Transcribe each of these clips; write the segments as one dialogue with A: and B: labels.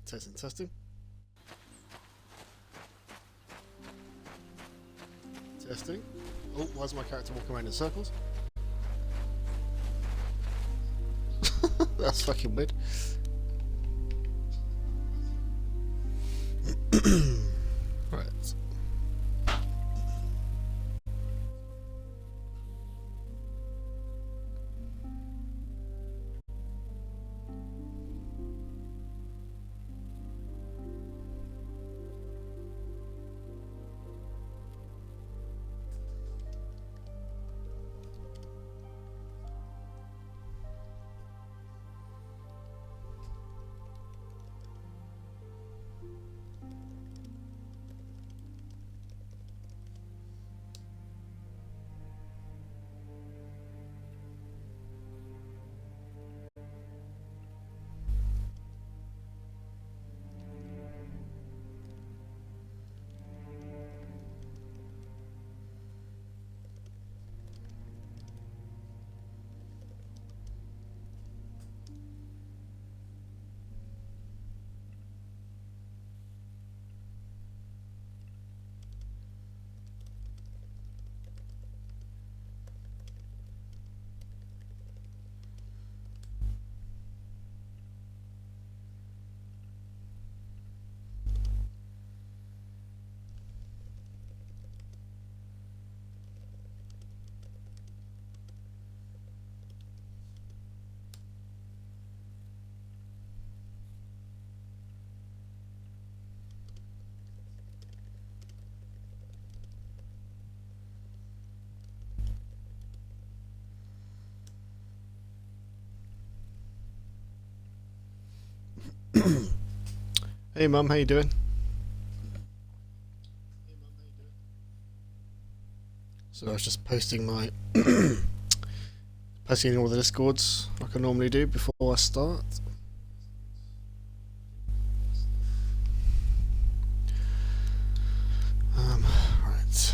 A: Testing, testing. Testing. Oh, why is my character walking around in circles? That's fucking weird. Right. Hey mum, how you doing? So I was just posting my posting in all the discords like I normally do before I start. Right.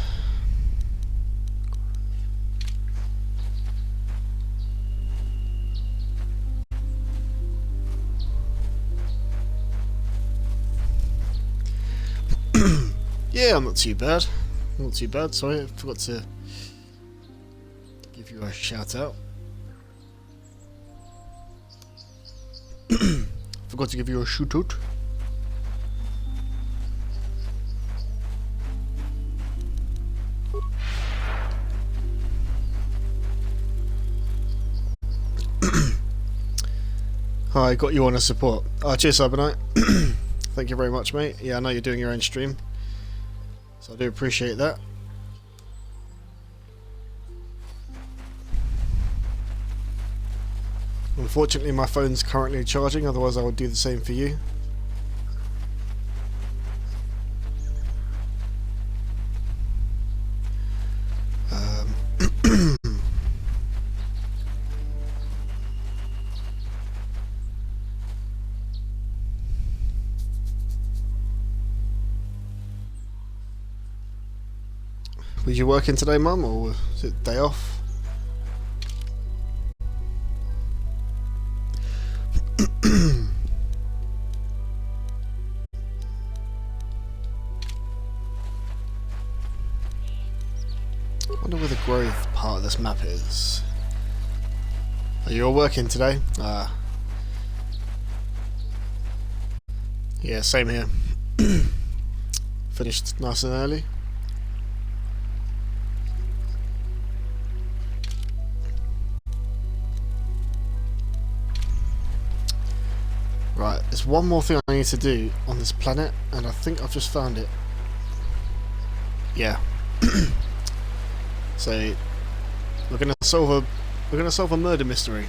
A: Yeah, I'm not too bad. Not too bad. Sorry, I forgot to give you a shout out. Forgot to give you a shoot out. Hi, got you on a support. Cheers, Cyberknight. Thank you very much, mate. Yeah, I know you're doing your own stream, so I do appreciate that. Unfortunately, my phone's currently charging, otherwise I would do the same for you. Was you working today, Mum, or was it day off? I wonder where the growth part of this map is. Are you all working today? Yeah, same here. Finished nice and early. Right, there's one more thing I need to do on this planet, and I think I've just found it. Yeah. So we're gonna solve a murder mystery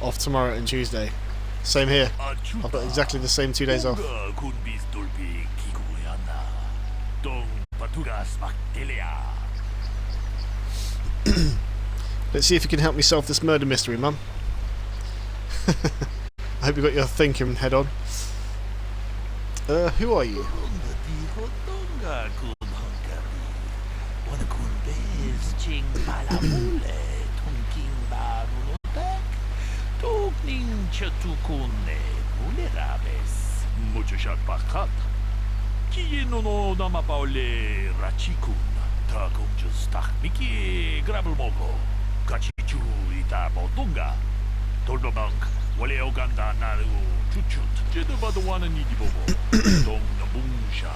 A: off tomorrow and Tuesday. Same here. I've got exactly the same 2 days off. Let's see if you can help me solve this murder mystery, Mum. I hope you got your thinking head on. Who are you?
B: Mulerabes. Mucho shakbakat. Kieno no namapaule rachikun. Ta kumjus takmiki grabulmogo. Kachichu ita bodunga. Tolbabank. Wale oganda naru chuchut. Jedu baduana nidibobo. Dong nabungsha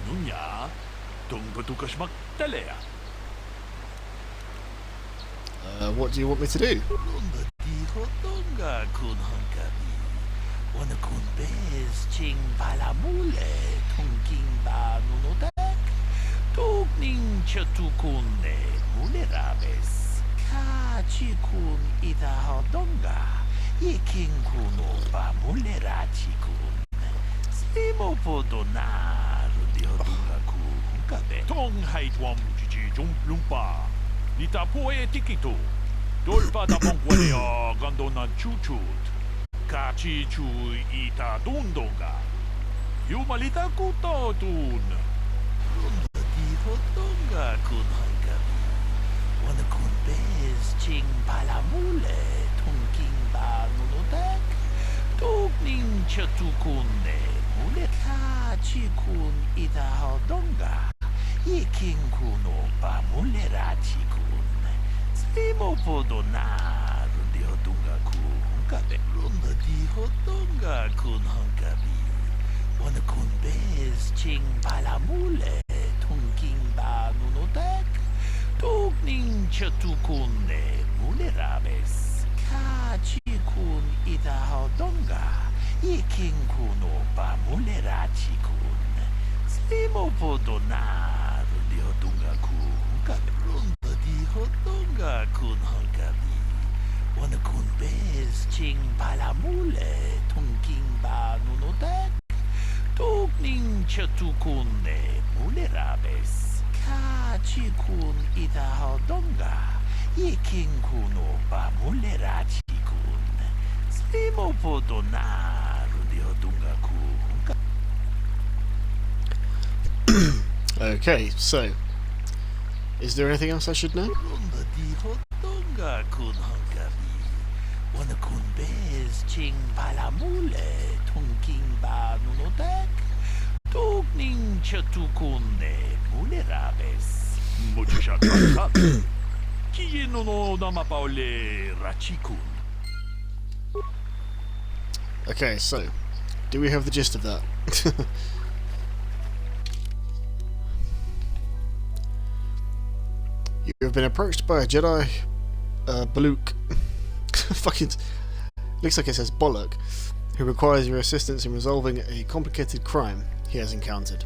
B: nunya. Dong batukashmak talea.
A: What do you want me to do?
B: Ching palamule, tunking ba nunodak, tugning chatukune, mulerabes, kachikun ida hodonga, yiking kuno ba mulerachikun, slimo podonar, diodunga kunkabe. Tong haitwam chichi jumplumpa, nita poe tikito, dolpa da bonkwalea gandona chuchut. Kachi chu ita dundonga. Yumalita kuto dun. Di hotonga kun hangabi. Wana kun bez ching palamule. Tunking ba nunodak. Tugning chatukune. Mule kachi kun ita hodonga. Yiking kuno ba mule rachi kun. Slimo podonar. Diodunga kun. Runda di hotonga kun hankabi. Wana kun bez ching palamule. Tunking ba nunodak. Tugning chatukune. Mulerabes. Kachi kun ida hodonga. Yiking kuno ba mulerachi kun. Slimo podonar. Diodunga kun. Runda di hotonga kun hankabi. Wana kun bez ching palamule, tunking ba nunodak, tugning chatukune, mulerabes, kachi kun ida hodonga, yiking kuno ba mulerachi kun, slimo podonar, diodunga kun.
A: Okay, so is there anything else I should know?
B: Runda di hodonga kun hangabi. Wana kun bez ching palamule, tunking ba nunodak, tugning chatukune, mulerabes. Mucho shakbakat. Kieno no namapaule rachikun.
A: Okay, so do we have the gist of that? You have been approached by a Jedi Baluk. Fucking looks like it says Bollock, who requires your assistance in resolving a complicated crime he has encountered.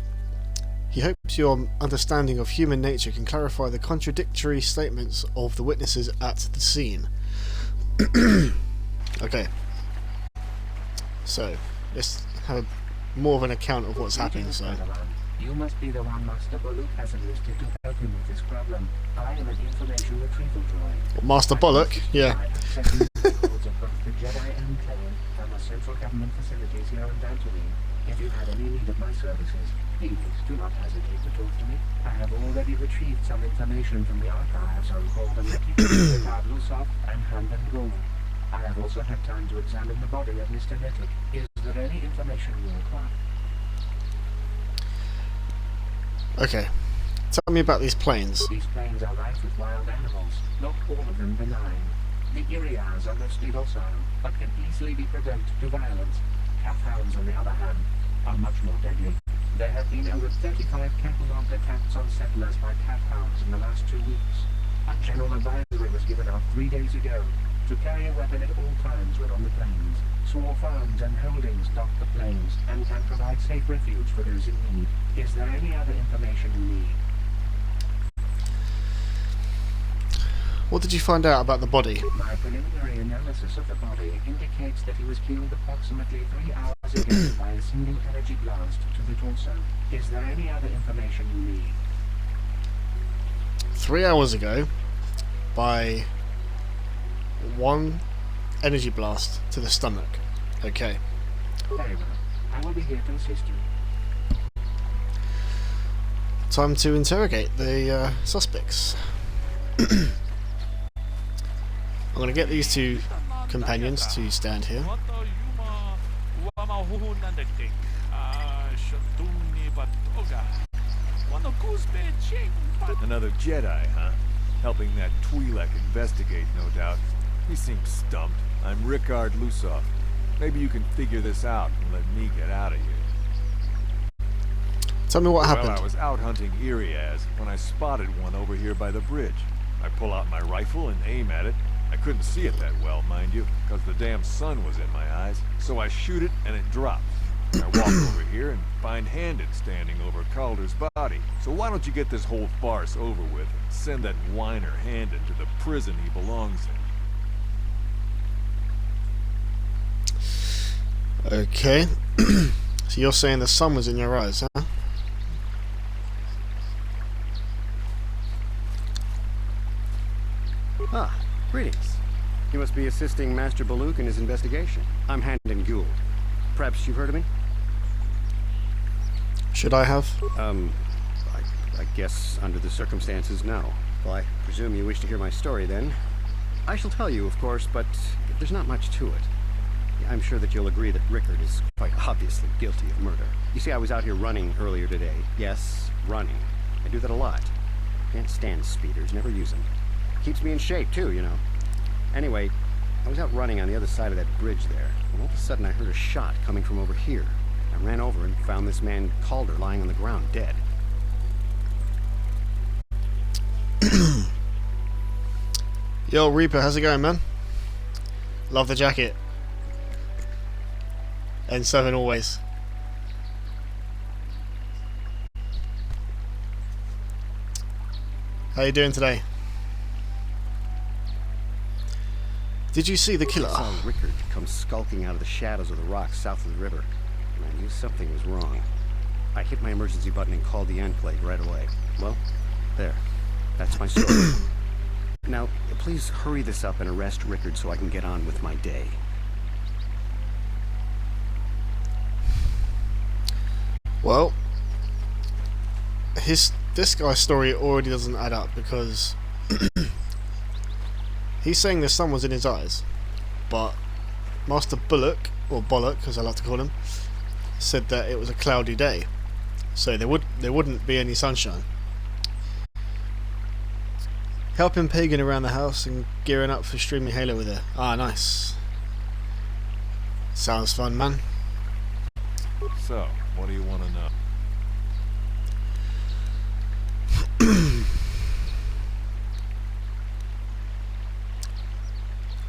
A: He hopes your understanding of human nature can clarify the contradictory statements of the witnesses at the scene. Okay, so let's have more of an account of what's happening. So
C: you must be the one Master Bollock has enlisted to help him with this problem. I am an information retrieval droid.
A: Master Bollock, yeah.
C: Records of both the Jedi and Clan and the central government facilities here in Dantooine. If you had any need of my services, please do not hesitate to talk to me. I have already retrieved some information from the archives on called the Lusov and Hand and Gold. I have also had time to examine the body of Mr. Nettic. Is there any information you require?
A: Okay, tell me about these planes.
C: These planes are rife with wild animals, not all of them benign. The Iriars are mostly docile, but can easily be provoked to violence. Calfhounds, on the other hand, are much more deadly. There have been over 35 catalogued attacks on settlers by calfhounds in the last 2 weeks. A general advisory was given out 3 days ago to carry a weapon at all times when on the plains. Small farms and holdings dot the plains and can provide safe refuge for those in need. Is there any other information you need?
A: What did you find out about the body?
C: My preliminary analysis of the body indicates that he was killed approximately 3 hours ago by a single energy blast to the torso. Is there any other information you need?
A: 3 hours ago, by one energy blast to the stomach. Okay.
C: Very well. I will be here to assist you.
A: Time to interrogate the suspects. I'm going to get these two companions to stand here.
B: mahunandagdig. Shatuni batoga. Wanakusbe ching bat.
D: Another Jedi, huh? Helping that Twi'lek investigate, no doubt. He seems stumped. I'm Rickard Lusoff. Maybe you can figure this out and let me get out of here.
A: Tell me what happened.
D: Well, I was out hunting Iriaz when I spotted one over here by the bridge. I pull out my rifle and aim at it. I couldn't see it that well, mind you, because the damn sun was in my eyes. So I shoot it and it drops. I walk over here and find Handed standing over Calder's body. So why don't you get this whole farce over with and send that whiner Handed to the prison he belongs in?
A: Okay. So you're saying the sun was in your eyes, huh?
E: Ah, greetings. You must be assisting Master Baluk in his investigation. I'm Handon Gould. Perhaps you've heard of me?
A: Should I have?
E: I guess under the circumstances, no. Well, I presume you wish to hear my story, then. I shall tell you, of course, but there's not much to it. I'm sure that you'll agree that Rickard is quite obviously guilty of murder. You see, I was out here running earlier today. Yes, running. I do that a lot. Can't stand speeders, never use them. Keeps me in shape, too, you know. Anyway, I was out running on the other side of that bridge there, and all of a sudden I heard a shot coming from over here. I ran over and found this man Calder lying on the ground, dead.
A: Yo, Reaper, how's it going, man? Love the jacket. N7 always. How you doing today? Did you see the killer?
E: I saw Rickard come skulking out of the shadows of the rocks south of the river, and I knew something was wrong. I hit my emergency button and called the Enclave right away. Well, there. That's my story. Now, please hurry this up and arrest Rickard so I can get on with my day.
A: Well, this guy's story already doesn't add up because he's saying the sun was in his eyes, but Master Bullock, or Bollock as I like to call him, said that it was a cloudy day, so there wouldn't be any sunshine. Helping Pagan around the house and gearing up for streaming Halo with her. Ah, nice. Sounds fun, man.
D: So, what do you want to know?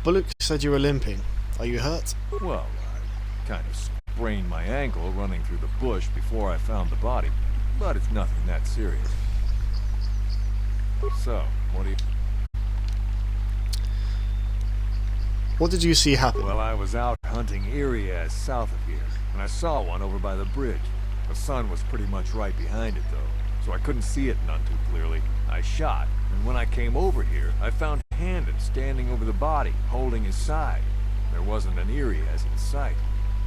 A: Bullock said you were limping. Are you hurt?
D: Well, I kind of sprained my ankle running through the bush before I found the body, but it's nothing that serious. So, what do you...
A: What did you see happen?
D: Well, I was out hunting Iriaz south of here, and I saw one over by the bridge. The sun was pretty much right behind it, though, so I couldn't see it none too clearly. I shot, and when I came over here, I found Handon standing over the body, holding his side. There wasn't an Iriaz in sight.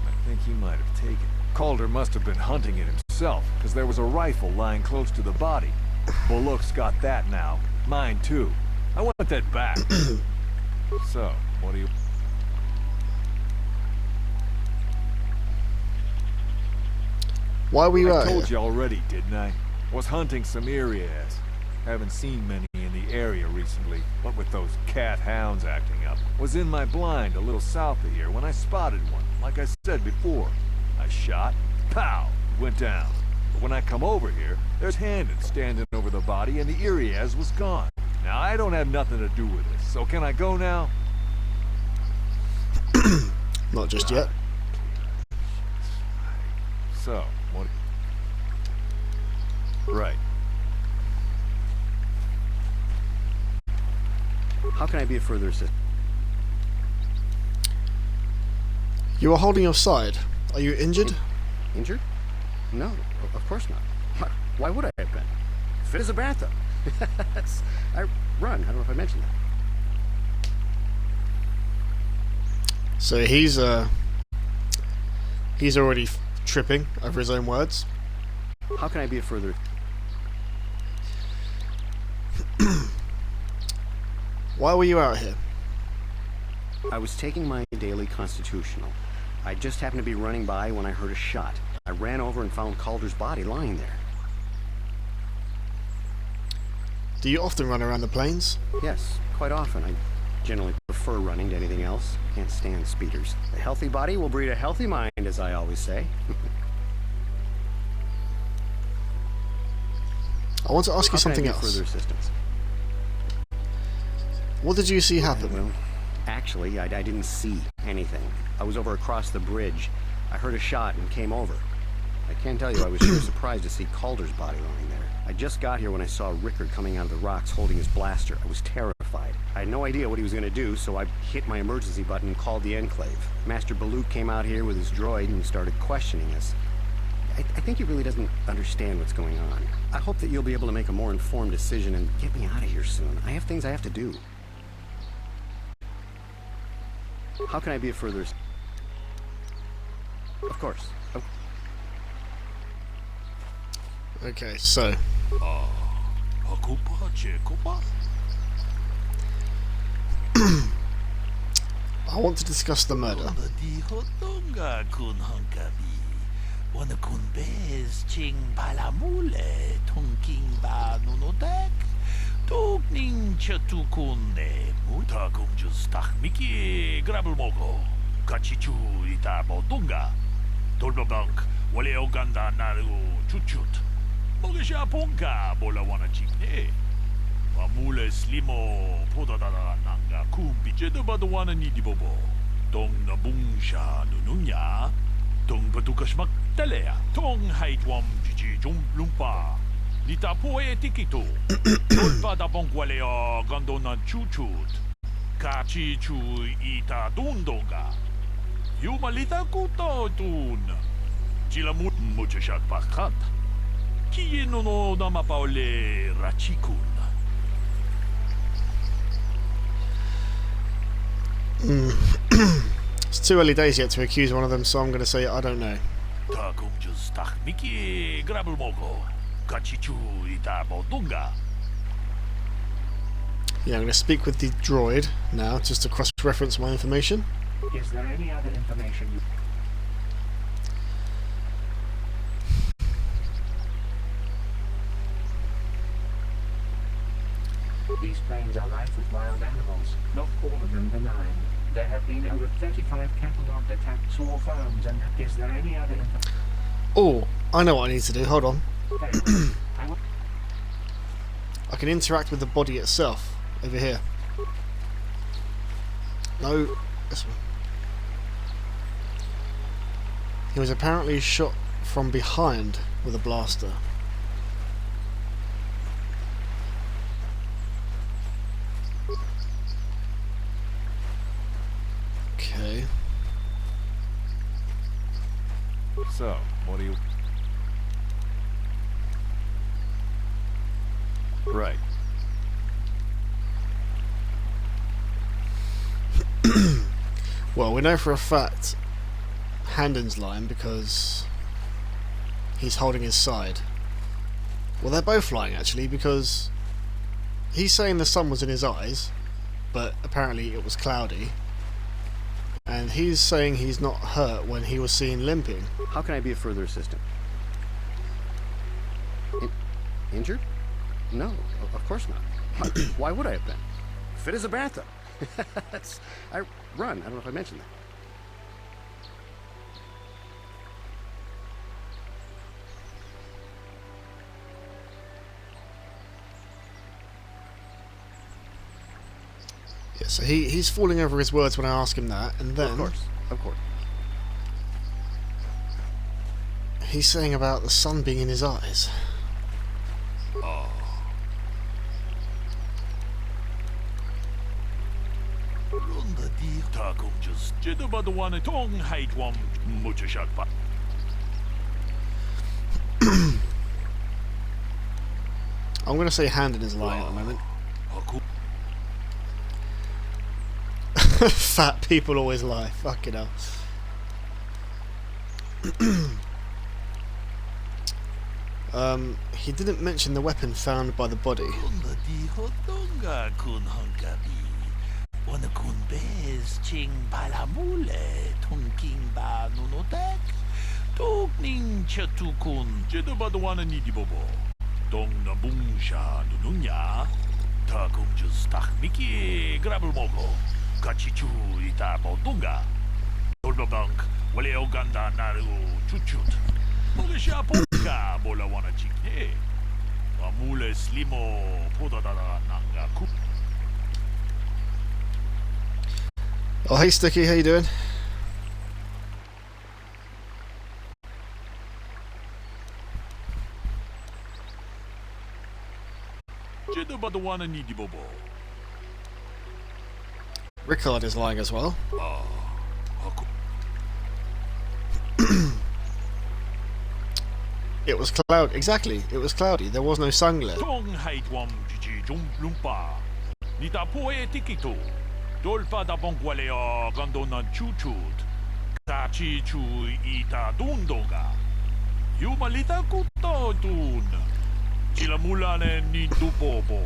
D: I think he might have taken it. Calder must have been hunting it himself, because there was a rifle lying close to the body. Bullock's got that now. Mine, too. I want that back. So, what do you...
A: Why were you
D: I
A: out
D: told
A: here?
D: you already, didn't I? Was hunting some Iriaz. Haven't seen many in the area recently, what with those cat hounds acting up. Was in my blind a little south of here when I spotted one, like I said before. I shot, pow, it went down. But when I come over here, there's Handon standing over the body and the Iriaz was gone. Now, I don't have nothing to do with this, so can I go now?
A: Not just yet.
D: So, what... Right.
E: How can I be of further assistance?
A: You were holding your side. Are you injured?
E: Injured? No, of course not. Why would I have been? Fit as a bathtub. I run. I don't know if I mentioned that.
A: So he's already tripping over his own words.
E: How can I be of further...
A: Why were you out here?
E: I was taking my daily constitutional. I just happened to be running by when I heard a shot. I ran over and found Calder's body lying there.
A: Do you often run around the plains?
E: Yes, quite often. I generally prefer running to anything else. Can't stand speeders. A healthy body will breed a healthy mind, as I always say.
A: I want to ask you something
E: How can I be
A: else.
E: further assistance?
A: What did you see happen?
E: Well, actually, I didn't see anything. I was over across the bridge. I heard a shot and came over. I can't tell you I was sure surprised to see Calder's body lying there. I just got here when I saw Rickard coming out of the rocks holding his blaster. I was terrified. I had no idea what he was going to do, so I hit my emergency button and called the Enclave. Master Baluk came out here with his droid and started questioning us. I think he really doesn't understand what's going on. I hope that you'll be able to make a more informed decision and get me out of here soon. I have things I have to do. How can I be of further... Of course.
A: Okay, so
B: Hakupa, Chekopa?
A: I want to discuss the murder.
B: Di hotonga kun hankabi. Wana kun bez ching palamule. Tonking ba nunotek. Togning chatukunde. Muta kum justach miki grabelmogo. Kachichu ita bodunga. Tolbabank. Wale oganda naru chuchut. Mogesha ponka bola wana chikne. Mamule slimo podadada nanga kumbi jedabada wana ni dibobo. Tong na bungsha nununya. Tong batukashmak talea. Tong haitwam jiji jum lumpa. Lita poe tikito. Tolpa da bongwalea gandona chuchut. Kachi chu ita dundonga. Yumalita kuto tun. Jilamut muchashat pakat. Qui no nama paole rachikun.
A: It's too early days yet to accuse one of them, so I'm going to say I don't know.
B: Takum just tak miki grabelmogo. Kachichu ita bodunga.
A: Yeah, I'm going to speak with the droid now, just to cross-reference my information.
C: Is there any other information you... These plains are rife with wild animals, not all of them benign. There have been over 35 catalogued attacks or farms, and is there any other information?
A: Oh, I know what I need to do. Hold on.
C: I will...
A: I can interact with the body itself over here. No, this one. He was apparently shot from behind with a blaster. Okay.
D: So, what do you... Right.
A: Well, we know for a fact Handon's lying because he's holding his side. Well, they're both lying actually, because he's saying the sun was in his eyes, but apparently it was cloudy. And he's saying he's not hurt when he was seen limping.
E: How can I be of further assistance? Injured? No, of course not. Why would I have been? Fit as a bathtub. I run. I don't know if I mentioned that.
A: Yeah, so he's falling over his words when I ask him that, and then
E: Of course.
A: he's saying about the sun being in his eyes.
B: Runda di takum just jedabada wana tong haitwam muchashat pa.
A: I'm going to say Handon is lying at the moment. Fat people always lie. Fucking hell. He didn't mention the weapon found by the body.
B: Runda di hotonga kun hankabi. Wana kun bez ching palamule tongking ba nunotek. Tokning chatukun jedabadwana nidibobo. Dong na bungsha nununya. Takum just takmiki grabulmogo. Kachichu ita bodunga. Dolbabank wale oganda naru chuchut. Mogesha ponka bola wana chikne. Amule slimo podadara nanga ku.
A: Oh, hey Sticky, how you doing?
B: Jedabadwana nidibobo.
A: Rickard is lying as well. It was cloud. Exactly, it was cloudy. There was no sun glare.
B: Tong haitwam jiji lumpa. Nita poe tikito. Dolpa da bonkwaleo gandona chuchut. Kachi chu ita dundoga. Yumalita kuto dun. Chilamulane ni dupobo.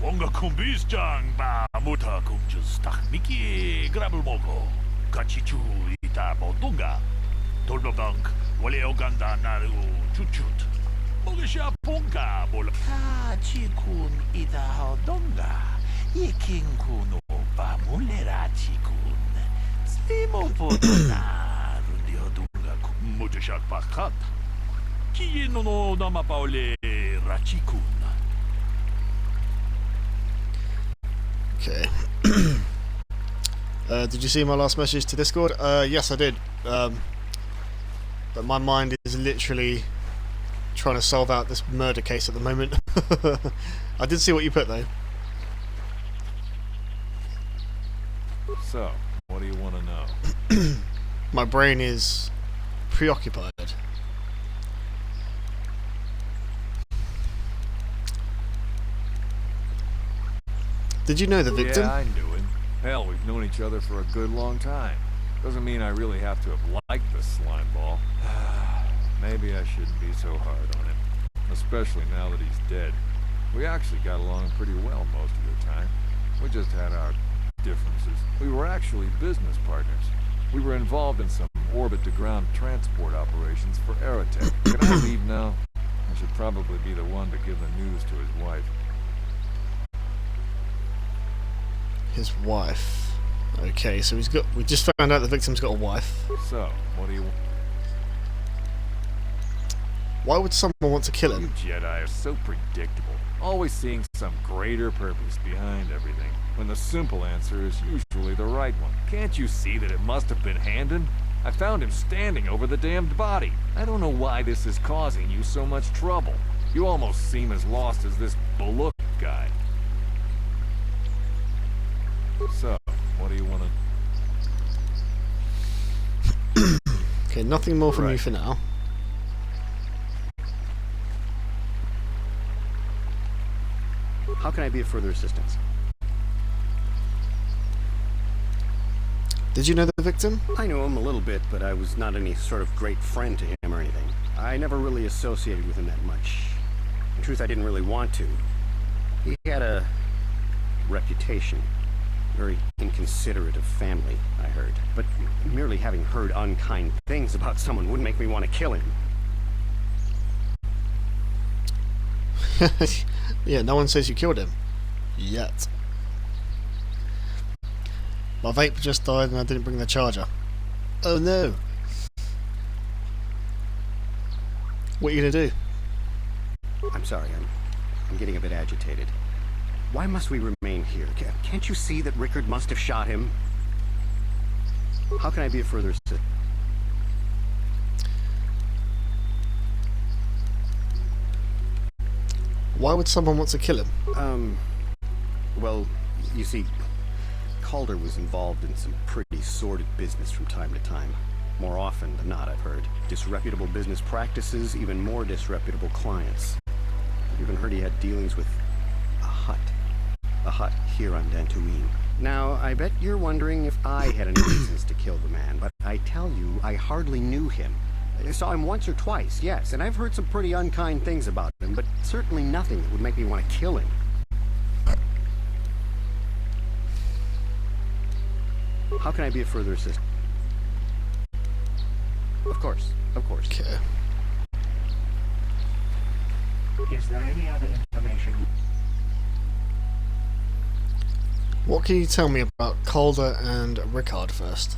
B: Wonga kumbis jang ba muta kumjus takmiki grabulmogo. Kachi chu ita bodunga. Dolpa bank waleo ganda naru chuchut. Mogesha ponka bola. Kachi kun ita hodonga. Yekin kuno ba mulera chikun. Slimo podona rundio dunga kumuteshak pakat. Kiye no nama paole rachikun.
A: Okay. Did you see my last message to Discord? Yes, I did. But my mind is literally trying to solve out this murder case at the moment. I did see what you put though.
D: So, what do you want to know?
A: My brain is preoccupied. Did you know the victim?
D: Yeah, I knew him. Hell, we've known each other for a good long time. Doesn't mean I really have to have liked this slime ball. Maybe I shouldn't be so hard on him. Especially now that he's dead. We actually got along pretty well most of the time. We just had our differences. We were actually business partners. We were involved in some orbit-to-ground transport operations for Aerotech. Can I leave now? I should probably be the one to give the news to his wife.
A: His wife. Okay, so we just found out the victim's got a wife.
D: So, what do you want?
A: Why would someone want to kill
D: You
A: him?
D: Jedi are so predictable. Always seeing some greater purpose behind everything, when the simple answer is usually the right one. Can't you see that it must have been Handon? I found him standing over the damned body. I don't know why this is causing you so much trouble. You almost seem as lost as this Bullock guy. So, what do you want to...
A: Okay, nothing more from you
D: Right.
A: for now.
E: How can I be of further assistance?
A: Did you know the victim?
E: I knew him a little bit, but I was not any sort of great friend to him or anything. I never really associated with him that much. In truth, I didn't really want to. He had a reputation. Very inconsiderate of family, I heard. But merely having heard unkind things about someone wouldn't make me want to kill him.
A: Yeah, no one says you killed him. Yet. My vape just died and I didn't bring the charger. Oh no. What are you gonna do?
E: I'm sorry, I'm getting a bit agitated. Why must we remain here? Can't you see that Rickard must have shot him? How can I be of further assistance?
A: Why would someone want to kill him?
E: Well, you see, Calder was involved in some pretty sordid business from time to time. More often than not, I've heard. Disreputable business practices, even more disreputable clients. I've even heard he had dealings with a hut. A hut here on Dantooine. Now, I bet you're wondering if I had any reasons to kill the man, but I tell you, I hardly knew him. I saw him once or twice, yes, and I've heard some pretty unkind things about him, but certainly nothing that would make me want to kill him. How can I be of further assistance? Of course, of course.
A: Okay.
C: Is there any other information?
A: What can you tell me about Calder and Rickard first?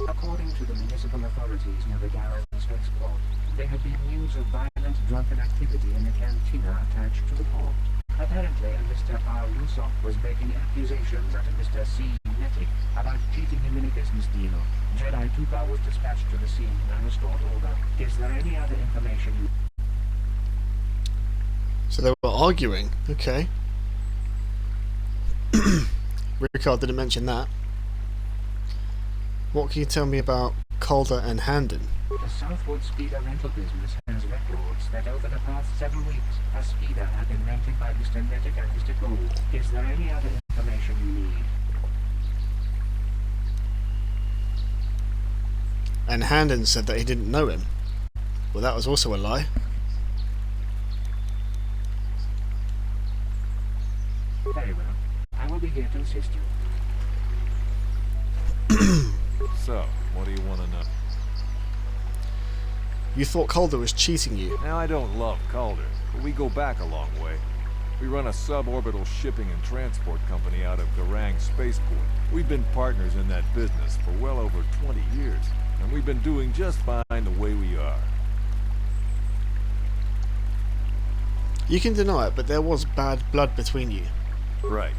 C: According to the municipal authorities near the Garrow spaceport, there had been news of violent drunken activity in the cantina attached to the port. Apparently, a Mr. R. Lusop was making accusations at a Mr. C. Nettic about cheating him in a business deal. Jedi Tuka was dispatched to the scene and restored order. Is there any other information you...
A: So they were arguing. Okay. Rickard didn't mention that. What can you tell me about Calder and Handon?
C: The Southwood Speeder rental business has records that over the past several weeks, a speeder had been rented by Mr. Nettic and Mr. Gould. Is there any other information you need?
A: And Handon said that he didn't know him. Well, that was also a lie.
C: Very well. I will be here to assist you.
D: So, what do you want to know?
A: You thought Calder was cheating you.
D: Now, I don't love Calder, but we go back a long way. We run a suborbital shipping and transport company out of Garang Spaceport. We've been partners in that business for well over 20 years, and we've been doing just fine the way we are.
A: You can deny it, but there was bad blood between you.
D: Right.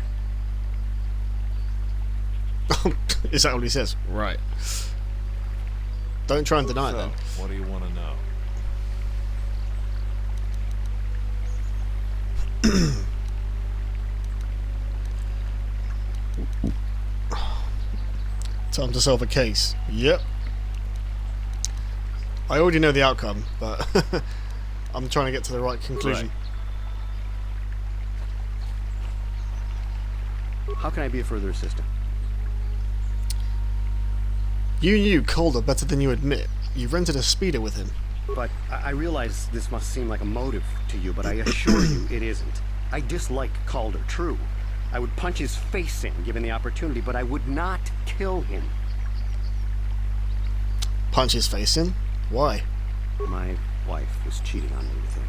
A: Is that what he says? Right. Don't try and deny it
D: So,
A: then.
D: what do you want to know?
A: Time to solve a case. Yep. I already know the outcome, but I'm trying to get to the right conclusion.
E: Right. How can I be of further assistance?
A: You knew Calder better than you admit. You rented a speeder with him.
E: But I realize this must seem like a motive to you, but I assure you it isn't. I dislike Calder, true. I would punch his face in, given the opportunity, but I would not kill him.
A: Punch his face in? Why?
E: My wife was cheating on me with him.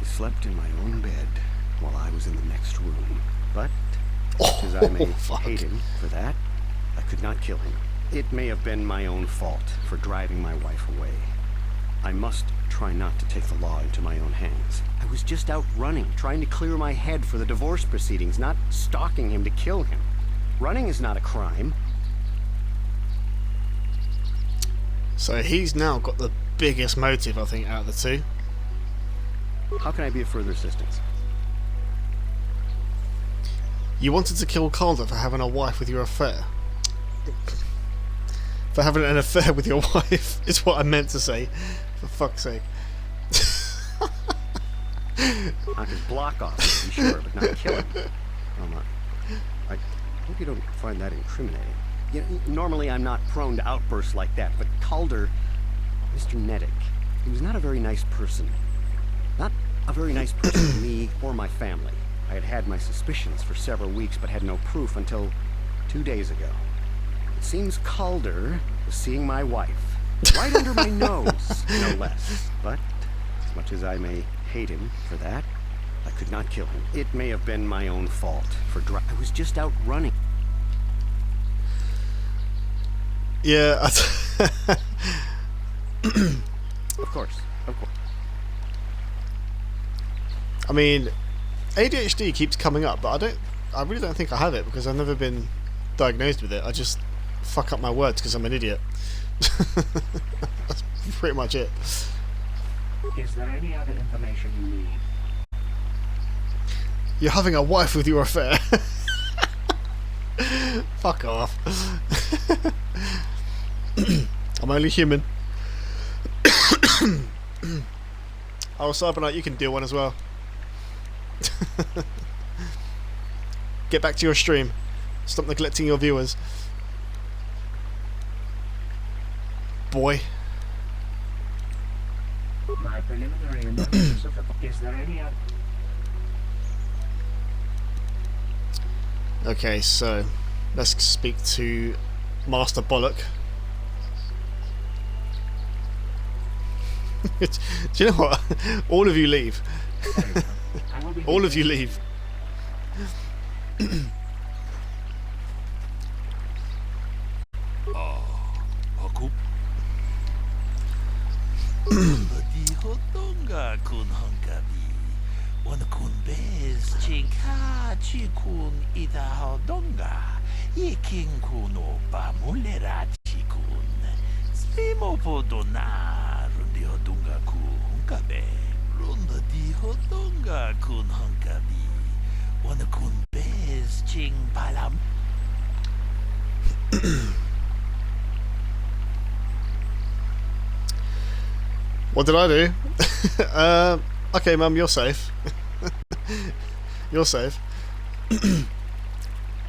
E: We slept in my own bed while I was in the next room. But, much as I may hate him for that, I could not kill him. It may have been my own fault for driving my wife away. I must try not to take the law into my own hands. I was just out running, trying to clear my head for the divorce proceedings, not stalking him to kill him. Running is not a crime.
A: So he's now got the biggest motive, I think, out of the two.
E: How can I be of further assistance?
A: You wanted to kill Calder for having a wife with your affair. For having an affair with your wife is what I meant to say. For fuck's sake.
E: I could block off, to be sure, but not kill him. I hope you don't find that incriminating. You know, normally I'm not prone to outbursts like that, but Calder, Mr. Nettic, he was not a very nice person. Not a very nice person to me or my family. I had had my suspicions for several weeks, but had no proof until 2 days ago. It seems Calder was seeing my wife, right under my nose, no less. But, as much as I may hate him for that, I could not kill him. It may have been my own fault for I was just out running.
A: Yeah.
E: Of course, of course.
A: I mean, ADHD keeps coming up, but I really don't think I have it because I've never been diagnosed with it. I just fuck up my words because I'm an idiot. That's pretty much it.
C: Is there any other information you need?
A: You're having a wife with your affair. Fuck off. I'm only human. Oh, Cyberknight, you can do one as well. Get back to your stream. Stop neglecting your viewers. Boy.
C: My preliminary analysis of the... Is there any other...
A: Okay, so let's speak to Master Bollock. Do you know what? All of you leave.
C: I will be
A: All of you leave.
B: Aku. Di hotonga kun hankabi. Wana kun bez chinka chikun ida hodonga. Ikin kuno pa mulera chikun. Slimo podona rundi hodonga ku hunkabe. Runda di hodonga kun hankabi. Wana kun bez ching palam.
A: What did I do? Okay, Mum, you're safe. You're safe.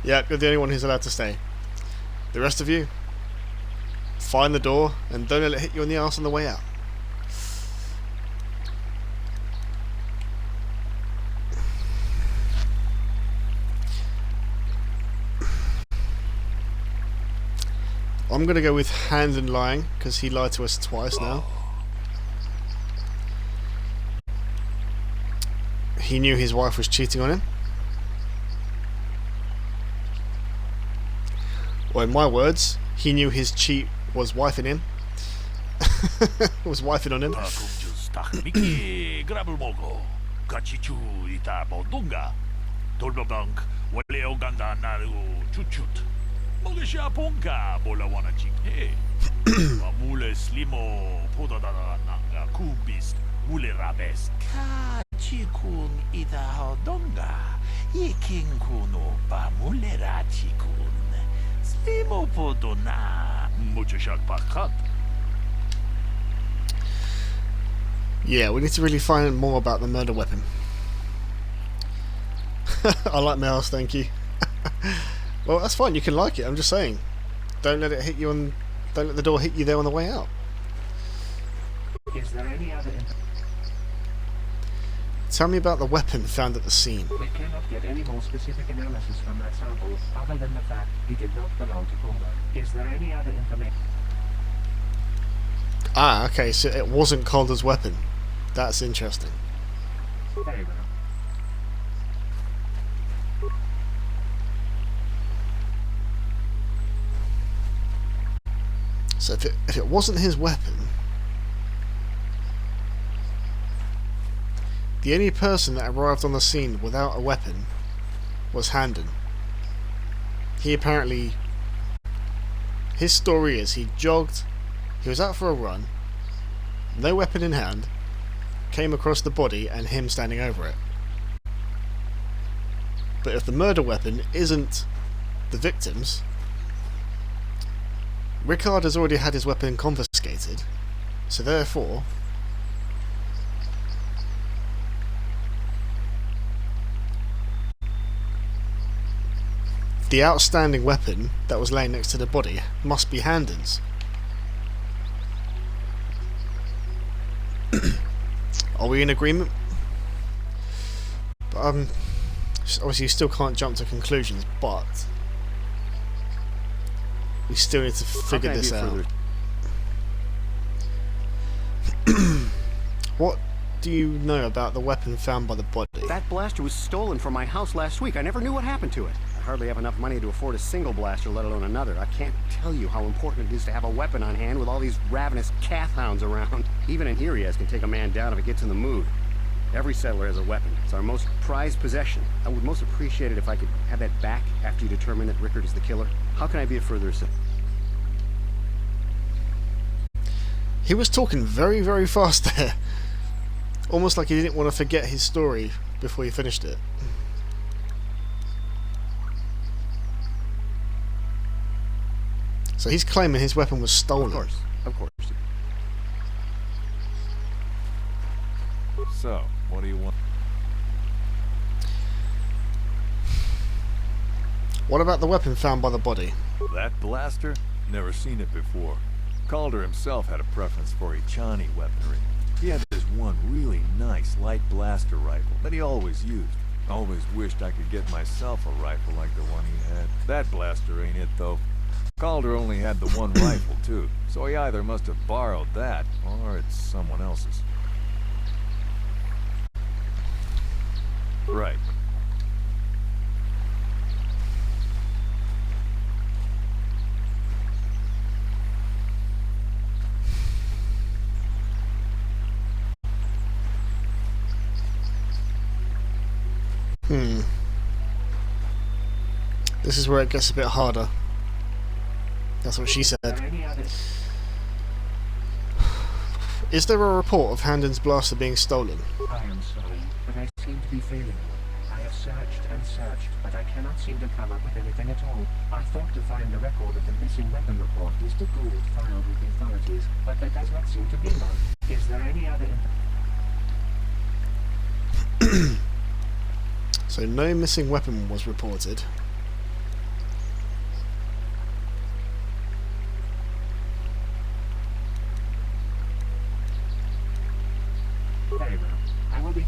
A: Yeah, you're the only one who's allowed to stay. The rest of you, find the door and don't let it hit you in the arse on the way out. I'm gonna go with Handon lying, because he lied to us twice now. He knew his wife was cheating on him. Or in my words, he knew his cheat was wifing him. Was wifing on him.
B: Takum just takmiki grabul mogo. Kachichu ita bodunga. Tolbabank wale oganda naru chuchut. Mogisha ponka bola wana chikne. Mule slimo podadana nanga kumbis mule rabes. Kachikun ita hodonga. Ikin kuno pa mule rachikun. Slimo podona mucho shak pakat.
A: Yeah, we need to really find more about the murder weapon. I like Mouse, thank you. Well, that's fine, you can like it, I'm just saying. Don't let it hit you on... Don't let the door hit you there on the way out.
C: Is there any other
A: Tell me about the weapon found at the scene.
C: We cannot get any more specific analysis from that sample, other than the fact he did not belong to Calder. Is there any other information?
A: Ah, okay, so it wasn't Calder's weapon. That's interesting.
C: Very well.
A: So if it wasn't his weapon, the only person that arrived on the scene without a weapon was Handon. He apparently... His story is he jogged, he was out for a run, no weapon in hand, came across the body and him standing over it. But if the murder weapon isn't the victim's, Rickard has already had his weapon confiscated, so therefore the outstanding weapon that was laying next to the body must be Handon's. Are we in agreement? Obviously you still can't jump to conclusions, but we still need to figure this out. What do you know about the weapon found by the body?
E: That blaster was stolen from my house last week. I never knew what happened to it. I hardly have enough money to afford a single blaster, let alone another. I can't tell you how important it is to have a weapon on hand with all these ravenous calf hounds around. Even an Irias can take a man down if it gets in the mood. Every settler has a weapon. It's our most prized possession. I would most appreciate it if I could have that back after you determine that Rickard is the killer. How can I be of further assistance?
A: He was talking very, very fast there. Almost like he didn't want to forget his story before he finished it. So he's claiming his weapon was stolen.
E: Of course.
D: So, what do you want?
A: What about the weapon found by the body?
D: That blaster? Never seen it before. Calder himself had a preference for Ichani weaponry. He had this one really nice light blaster rifle that he always used. Always wished I could get myself a rifle like the one he had. That blaster ain't it, though. Calder only had the one rifle, too, so he either must have borrowed that, or it's someone else's. Right.
A: This is where it gets a bit harder. That's what she said. Is there a report of Handon's blaster being stolen?
C: I am sorry, but I seem to be failing. I have searched and searched, but I cannot seem to come up with anything at all. I thought to find the record of the missing weapon report Mr. Gould filed with the authorities, but there does not seem to be one. Is there any other
A: So no missing weapon was reported.
C: Very well. I will be...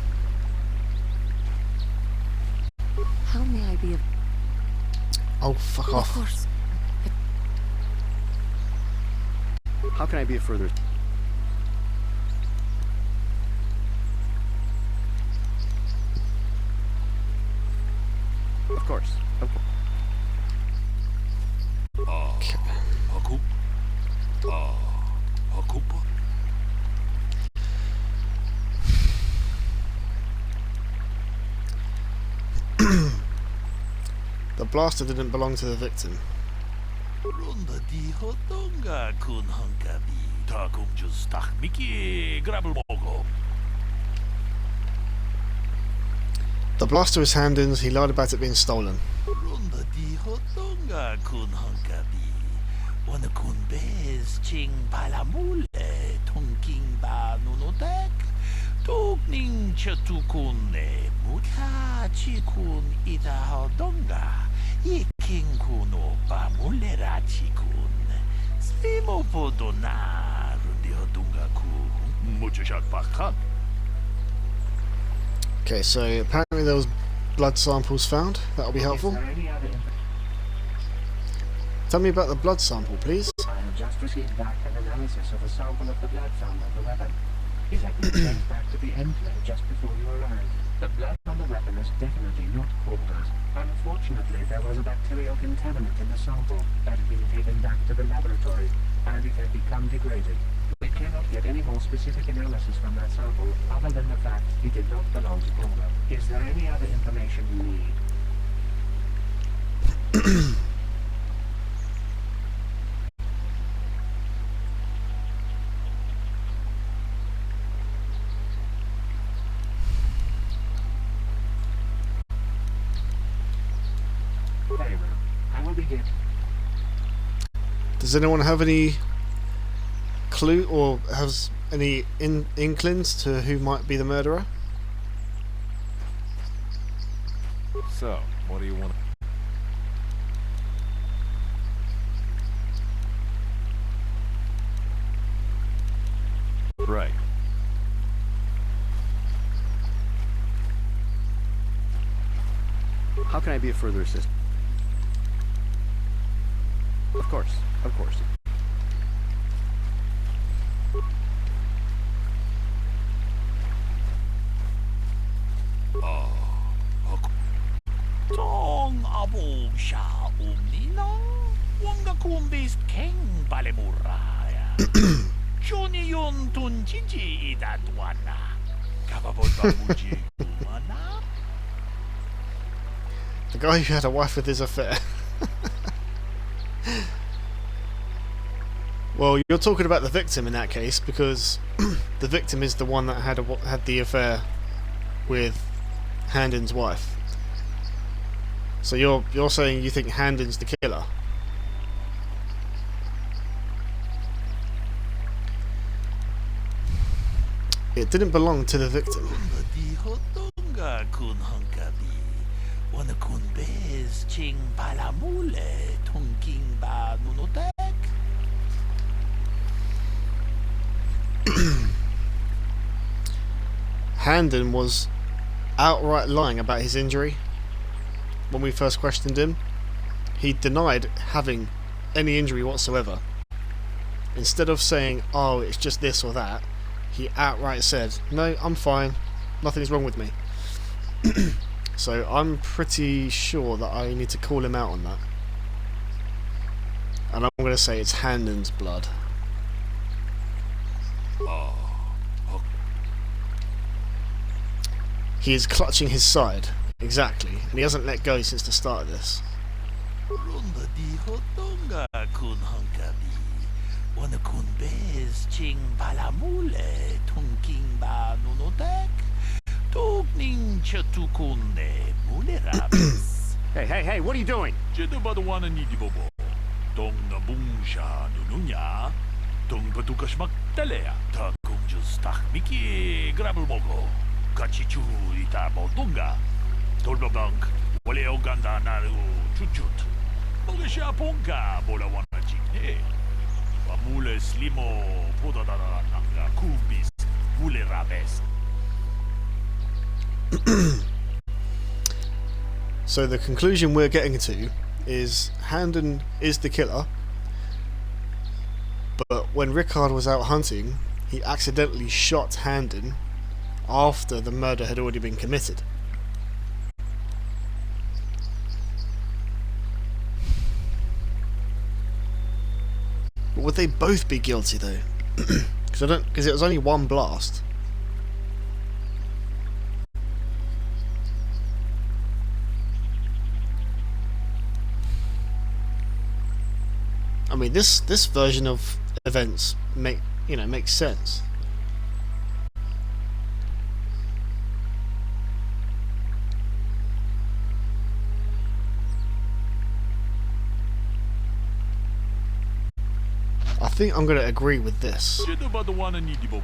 F: How may I be of...
A: Oh, fuck
F: Of
A: off.
F: course.
E: How can I be of further... Of course. Of course.
B: Hakup. Hakupa.
A: The blaster didn't belong to the victim.
B: Runda di hotonga kun hankabi. Takum just tak miki grabel mogo.
A: The blaster is Handon's. He lied about it being stolen.
B: Runda di hotonga kun hankabi. Wana kun bez ching palamule. Tonking ba nunotek. Tokning chatukune. Mutha chikun ita hodonga. Iking kuno ba mulera chikun. Svimo podona. Rundi hodonga ku. Muchashak pakat.
A: Okay, so apparently there was blood samples found. That'll be
C: Is
A: helpful.
C: there any other...
A: Tell me about the blood sample, please.
C: I have just received back an analysis of a sample of the blood found on the weapon. It had been sent back to the enclave just before you arrived. The blood on the weapon is definitely not Calder's. Unfortunately, there was a bacterial contaminant in the sample that had been taken back to the laboratory, and it had become degraded. We cannot get any more specific analysis from that sample, other than the fact it did not belong to Calder. Is there any other information you need? Very well. I will begin.
A: Does anyone have any clue or has any inklings to who might be the murderer?
D: So, what do you want? Right.
E: How can I be of further assistance? Of course. Of course.
B: Tong abo sha umnina. Wanga kumbis king balemuraya. Johnny yon tun chichi idadwana. Kababot babuji umana.
A: The guy who had a wife with his affair. Well, you're talking about the victim in that case, because the victim is the one that had the affair with Handon's wife. So you're saying you think Handon's the killer? It didn't belong to the victim.
B: Di hotonga kun hankabi. Wana kun bez ching palamule. Tonking ba nunotek.
A: Handon was outright lying about his injury. When we first questioned him, he denied having any injury whatsoever. Instead of saying, oh, it's just this or that, he outright said, no, I'm fine, nothing's wrong with me. So I'm pretty sure that I need to call him out on that. And I'm going to say it's Handon's blood. He is clutching his side, exactly, and he hasn't let go since the start of this.
B: Runda di hotonga kun hankabi. Wana kun bez ching balamule tunking ba nunotek. Togning chatukunne mulerabis.
E: Hey, what are you doing?
B: Jeda badawana ni di bobo. Tong na bungsha nununya. Tong patukashmak talea. Ta kumjus tahmiki grabulmogo. Kachichu ita bodunga. Tolbabank. Wale oganda naru chuchut. Mogesha ponka bola wana chikne. Wamule slimo podadara nanga kubis. Mule rabes.
A: So the conclusion we're getting to is Handon is the killer, but when Rickard was out hunting, he accidentally shot Handon after the murder had already been committed. But would they both be guilty though? Because it was only one blast. I mean, this version of events makes sense. I think I'm going to agree with this.
B: Jeda badawana ni di bobo.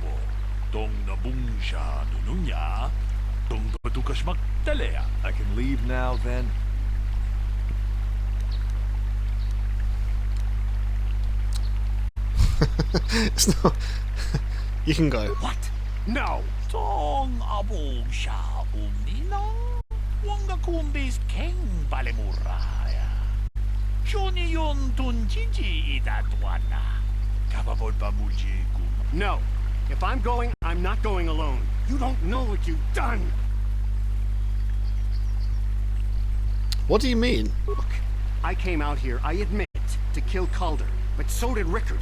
B: Tong na bungsha nununya. Tong patukashmak talea.
D: I can leave now, then?
A: It's not. You can go.
E: What? No!
B: Tong abungsha umnina. Wanga kumbis keng balemuraya. Shoni yon tunjiji idadwana. Kababolpa mulji kum.
E: No! If I'm going, I'm not going alone. You don't know what you've done!
A: What do you mean?
E: Look, I came out here, I admit, to kill Calder, but so did Rickard.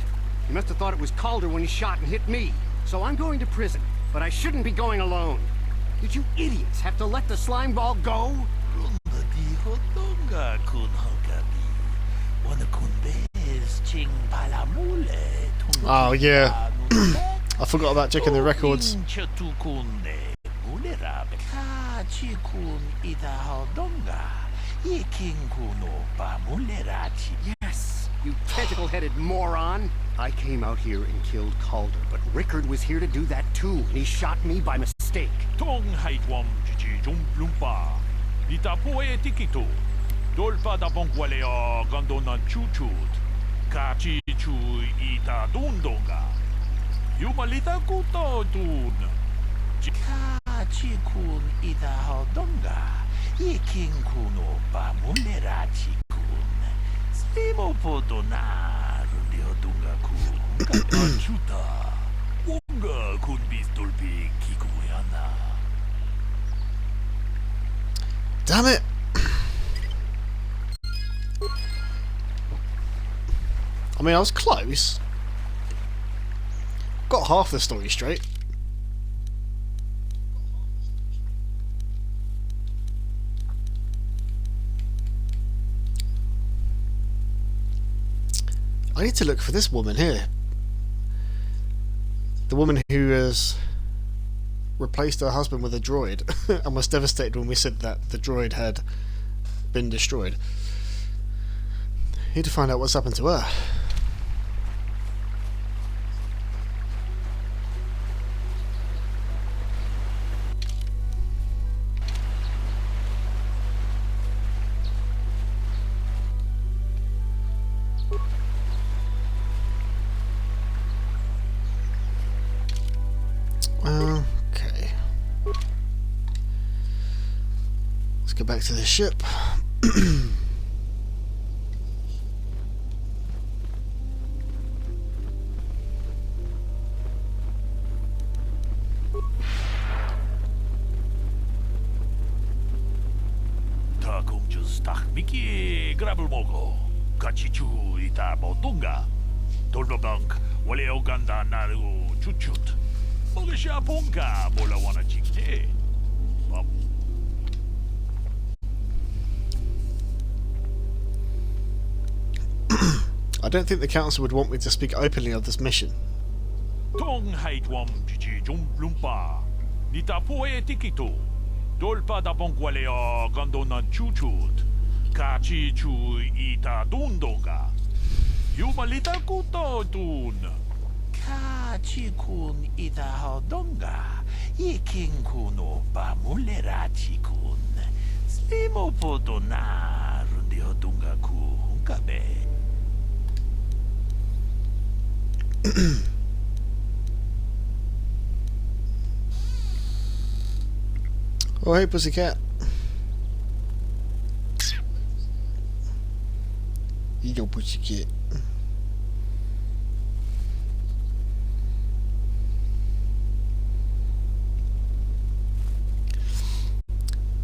E: He must have thought it was Calder when he shot and hit me. So I'm going to prison, but I shouldn't be going alone. Did you idiots have to let the slime ball go?
B: Runda di hotonga kun hankabi. Wana kun bez ching balamule.
A: Oh yeah. I forgot about checking the records.
B: Chatukunne mulerabe. Kachikun ida hodonga. Yeking kuno ba mulerachi.
E: Yes, you tentacle-headed moron. I came out here and killed Calder, but Rickard was here to do that too, and he shot me by mistake.
B: Tong haitwam chichi jumplumpa. Dita poe tikito. Dolpa da bonkwalea gandona chuchut. Kachi chu ita dundonga. Yumalita kuto dun. Kachi kun ita hodonga. Yeking kuno ba mulerachi kun. Slimo podona. Hodonga kun. Kachuta. Wonga kun bistolpi kikuyana.
A: Damn it! I mean, I was close. Got half the story straight. I need to look for this woman here. The woman who has replaced her husband with a droid and was devastated when we said that the droid had been destroyed. Need to find out what's happened to her. Okay. Let's go back to the ship.
B: miki grabul mogo. Kachichu ita bodunga. Dolbabank wale oganda naru chuchut. Mogisha ponka bola wana chikne.
A: I don't think the council would want me to speak openly of this mission.
B: Tong haitwam chichi jum lumpa. Nita poe tikito. Dolpa da bonkwale o gandona chuchut. Kachi chu ita dundonga. Yumalita kuto dun. Kachi kun ita hodonga. Ikin kuno pa mulerachi kun. Slimo podona rundi hodunga ku hunkabe.
A: Oh, hey, pussycat. You don't pussycat.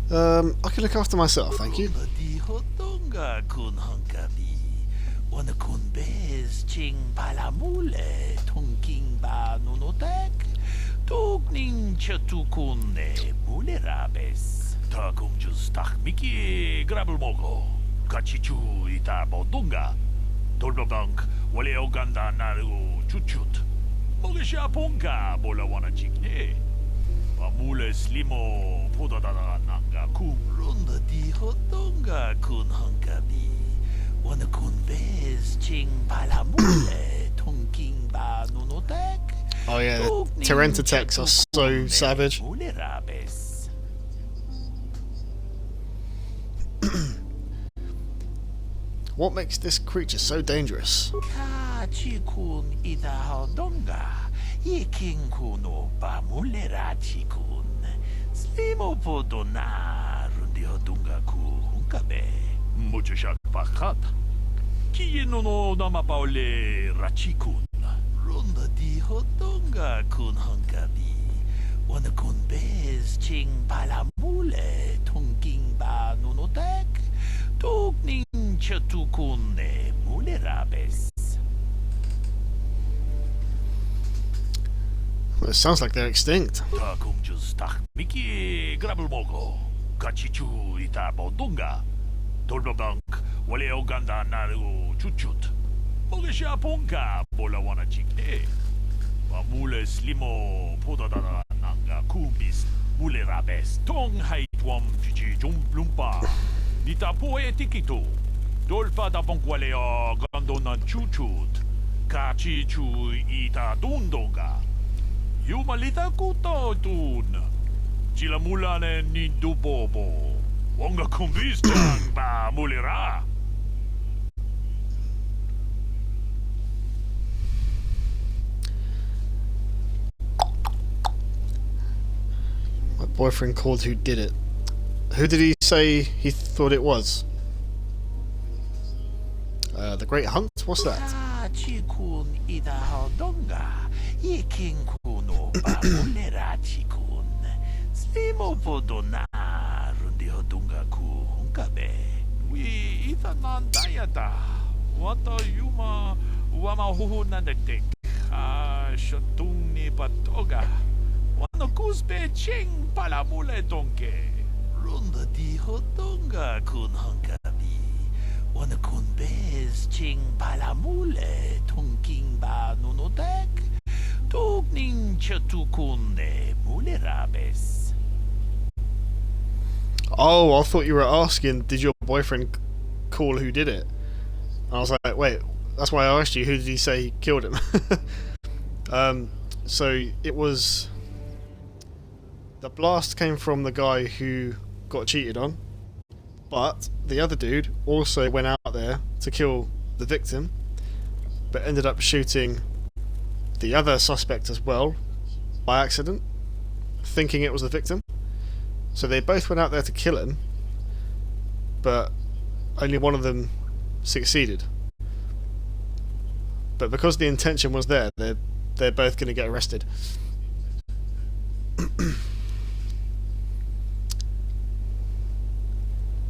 A: I can look after myself, thank you.
B: Di hodonga kun hunkabi. Wana kun bez ching palamule tonking ba nunotek. Tugning chatukune mulerabes. Takum just tak miki grabul mogo. Kachichu ita bodunga. Dolbabank wale oganda naru chuchut. Mogisha ponka bola wana chikne. Pamule slimo podadana nanga kum. Runda di hodonga kun hankabi. Wana kun bez ching palamule tonking ba nunotek.
A: Oh yeah, the Terrenta techs are so savage. What makes this creature so dangerous?
B: Kachikun ida hodonga. Ikin kuno pa mulerachikun. Slimo podona rundi hodunga ku hunkabe. Mucho shak pakat. Kiyeno no nama paole rachikun. Runda di hodonga kun hunkabi. Wana kun bez ching palamule tonking ba nunotek. Tugning chatukune mulerabes.
A: Well, it sounds like they're extinct.
B: Takum just tak miki grabul mogo. Kachichu ita bodunga. Dolbabank wale oganda naru chuchut. Mogisha ponka bola wana chikne. Pamule slimo podadana nanga kumis mulerabes. Tong haitwam chichi jum lumpa. Nita poe tikito. Dolpa da bonkwale o gandona chuchut. Kachi chu ita dundonga. Yumalita kuto dun. Chila mulane ni dubobo. Wonga kumbistang ba mulera.
A: My boyfriend called who did it. Who did he say he thought it was? The Great Hunt? What's that?
B: Chikun ida hodonga. Ikin kuno ba mulera chikun. Slimo podona rundi hodunga ku hunkabe. We ita nandayata. Wata yuma wama huhu nandektek. Shatung ni patoga. Wano kuspe ching palamule donke. Runda di hodonga kun hunkabi. Wana kun bez ching palamule tonking ba nunotek. Tugning chatukune mulerabes.
A: Oh, I thought you were asking, did your boyfriend call who did it? And I was like, wait, that's why I asked you, who did he say killed him? So it was... The blast came from the guy who got cheated on, but the other dude also went out there to kill the victim, but ended up shooting the other suspect as well, by accident, thinking it was the victim. So they both went out there to kill him, but only one of them succeeded. But because the intention was there, they're both going to get arrested.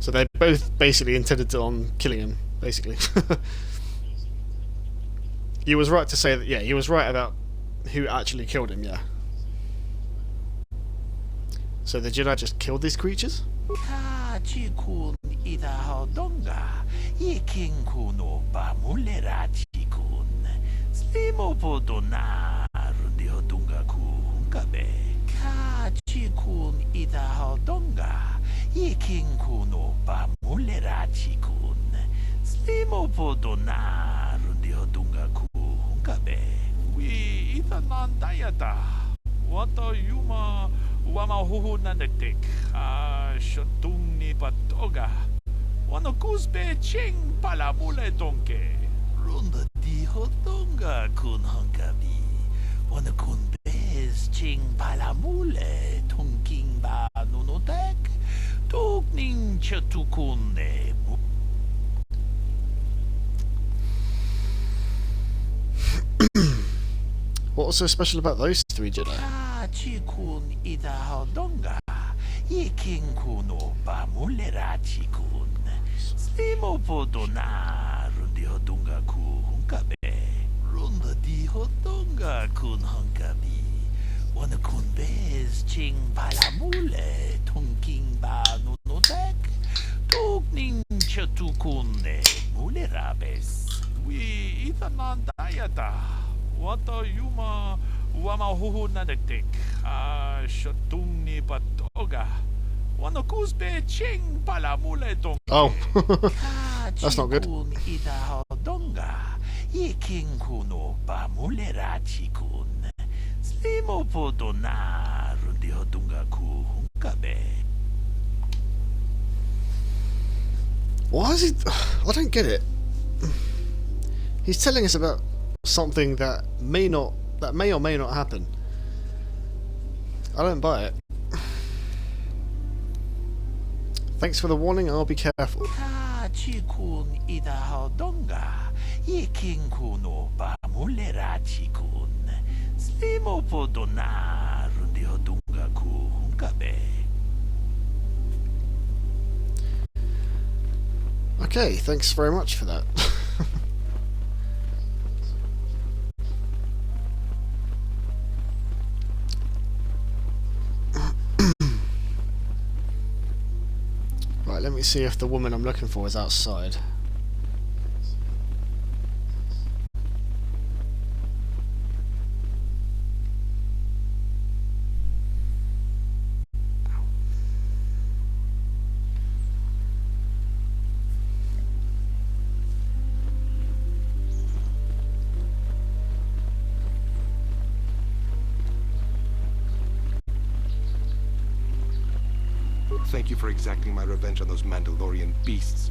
A: So they both basically intended on killing him, basically. You was right to say that, yeah, he was right about who actually killed him, yeah. So the Jedi just killed these creatures?
B: Kachikun idahadonga, Yekinku ba mulera chikun, Slimopodona rundihodunga kungabe. Kachikun idahadonga, Yekinku ba mulera chikun, Slimopodona rundihodunga kungabe. We itanandayata, Wata yuma. Wamahuhu nandatik, shatung ni patoga. Wanakuzbe ching palamule donke. Runda di hotonga kun hangabi. Wanakunbez ching palamule tonking ba nunotek. Tokning chatukunne.
A: What was so special about those three Jedi?
B: Chikun idahadonga, Yekinku ba mulera chikun, Slimopodona rundihodunga kungabe, Runda di hodonga kun hangabi, Wanakunbez ching palamule, Tonking ba nunotek, Tokning chatukunne, mulerabes, we itanandayata, Wata yuma. Wamahuhu nadagtik, shatung ni patoga. Wanakuzbe ching palamule dong.
A: Oh, that's not good.
B: Idahadonga, Yekinku ba mulera chikun, Slimopodona rundihodunga kungabe.
A: Why is he... I don't get it. He's telling us about something that may or may not happen. I don't buy it. Thanks for the warning, I'll be careful.
B: Chikun idahadonga, Yekinku ba mulera chikun, Slimopodona rundihodunga kungabe.
A: Okay, thanks very much for that. Right, let me see if the woman I'm looking for is outside.
G: Thank you for exacting my revenge on those Mandalorian beasts.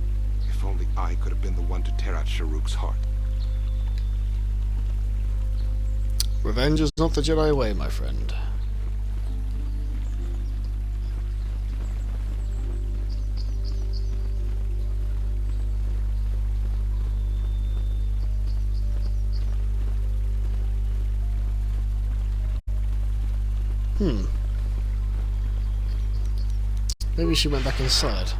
G: If only I could have been the one to tear out Sharuk's heart.
A: Revenge is not the Jedi way, my friend. Maybe she went back inside.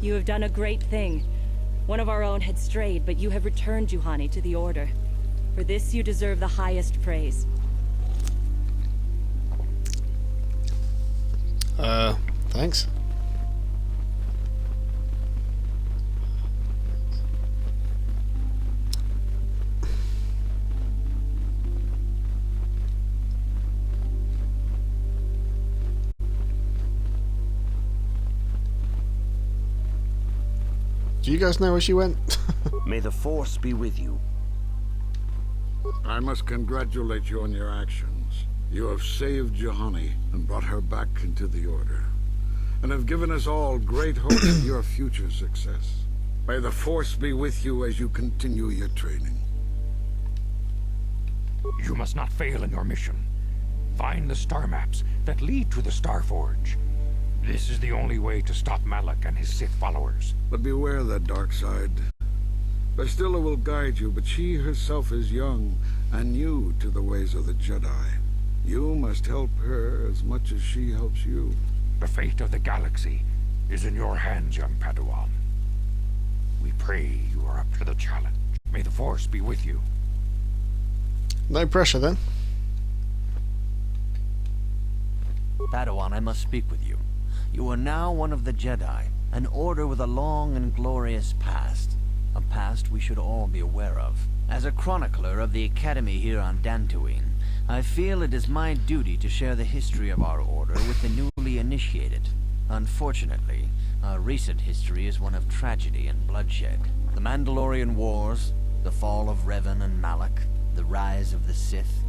F: You have done a great thing. One of our own had strayed, but you have returned Juhani to the Order. For this you deserve the highest praise.
A: Thanks. Do you guys know where she went?
H: May the Force be with you.
I: I must congratulate you on your actions. You have saved Juhani and brought her back into the Order, and have given us all great hope of your future success. May the Force be with you as you continue your training.
J: You must not fail in your mission. Find the star maps that lead to the Star Forge. This is the only way to stop Malak and his Sith followers.
I: But beware that dark side. Bastilla will guide you, but she herself is young and new to the ways of the Jedi. You must help her as much as she helps you.
J: The fate of the galaxy is in your hands, young Padawan. We pray you are up to the challenge. May the Force be with you.
A: No pressure then.
H: Padawan, I must speak with you. You are now one of the Jedi, an order with a long and glorious past. A past we should all be aware of. As a chronicler of the Academy here on Dantooine, I feel it is my duty to share the history of our order with the newly initiated. Unfortunately, our recent history is one of tragedy and bloodshed. The Mandalorian Wars, the fall of Revan and Malak, the rise of the Sith.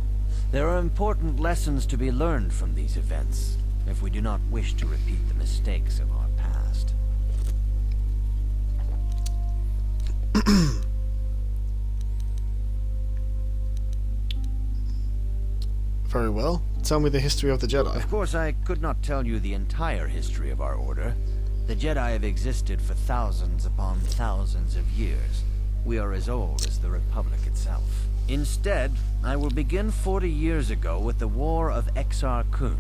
H: There are important lessons to be learned from these events, if we do not wish to repeat the mistakes of our past.
A: Very well. Tell me the history of the Jedi.
H: Of course, I could not tell you the entire history of our order. The Jedi have existed for thousands upon thousands of years. We are as old as the Republic itself. Instead, I will begin 40 years ago with the War of Exar Kun.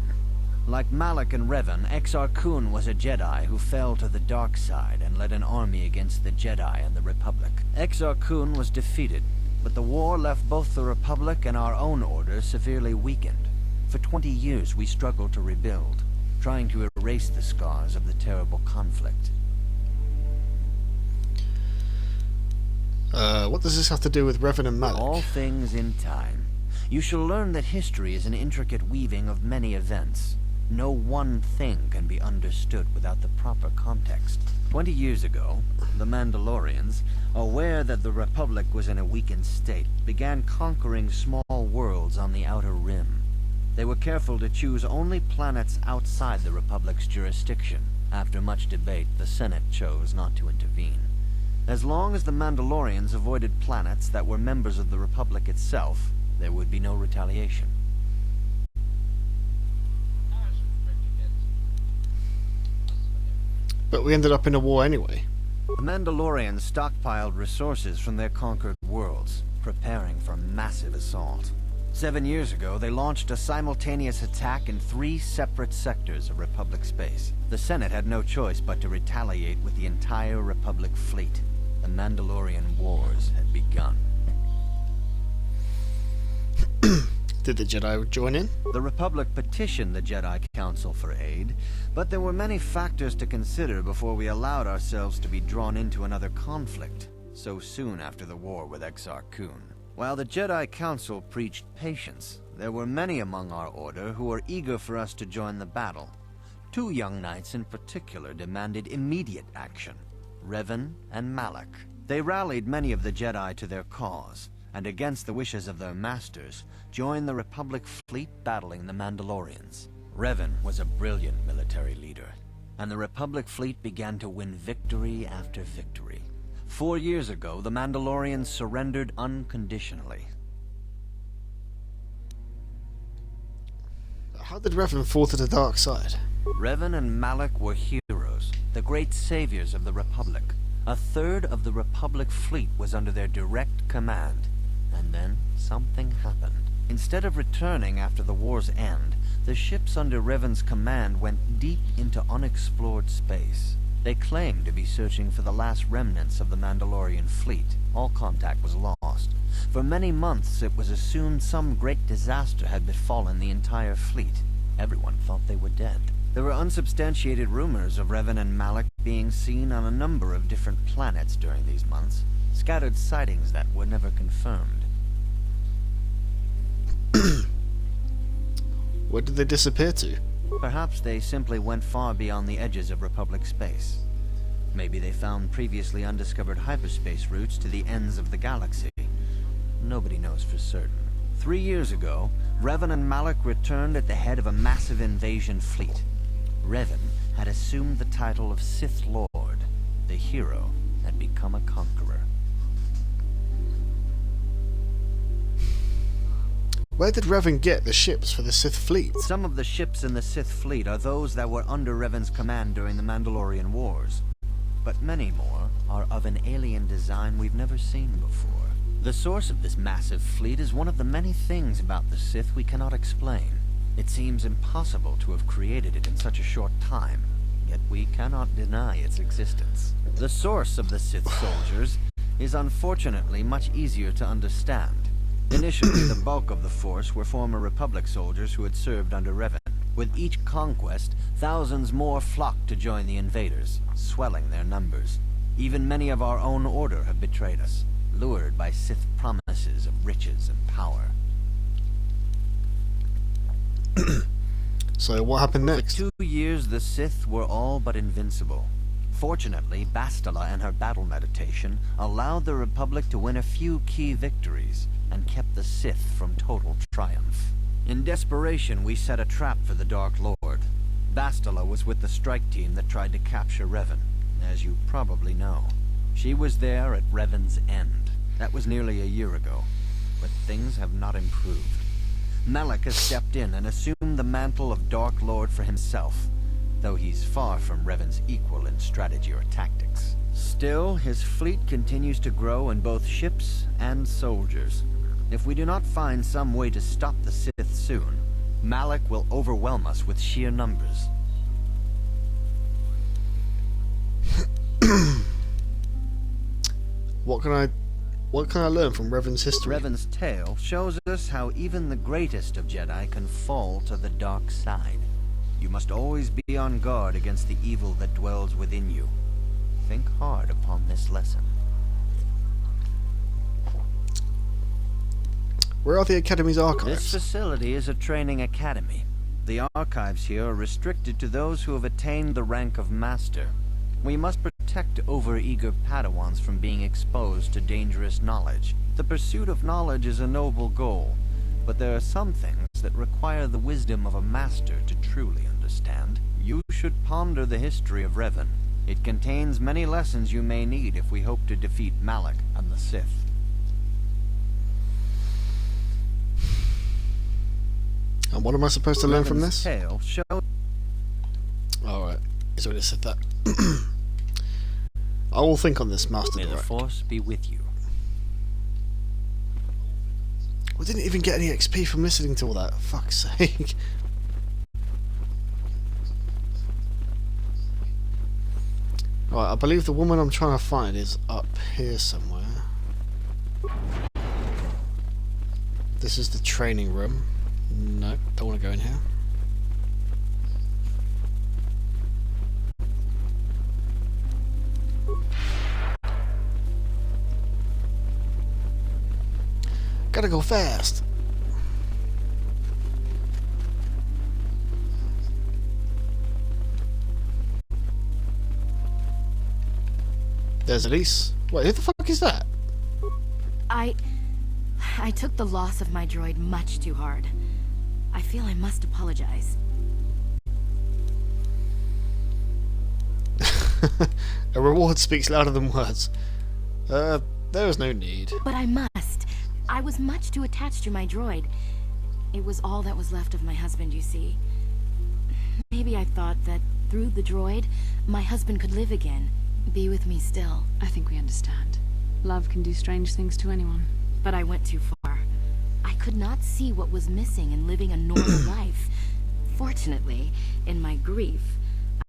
H: Like Malak and Revan, Exar Kun was a Jedi who fell to the dark side and led an army against the Jedi and the Republic. Exar Kun was defeated, but the war left both the Republic and our own order severely weakened. For 20 years we struggled to rebuild, trying to erase the scars of the terrible conflict.
A: What does this have to do with Revan and Malak?
H: All things in time. You shall learn that history is an intricate weaving of many events. No one thing can be understood without the proper context. 20 years ago, the Mandalorians, aware that the Republic was in a weakened state, began conquering small worlds on the Outer Rim. They were careful to choose only planets outside the Republic's jurisdiction. After much debate, the Senate chose not to intervene. As long as the Mandalorians avoided planets that were members of the Republic itself, there would be no retaliation.
A: But we ended up in a war anyway.
H: The Mandalorians stockpiled resources from their conquered worlds, preparing for a massive assault. 7 years ago, they launched a simultaneous attack in 3 separate sectors of Republic space. The Senate had no choice but to retaliate with the entire Republic fleet. The Mandalorian Wars had begun.
A: Did the Jedi join in?
H: The Republic petitioned the Jedi Council for aid, but there were many factors to consider before we allowed ourselves to be drawn into another conflict, so soon after the war with Exar Kun. While the Jedi Council preached patience, there were many among our order who were eager for us to join the battle. 2 young knights in particular demanded immediate action, Revan and Malak. They rallied many of the Jedi to their cause, and against the wishes of their masters, joined the Republic fleet battling the Mandalorians. Revan was a brilliant military leader, and the Republic fleet began to win victory after victory. 4 years ago, the Mandalorians surrendered unconditionally.
A: How did Revan fall to the dark side?
H: Revan and Malak were heroes, the great saviors of the Republic. A third of the Republic fleet was under their direct command. And then something happened. Instead of returning after the war's end, the ships under Revan's command went deep into unexplored space. They claimed to be searching for the last remnants of the Mandalorian fleet. All contact was lost. For many months it was assumed some great disaster had befallen the entire fleet. Everyone thought they were dead. There were unsubstantiated rumors of Revan and Malak being seen on a number of different planets during these months. Scattered sightings that were never confirmed.
A: Where did they disappear to?
H: Perhaps they simply went far beyond the edges of Republic space. Maybe they found previously undiscovered hyperspace routes to the ends of the galaxy. Nobody knows for certain. 3 years ago, Revan and Malak returned at the head of a massive invasion fleet. Revan had assumed the title of Sith Lord. The hero had become a conqueror.
A: Where did Revan get the ships for the Sith fleet?
H: Some of the ships in the Sith fleet are those that were under Revan's command during the Mandalorian Wars. But many more are of an alien design we've never seen before. The source of this massive fleet is one of the many things about the Sith we cannot explain. It seems impossible to have created it in such a short time, yet we cannot deny its existence. The source of the Sith soldiers is unfortunately much easier to understand. Initially, the bulk of the force were former Republic soldiers who had served under Revan. With each conquest, thousands more flocked to join the invaders, swelling their numbers. Even many of our own order have betrayed us, lured by Sith promises of riches and power.
A: So what happened next?
H: For 2 years, the Sith were all but invincible. Fortunately, Bastila and her battle meditation allowed the Republic to win a few key victories, and kept the Sith from total triumph. In desperation, we set a trap for the Dark Lord. Bastila was with the strike team that tried to capture Revan, as you probably know. She was there at Revan's end. That was nearly a year ago, but things have not improved. Malak has stepped in and assumed the mantle of Dark Lord for himself, though he's far from Revan's equal in strategy or tactics. Still, his fleet continues to grow in both ships and soldiers. If we do not find some way to stop the Sith soon, Malak will overwhelm us with sheer numbers.
A: What can I learn from Revan's history?
H: Revan's tale shows us how even the greatest of Jedi can fall to the dark side. You must always be on guard against the evil that dwells within you. Think hard upon this lesson.
A: Where are the Academy's archives?
H: This facility is a training academy. The archives here are restricted to those who have attained the rank of Master. We must protect over-eager Padawans from being exposed to dangerous knowledge. The pursuit of knowledge is a noble goal, but there are some things that require the wisdom of a Master to truly understand. You should ponder the history of Revan. It contains many lessons you may need if we hope to defeat Malak and the Sith.
A: And what am I supposed to learn from
H: Revan's
A: this?
H: Tale
A: Alright, he's already said that. I will think on this, Master
H: May the
A: Director.
H: Force be with you.
A: We didn't even get any XP from listening to all that. Fuck's sake. Right, I believe the woman I'm trying to find is up here somewhere. This is the training room. No, don't want to go in here. Gotta go fast. There's Elise. Wait, who the fuck is that?
K: I took the loss of my droid much too hard. I feel I must apologize.
A: A reward speaks louder than words. There is no need.
K: But I must. I was much too attached to my droid. It was all that was left of my husband, you see. Maybe I thought that through the droid, my husband could live again, be with me still.
L: I think we understand. Love can do strange things to anyone.
K: But I went too far. I could not see what was missing in living a normal life. Fortunately, in my grief,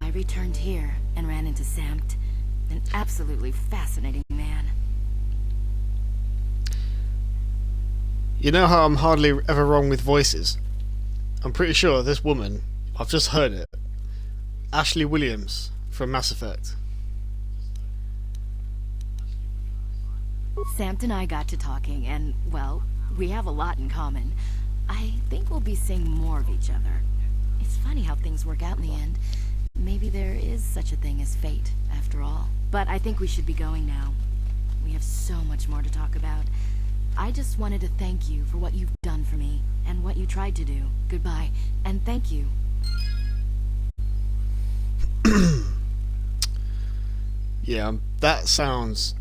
K: I returned here and ran into Samt, an absolutely fascinating man.
A: You know how I'm hardly ever wrong with voices? I'm pretty sure this woman, I've just heard it. Ashley Williams from Mass Effect.
K: Samt and I got to talking, and, well, we have a lot in common. I think we'll be seeing more of each other. It's funny how things work out in the end. Maybe there is such a thing as fate, after all. But I think we should be going now. We have so much more to talk about. I just wanted to thank you for what you've done for me, and what you tried to do. Goodbye, and thank you.
A: Yeah, that sounds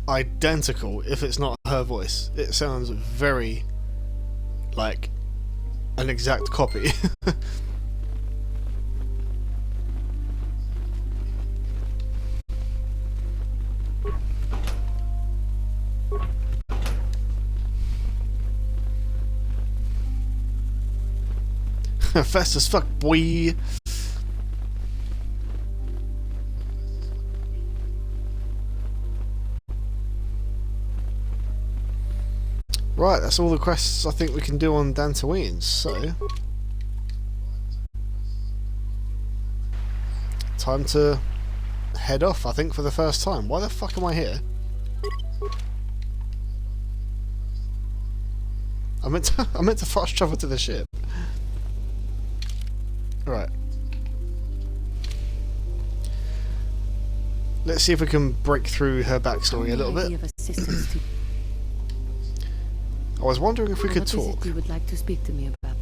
A: identical if it's not her voice. It sounds very like an exact copy. Fast as fuck, boy. Right, that's all the quests I think we can do on Dantooine, so time to head off, I think, for the first time. Why the fuck am I here? I meant to fast travel to the ship. Right. Let's see if we can break through her backstory a little bit. I was wondering if we could talk.
L: What is it you would like to speak to me about?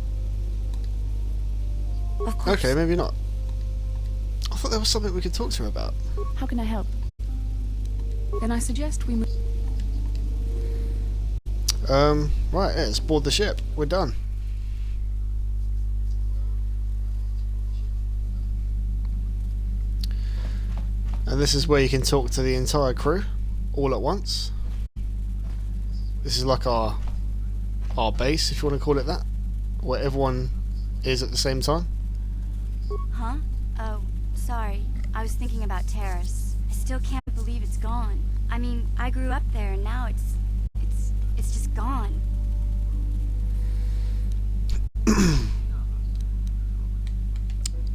L: Of course.
A: Okay, maybe not. I thought there was something we could talk to her about.
L: How can I help? Then I suggest we move.
A: Right, let's board the ship. We're done. And this is where you can talk to the entire crew all at once. This is like our base, if you want to call it that, where everyone is at the same time.
M: Huh? Oh, sorry. I was thinking about Terrace. I still can't believe it's gone. I mean, I grew up there and now it's just gone.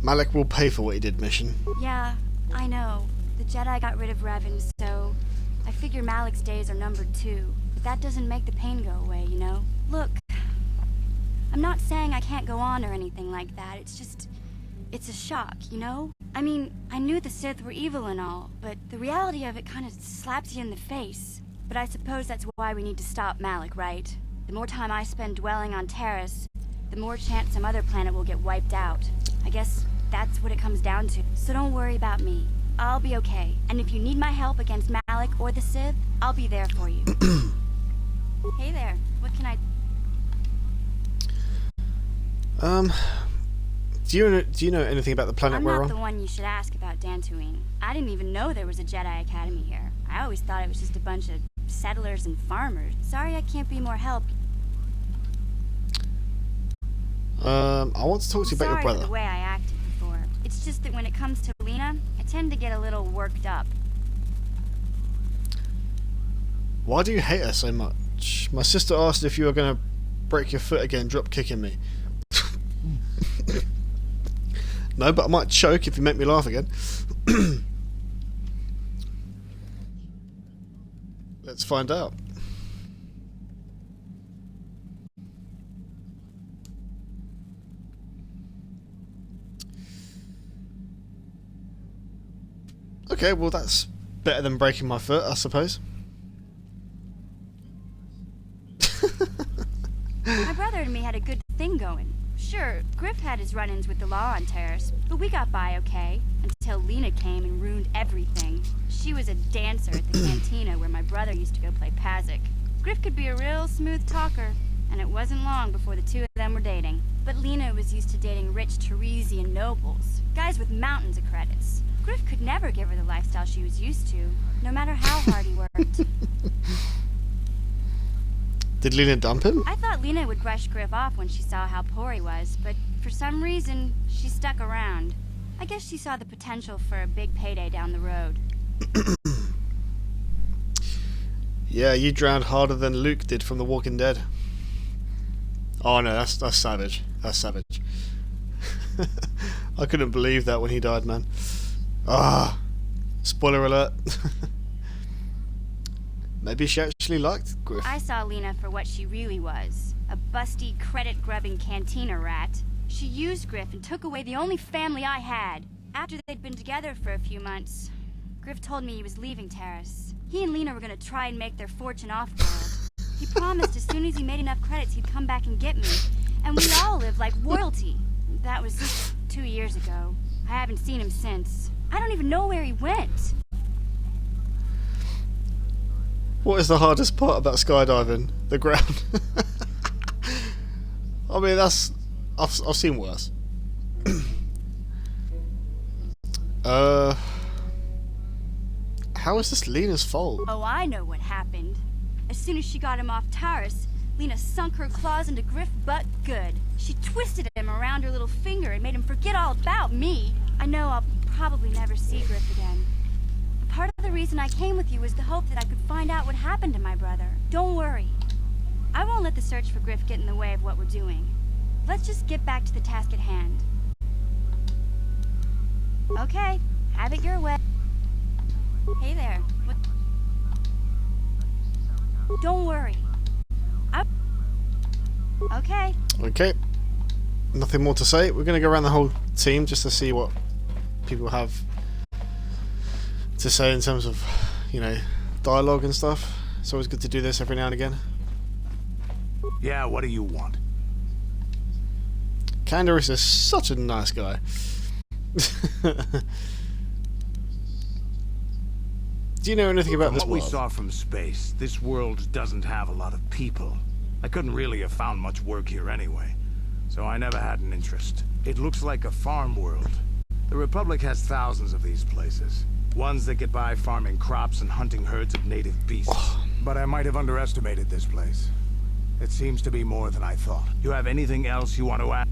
A: Malik will pay for what he did, mission.
M: Yeah, I know. The Jedi got rid of Revan, so I figure Malik's days are numbered too. But that doesn't make the pain go away, you know? Look, I'm not saying I can't go on or anything like that. It's just, it's a shock, you know? I mean, I knew the Sith were evil and all, but the reality of it kind of slaps you in the face. But I suppose that's why we need to stop Malik, right? The more time I spend dwelling on Terrace, the more chance some other planet will get wiped out. I guess that's what it comes down to. So don't worry about me. I'll be okay. And if you need my help against Malik or the Sith, I'll be there for you. Hey there. What can I...
A: Do you know anything about the planet we're on?
M: I'm not the one you should ask about Dantooine. I didn't even know there was a Jedi Academy here. I always thought it was just a bunch of settlers and farmers. Sorry I can't be more help.
A: I want to talk to you about your brother.
M: Sorry for the way I acted before. It's just that when it comes to Lena, I tend to get a little worked up.
A: Why do you hate her so much? My sister asked if you were going to break your foot again, drop kicking me. No, but I might choke if you make me laugh again. Let's find out. Okay, well that's better than breaking my foot, I suppose.
M: My brother and me had a good thing going. Sure, Griff had his run-ins with the law on Terrace, but we got by okay, until Lena came and ruined everything. She was a dancer at the cantina where my brother used to go play Pazik. Griff could be a real smooth talker, and it wasn't long before the two of them were dating. But Lena was used to dating rich Teresian nobles, guys with mountains of credits. Griff could never give her the lifestyle she was used to, no matter how hard he worked.
A: Did Lena dump him?
M: I thought Lena would brush Griff off when she saw how poor he was, but for some reason, she stuck around. I guess she saw the potential for a big payday down the road.
A: Yeah, you drowned harder than Luke did from The Walking Dead. Oh no, that's savage. That's savage. I couldn't believe that when he died, man. Ah, spoiler alert. Maybe she actually liked Griff.
M: I saw Lena for what she really was. A busty, credit-grubbing cantina rat. She used Griff and took away the only family I had. After they'd been together for a few months, Griff told me he was leaving Terrace. He and Lena were gonna try and make their fortune off-world. He promised as soon as he made enough credits he'd come back and get me. And we all lived like royalty. That was just 2 years ago. I haven't seen him since. I don't even know where he went.
A: What is the hardest part about skydiving? The ground. I mean, that's... I've seen worse. How is this Lena's fault?
M: Oh, I know what happened. As soon as she got him off Taurus, Lena sunk her claws into Griff butt good. She twisted him around her little finger and made him forget all about me. I know I'll probably never see Griff again. But part of the reason I came with you was the hope that I could find out what happened to my brother. Don't worry. I won't let the search for Griff get in the way of what we're doing. Let's just get back to the task at hand. Okay, have it your way. Hey there. Don't worry. Okay.
A: Okay. Nothing more to say. We're going to go around the whole team just to see what people have to say in terms of, you know, dialogue and stuff. It's always good to do this every now and again.
J: Yeah, what do you want?
A: Candaris is such a nice guy. Do you know anything about this
J: From
A: world?
J: what we saw from space, this world doesn't have a lot of people. I couldn't really have found much work here anyway, so I never had an interest. It looks like a farm world. The Republic has thousands of these places. Ones that get by farming crops and hunting herds of native beasts. But I might have underestimated this place. It seems to be more than I thought. You have anything else you want to add?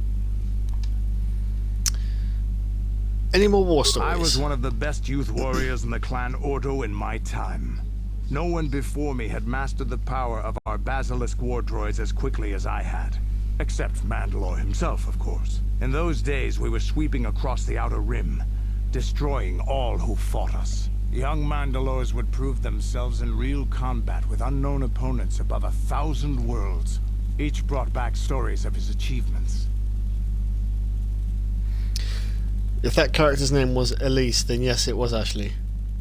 A: Any more war stories?
J: I was one of the best youth warriors in the clan Ordo in my time. No one before me had mastered the power of our basilisk war droids as quickly as I had. Except Mandalore himself, of course. In those days, we were sweeping across the Outer Rim, destroying all who fought us. Young Mandalores would prove themselves in real combat with unknown opponents above 1,000 worlds. Each brought back stories of his achievements.
A: If that character's name was Elise, then yes, it was Ashley.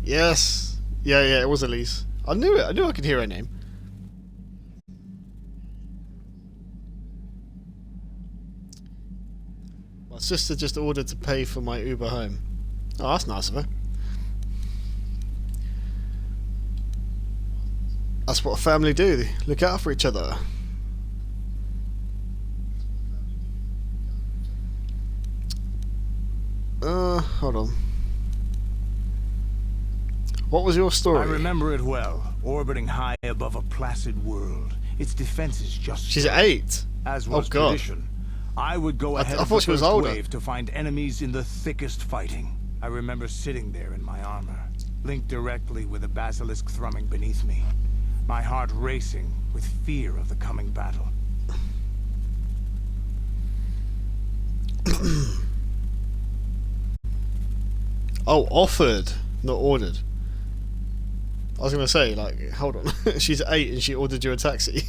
A: Yes! Yeah, it was Elise. I knew it. I knew I could hear her name. My sister just ordered to pay for my Uber home. Oh, that's nice of her. That's what a family do. They look out for each other. Hold on. What was your story?
J: I remember it well, orbiting high above a placid world. Its defenses just...
A: She's 8.
J: As was tradition. I would go ahead of the first wave to find enemies in the thickest fighting. I remember sitting there in my armor, linked directly with a basilisk thrumming beneath me, my heart racing with fear of the coming battle.
A: Oh, offered, not ordered. I was going to say, like, hold on. She's 8 and she ordered you a taxi.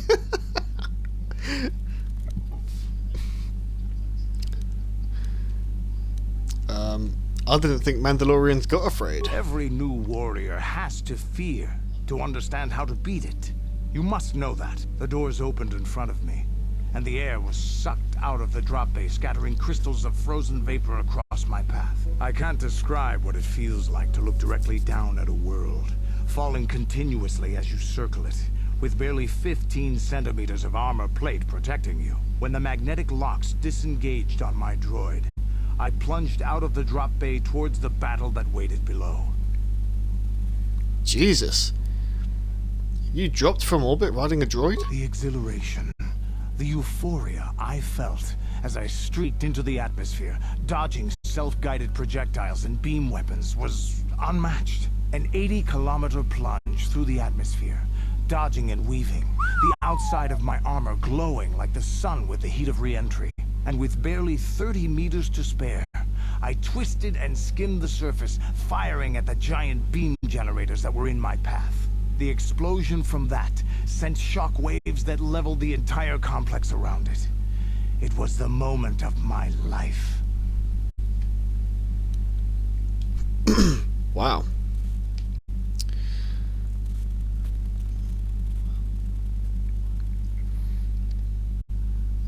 A: I didn't think Mandalorians got afraid.
J: Every new warrior has to fear to understand how to beat it. You must know that. The doors opened in front of me, and the air was sucked out of the drop bay, scattering crystals of frozen vapor across my path. I can't describe what it feels like to look directly down at a world, falling continuously as you circle it, with barely 15 centimeters of armor plate protecting you. When the magnetic locks disengaged on my droid, I plunged out of the drop bay towards the battle that waited below.
A: Jesus. You dropped from orbit riding a droid?
J: The exhilaration, the euphoria I felt as I streaked into the atmosphere, dodging self-guided projectiles and beam weapons, was unmatched. An 80-kilometer plunge through the atmosphere, dodging and weaving, the outside of my armor glowing like the sun with the heat of re-entry. And with barely 30 meters to spare, I twisted and skimmed the surface, firing at the giant beam generators that were in my path. The explosion from that sent shock waves that leveled the entire complex around it. It was the moment of my life.
A: Wow.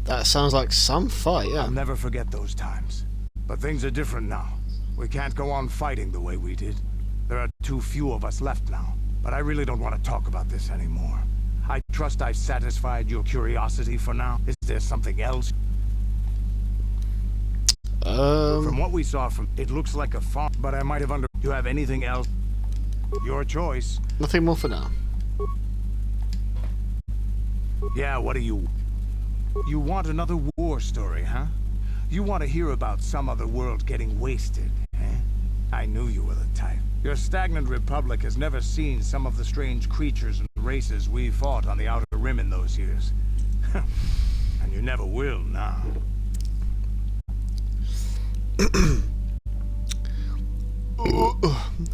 A: That sounds like some fight, yeah.
J: I'll never forget those times. But things are different now. We can't go on fighting the way we did. There are too few of us left now. But I really don't want to talk about this anymore. I trust I've satisfied your curiosity for now. Is there something else? From what we saw from, it looks like a farm, but I might have under. You have anything else? Your choice.
A: Nothing more for now.
J: Yeah, what do you... You want another war story, huh? You want to hear about some other world getting wasted, eh? I knew you were the type. Your stagnant republic has never seen some of the strange creatures and races we fought on the Outer Rim in those years. And you never will now.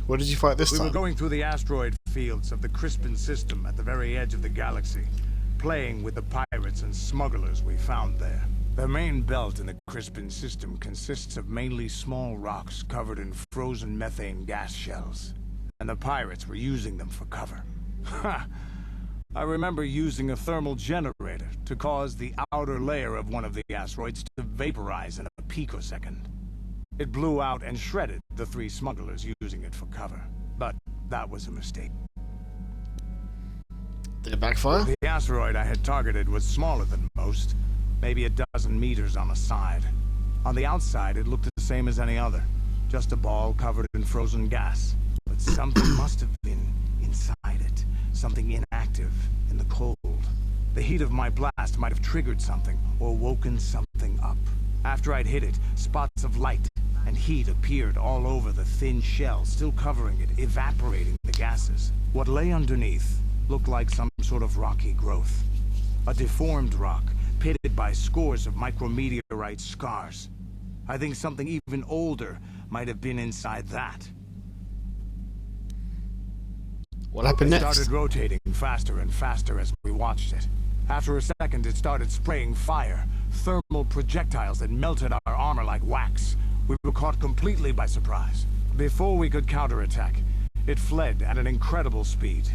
A: What did you fight this time?
J: We were going through the asteroid fields of the Crispin system at the very edge of the galaxy, playing with the pirates and smugglers we found there. The main belt in the Crispin system consists of mainly small rocks covered in frozen methane gas shells, and the pirates were using them for cover. Ha! I remember using a thermal generator to cause the outer layer of one of the asteroids to vaporize in a picosecond. It blew out and shredded the 3 smugglers using it for cover, but that was a mistake.
A: Did it backfire?
J: The asteroid I had targeted was smaller than most, maybe a dozen meters on the side. On the outside, it looked the same as any other, just a ball covered in frozen gas. But something must have been inside it, something inactive in the cold. The heat of my blast might have triggered something or woken something up. After I'd hit it, spots of light and heat appeared all over the thin shell, still covering it, evaporating the gases. What lay underneath looked like some sort of rocky growth. A deformed rock, pitted by scores of micrometeorite scars. I think something even older might have been inside that.
A: What happened next?
J: It started rotating faster and faster as we watched it. After a second, it started spraying fire, thermal projectiles that melted our armor like wax. We were caught completely by surprise. Before we could counterattack, it fled at an incredible speed.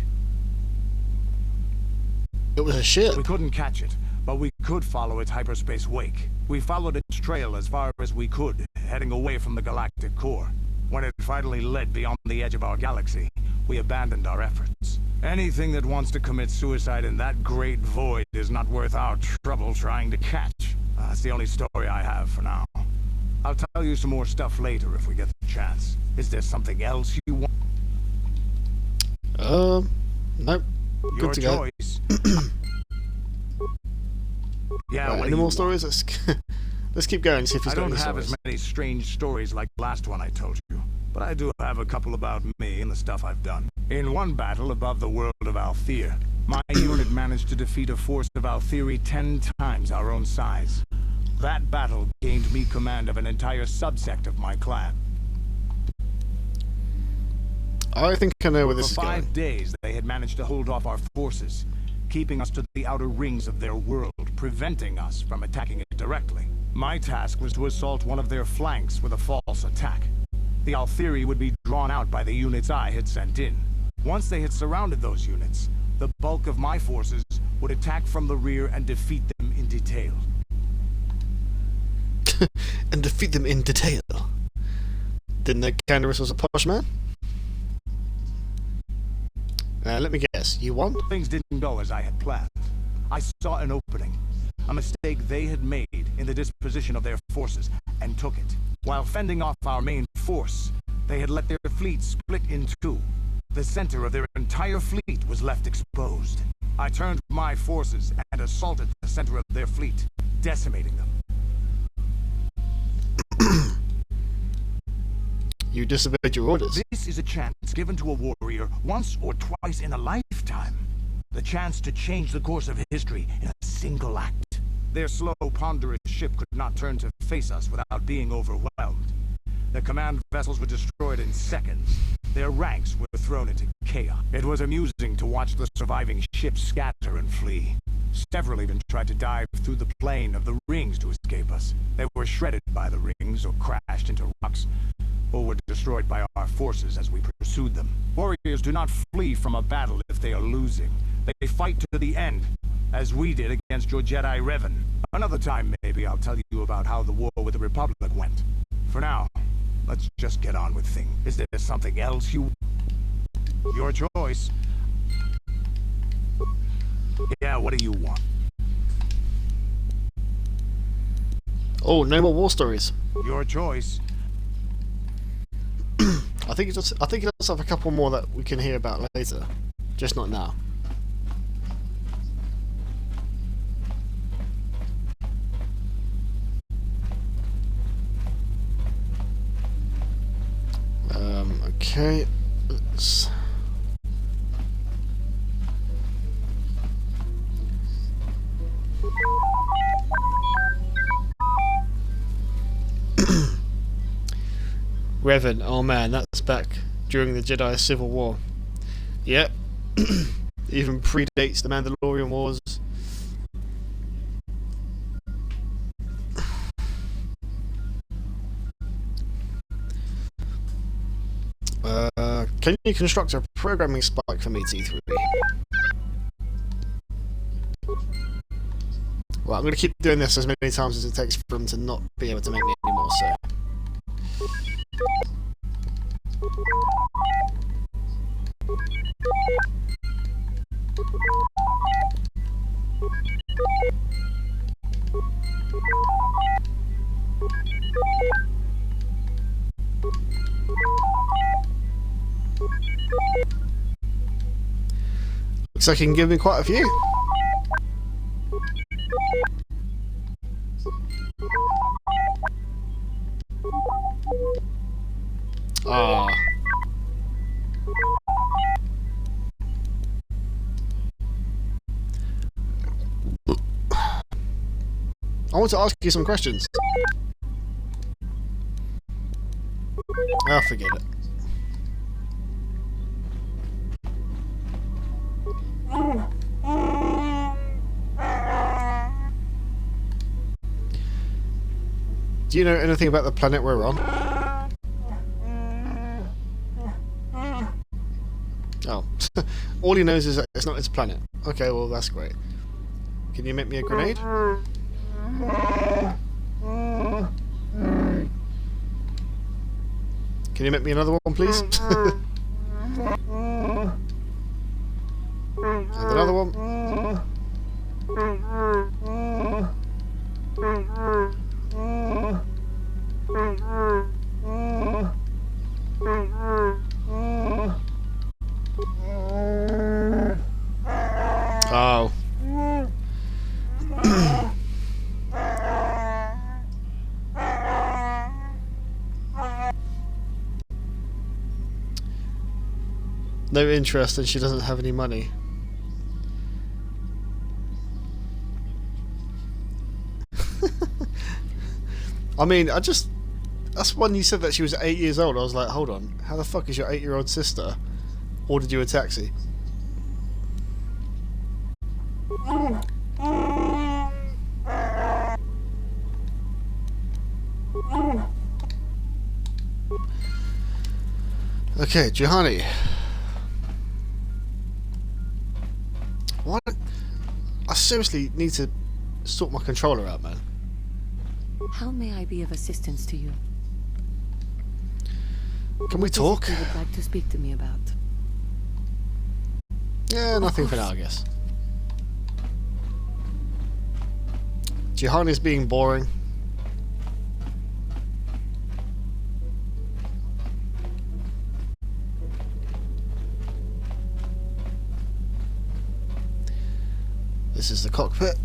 A: It was a ship.
J: We couldn't catch it, but we could follow its hyperspace wake. We followed its trail as far as we could, heading away from the galactic core. When it finally led beyond the edge of our galaxy, we abandoned our efforts. Anything that wants to commit suicide in that great void is not worth our trouble trying to catch. That's the only story I have for now. I'll tell you some more stuff later if we get the chance. Is there something else you want?
A: Nope.
J: Your
A: Good to
J: choice. Yeah,
A: right,
J: what
A: any
J: do
A: more
J: you
A: stories? Let's keep going and see if he's
J: I
A: got
J: don't
A: any
J: have
A: stories.
J: as many strange stories like the last one I told you, but I do have a couple about me and the stuff I've done. In one battle above the world of Althir, my unit managed to defeat a force of Althiri 10 times our own size. That battle gained me command of an entire subsect of my clan.
A: I think I know where this is
J: For
A: going.
J: 5 days, they had managed to hold off our forces, keeping us to the outer rings of their world, preventing us from attacking it directly. My task was to assault one of their flanks with a false attack. The Althiri would be drawn out by the units I had sent in. Once they had surrounded those units, the bulk of my forces would attack from the rear and defeat them in detail.
A: And defeat them in detail. Didn't know Canderous was a posh man? Let me guess, you won?
J: Things didn't go as I had planned. I saw an opening, a mistake they had made in the disposition of their forces, and took it. While fending off our main force, they had let their fleet split in two. The center of their entire fleet was left exposed. I turned my forces and assaulted the center of their fleet, decimating them.
A: You disobeyed your orders.
J: This is a chance given to a warrior once or twice in a lifetime. The chance to change the course of history in a single act. Their slow, ponderous ship could not turn to face us without being overwhelmed. The command vessels were destroyed in seconds. Their ranks were thrown into chaos. It was amusing to watch the surviving ships scatter and flee. Several even tried to dive through the plane of the rings to escape us. They were shredded by the rings or crashed into rocks, or were destroyed by our forces as we pursued them. Warriors do not flee from a battle if they are losing. They fight to the end, as we did against your Jedi Revan. Another time, maybe, I'll tell you about how the war with the Republic went. For now, let's just get on with things. Is there something else you... Your choice. Yeah, what do you want?
A: Oh, no more war stories.
J: Your choice.
A: I think he does have a couple more that we can hear about later, just not now. Okay. Let's... Revan, oh man, that's back during the Jedi Civil War. Yep. Even predates the Mandalorian Wars. Can you construct a programming spike for me, T3? Well, I'm going to keep doing this as many times as it takes for him to not be able to make me anymore, so... Looks like he can give me quite a few. Ah. I want to ask you some questions. Ah, forget it. Do you know anything about the planet we're on? Oh. All he knows is that it's not his planet. Okay, well that's great. Can you make me a grenade? Can you make me another one, please? And another one. Oh. No interest, and she doesn't have any money. I mean, that's when you said that she was 8 years old. I was like, hold on, how the fuck is your 8-year-old sister ordered you a taxi? Okay, Juhani. What? I seriously need to sort my controller out, man.
N: How may I be of assistance to you?
A: Can we talk?
N: What is it you would like to speak to me about?
A: Yeah, nothing for now, I guess. Juhani's being boring. This is the cockpit.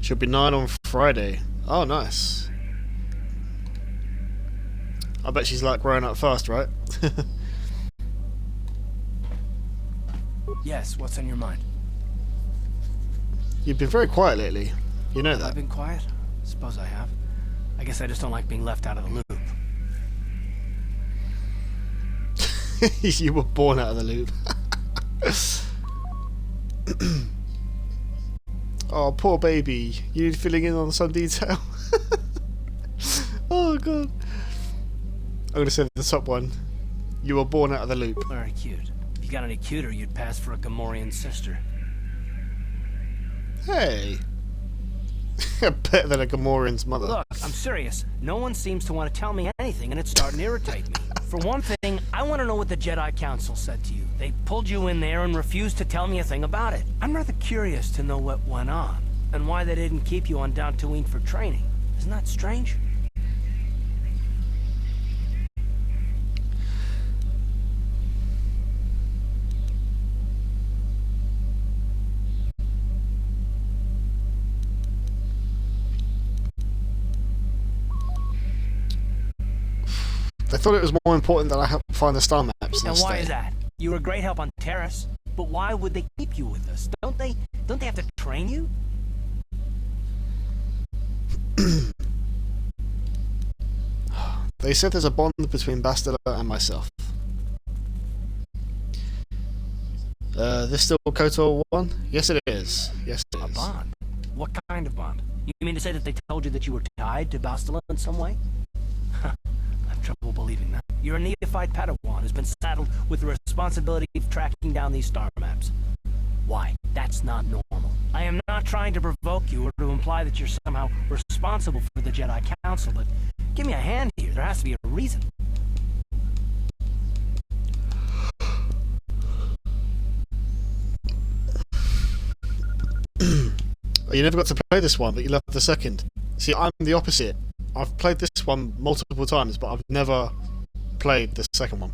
A: Should be 9 on Friday. Oh, nice. I bet she's like growing up fast, right?
O: Yes, what's on your mind?
A: You've been very quiet lately. You know that.
O: I've been quiet? Suppose I have. I guess I just don't like being left out of the loop.
A: You were born out of the loop. Oh, poor baby. You need filling in on some detail. Oh, God. I'm going to say the top one. You were born out of the loop.
O: Very cute. If you got any cuter, you'd pass for a Gamorrean sister.
A: Hey. Better than a Gamorrean's mother.
O: Look, I'm serious. No one seems to want to tell me anything, and it's starting to irritate me. for one thing, I want to know what the Jedi Council said to you. They pulled you in there and refused to tell me a thing about it. I'm rather curious to know what went on, and why they didn't keep you on Dantooine for training. Isn't that strange?
A: They thought it was more important that I help find the star maps.
O: And why is that? You were a great help on Terrace, but why would they keep you with us? Don't they have to train you?
A: They said there's a bond between Bastila and myself. This still KOTOR 1? Yes it is. Yes it is.
O: A bond? What kind of bond? You mean to say that they told you that you were tied to Bastila in some way? I have trouble believing that. You're a neophyte Padawan who's been saddled with the responsibility of tracking down these star maps. Why? That's not normal. I am not trying to provoke you or to imply that you're somehow responsible for the Jedi Council, but give me a hand here. There has to be a reason.
A: Well, you never got to play this one, but you loved the second. See, I'm the opposite. I've played this one multiple times, but I've never played the second one.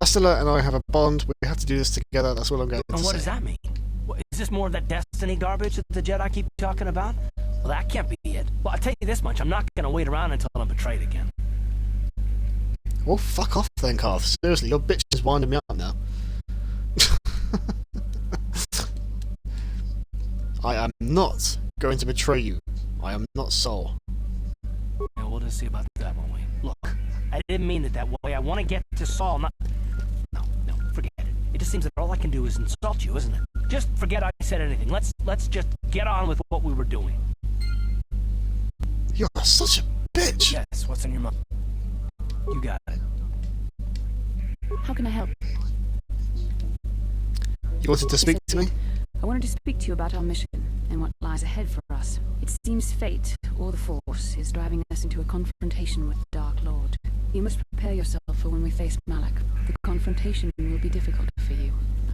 A: Bastila and I have a bond. We have to do this together. That's all I'm going to say.
O: And what does that mean? Is this more of that Destiny garbage that the Jedi keep talking about? Well, that can't be it. Well, I'll tell you this much. I'm not going to wait around until I'm betrayed again.
A: Well, fuck off then, Carth. Seriously, your bitch is winding me up now. I am not going to betray you. I am not Sol.
O: Yeah, we'll just see about that, won't we? Look, I didn't mean it that way. I want to get to Sol, not... No, forget it. It just seems that all I can do is insult you, isn't it? Just forget I said anything. Let's just get on with what we were doing.
A: You're such a bitch!
O: Yes, what's in your mind? You got it.
L: How can I help?
A: You wanted to speak to me?
L: I wanted to speak to you about our mission and what lies ahead for us. It seems fate, or the Force, is driving us into a confrontation with the Dark Lord. You must prepare yourself for when we face Malak. The confrontation will be difficult for you.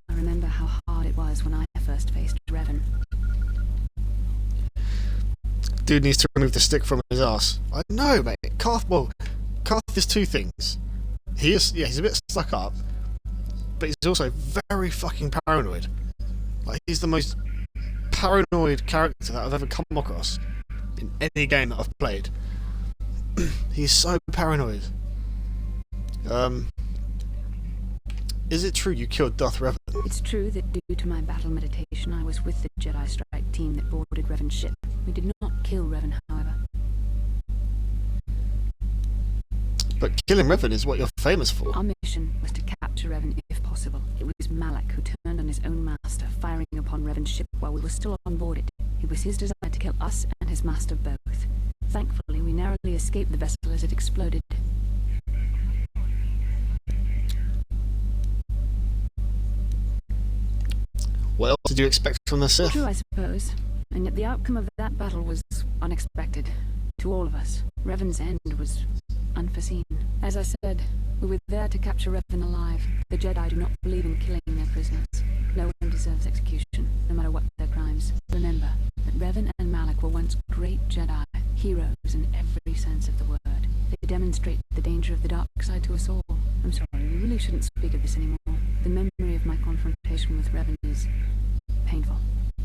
L: I remember how hard it was when I first faced Revan.
A: Dude needs to remove the stick from his ass. I know, mate. Carth is two things. He's a bit stuck up, but he's also very fucking paranoid. Like, he's the most paranoid character that I've ever come across in any game that I've played. He's so paranoid. Is it true you killed Darth Revan?
L: It's true that due to my battle meditation, I was with the Jedi strike team that boarded Revan's ship. We did not kill Revan, however.
A: But killing Revan is what you're famous for.
L: Our mission was to capture Revan if possible. It was Malak who turned on his own master, firing upon Revan's ship while we were still on board it. It was his desire to kill us and his master both. Thankfully, we narrowly escaped the vessel as it exploded.
A: What else did you expect from the Sith?
L: True, I suppose. And yet the outcome of that battle was unexpected. To all of us. Revan's end was unforeseen. As I said, we were there to capture Revan alive. The Jedi do not believe in killing their prisoners. No one deserves execution, no matter what their crimes. Remember that Revan and Malak were once great Jedi, heroes in every sense of the word. They demonstrate the danger of the dark side to us all. I'm sorry, we really shouldn't speak of this anymore. The memory of my confrontation with Revan is painful.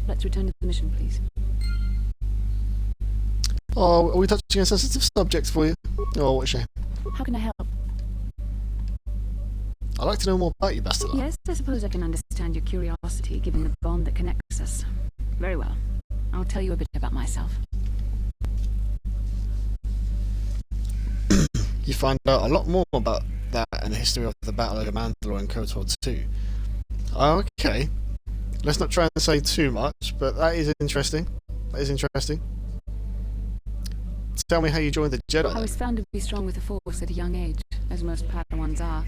L: Let's return to the mission, please.
A: Oh, are we touching a sensitive subject for you? Oh, what a shame.
L: How can I help?
A: I'd like to know more about you, Bastila.
L: Yes, I suppose I can understand your curiosity, given the bond that connects us. Very well. I'll tell you a bit about myself.
A: You find out a lot more about that and the history of the Battle over Mandalore in KOTOR 2. Okay. Let's not try and say too much, but that is interesting. Tell me how you joined the Jedi.
L: I was found to be strong with the Force at a young age, as most Padawans are.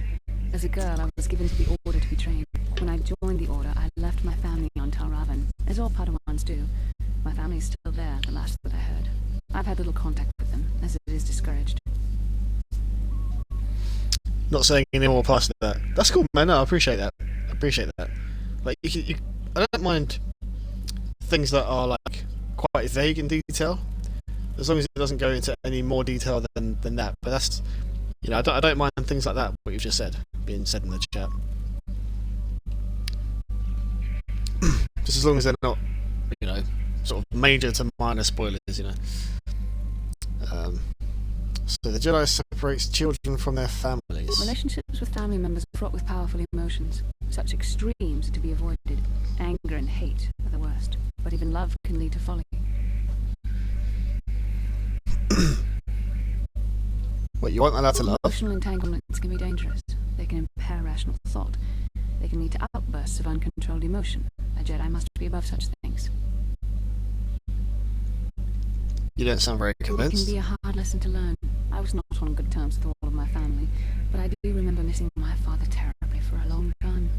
L: As a girl, I was given to the Order to be trained. When I joined the Order, I left my family on Tal Ravan, as all Padawans do. My family's still there, the last that I heard. I've had little contact with them, as it is discouraged.
A: Not saying any more past that. That's cool, man. No, I appreciate that. Like, I don't mind things that are like quite vague in detail, as long as it doesn't go into any more detail than that. But that's, I don't mind things like that. What you've just said being said in the chat, just as long as they're not, sort of major to minor spoilers. So the Jedi separates children from their families.
L: Relationships with family members are fraught with powerful emotions. Such extremes are to be avoided. Anger and hate are the worst, but even love can lead to folly.
A: What, you aren't allowed to love?
L: Emotional entanglements can be dangerous. They can impair rational thought. They can lead to outbursts of uncontrolled emotion. A Jedi must be above such things.
A: You don't sound very convinced.
L: It can be a hard lesson to learn. I was not on good terms with all of my family, but I do remember missing my father terribly for a long time.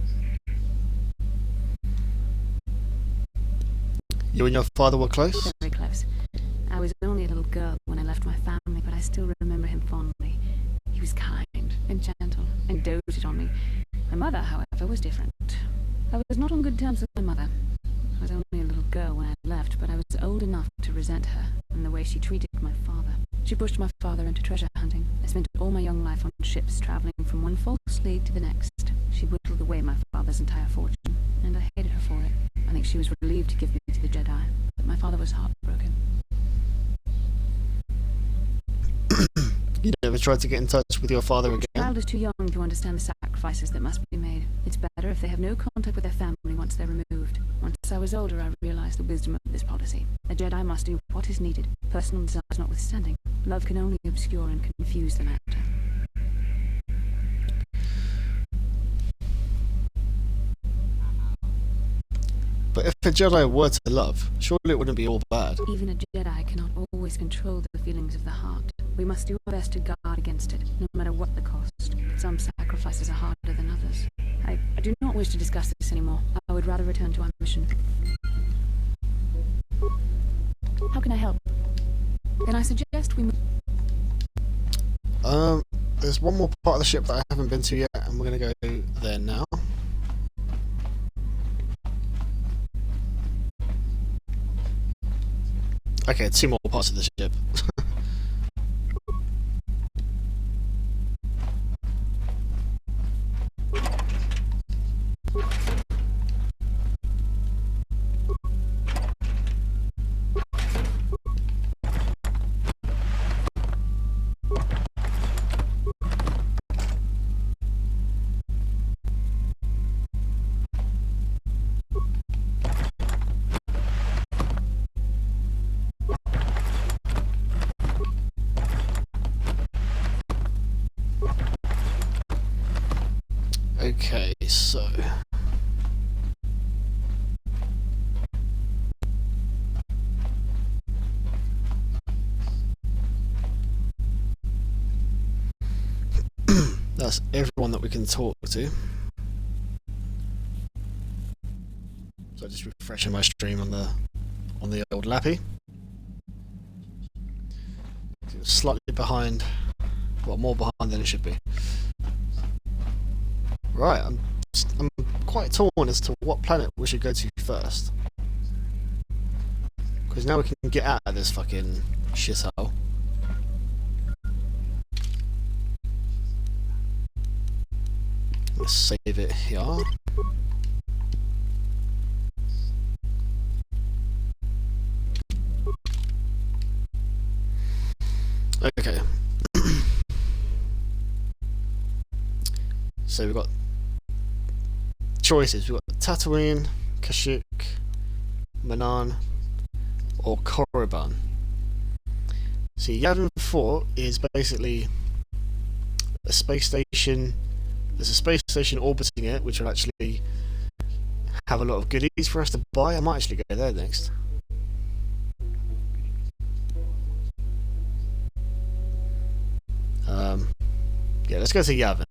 A: You and your father were close?
L: Very close. I was only a little girl when I left my family, but I still remember him fondly. He was kind and gentle and doted on me. My mother, however, was different. I was not on good terms with my mother. I was only a little girl when I left, but I was old enough to resent her and the way she treated my father. She pushed my father into treasure hunting. I spent all my young life on ships, traveling from one false lead to the next. She whittled away my father's entire fortune, and I hated her for it. I think she was relieved to give me to the Jedi, but my father was heartbroken.
A: You never tried to get in touch with your father again?
L: The child is too young to understand the sacrifices that must be made. It's better if they have no contact with their family once they're removed. Once I was older, I realized the wisdom of this policy. A Jedi must do what is needed, personal desires notwithstanding. Love can only obscure and confuse the matter.
A: But if a Jedi were to love, surely it wouldn't be all bad.
L: Even a Jedi cannot always control the feelings of the heart. We must do our best to guard against it, no matter what the cost. But some sacrifices are harder than others. I do not wish to discuss this anymore. I would rather return to our mission. How can I help? Then I suggest we move.
A: There's one more part of the ship that I haven't been to yet, and we're going to go there now. Okay, 2 more parts of the ship. Okay, so that's everyone that we can talk to. So just refreshing my stream on the old lappy. Slightly behind, well, more behind than it should be. Right, I'm quite torn as to what planet we should go to first. Because now we can get out of this fucking shithole. Let's save it here. Okay. So we've got choices. We've got Tatooine, Kashyyyk, Manan, or Korriban. See, Yavin 4 is basically a space station. There's a space station orbiting it, which will actually have a lot of goodies for us to buy. I might actually go there next. Yeah, let's go to Yavin.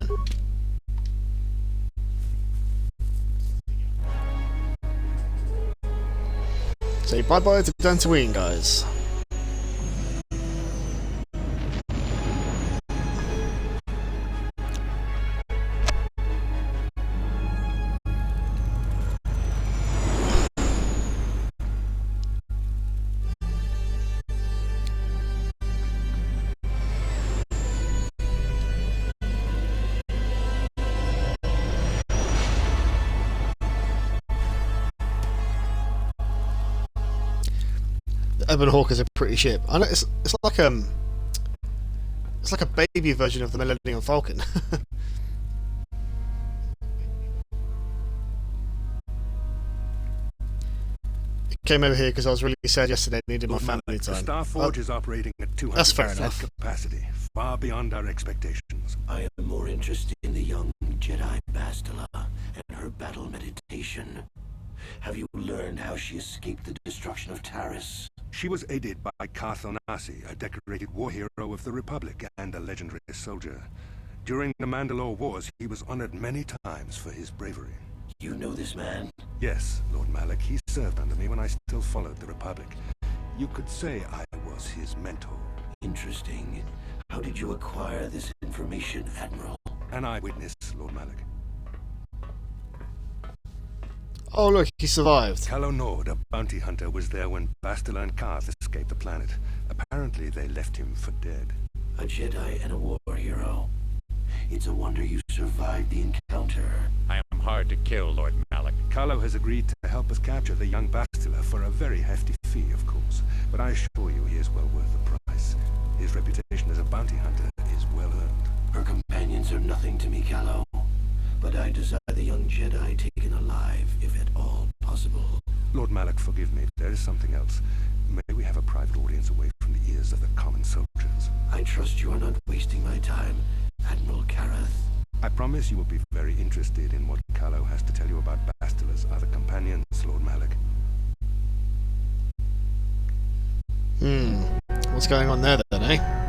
A: Say bye-bye to Dantooine, guys. Ebon Hawk is a pretty ship. I know it's like it's like a baby version of the Millennium Falcon. Came over here because I was really sad yesterday. Needed my family time.
P: The Starforge is operating at 200%
A: that's fair enough.
P: capacity, far beyond our expectations.
Q: I am more interested in the young Jedi Bastila and her battle meditation. Have you learned how she escaped the destruction of Taris?
P: She was aided by Karth Onasi, a decorated war hero of the Republic and a legendary soldier. During the Mandalore Wars, he was honored many times for his bravery.
Q: You know this man?
P: Yes, Lord Malak. He served under me when I still followed the Republic. You could say I was his mentor.
Q: Interesting. How did you acquire this information, Admiral?
P: An eyewitness, Lord Malak.
A: Oh look, he survived.
P: Calo Nord, a bounty hunter, was there when Bastila and Karth escaped the planet. Apparently they left him for dead.
Q: A Jedi and a war hero. It's a wonder you survived the encounter.
D: I am hard to kill, Lord Malak.
P: Calo has agreed to help us capture the young Bastila for a very hefty fee, of course. But I assure you he is well worth the price. His reputation as a bounty hunter is well earned.
Q: Her companions are nothing to me, Calo. But I desire the young Jedi taken alive, if at all possible.
P: Lord Malak, forgive me. There is something else. May we have a private audience away from the ears of the common soldiers?
Q: I trust you are not wasting my time, Admiral Karath.
P: I promise you will be very interested in what Calo has to tell you about Bastila's other companions, Lord Malak.
A: What's going on there then, eh?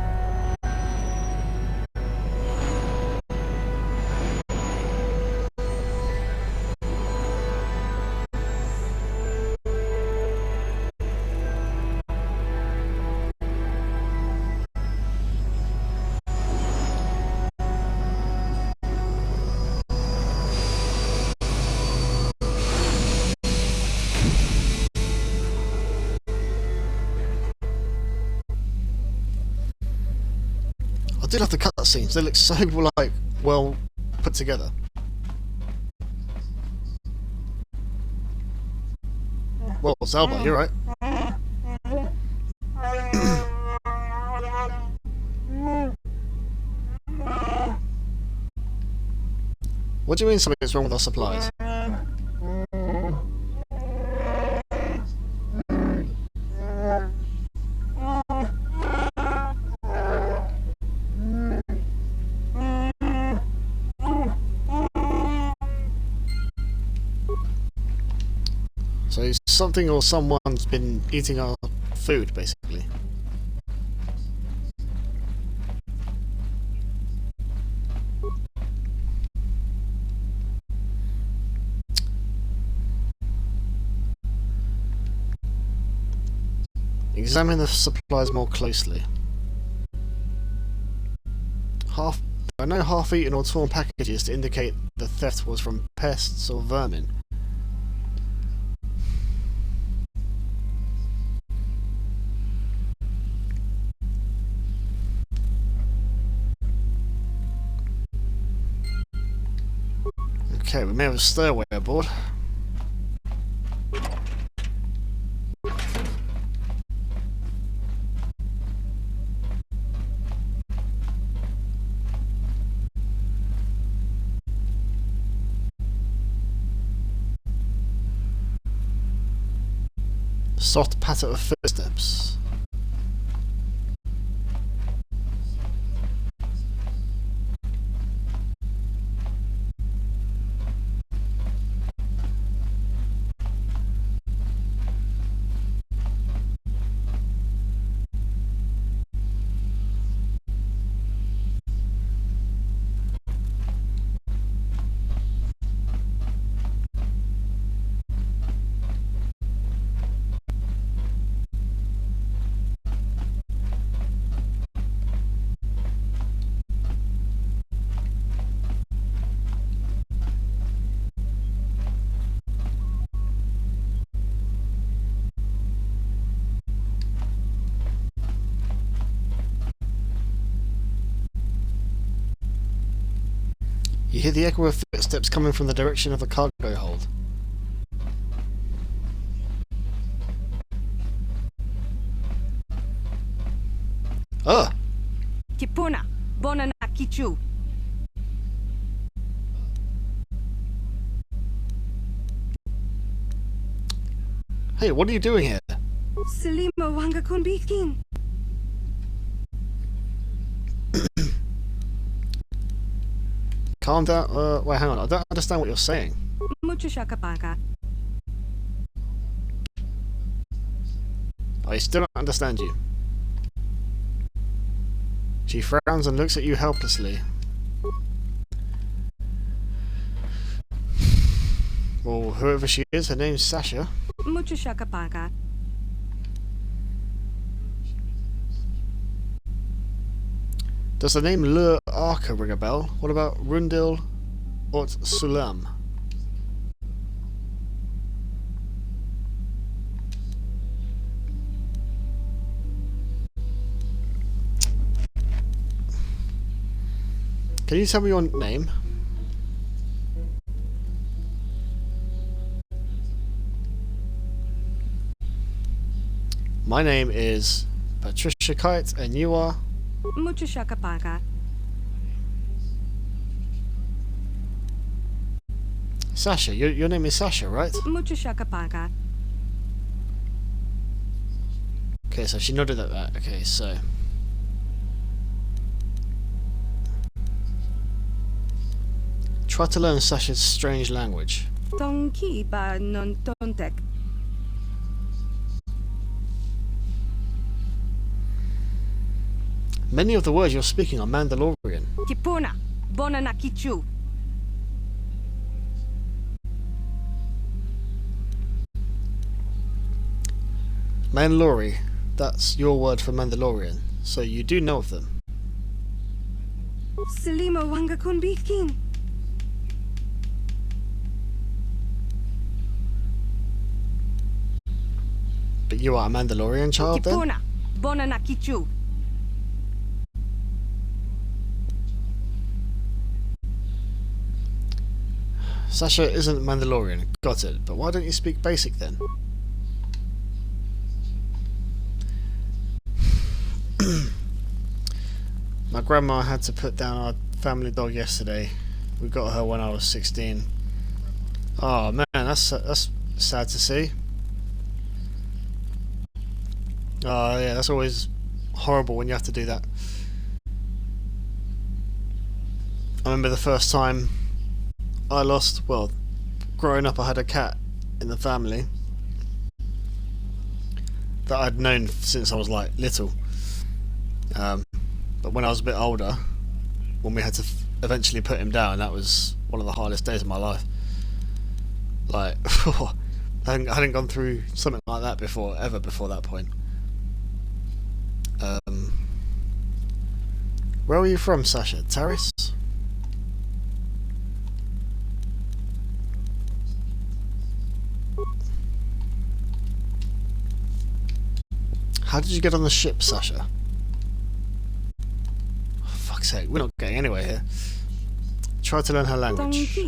A: I did love the cutscenes. They look so like well put together. Well, Zalba, you're right. What do you mean something's wrong with our supplies? So something or someone's been eating our food, basically. Examine the supplies more closely. There are no half-eaten or torn packages to indicate the theft was from pests or vermin. Okay, we may have a stairway aboard. Soft patter of footsteps. You hear the echo of footsteps coming from the direction of the cargo hold. Ah!
F: Tipuna, Bonana Kichu.
A: Hey, what are you doing here?
F: Selimo Wanga Kunbikin.
A: Calm down. Wait, hang on. I don't understand what you're saying.
F: Muchashakapaga.
A: I still don't understand you. She frowns and looks at you helplessly. Well, whoever she is, her name's Sasha.
F: Muchashakapaga.
A: Does the name Lur Arka ring a bell? What about Rundil Ot Sulam? Can you tell me your name? My name is Patricia Kite, and you are?
F: Muchashakapaga.
A: Sasha. Your name is Sasha, right?
F: Muchashakapaga.
A: Okay, so she nodded at that. Okay, so... Try to learn Sasha's strange language.
F: Tonki ba non tontek.
A: Many of the words you're speaking are Mandalorian.
F: Tipuna, Bonana Kichu.
A: Mandalori, that's your word for Mandalorian, so you do know of them.
F: Selimo Wanga Kunbikin.
A: But you are a Mandalorian child then?
F: Tipuna, Bonana Kichu.
A: Sasha isn't Mandalorian, got it, but why don't you speak basic then? My grandma had to put down our family dog yesterday. We got her when I was 16. Oh man, that's sad to see. Oh yeah, that's always horrible when you have to do that. I remember the first time I lost, well, growing up I had a cat in the family that I'd known since I was like little. But when I was a bit older, when we had to eventually put him down, that was one of the hardest days of my life. Like, I hadn't gone through something like that before, ever before that point. Where are you from, Sasha? Taris? How did you get on the ship, Sasha? Oh, fuck's sake, we're not getting anywhere here. Try to learn her language.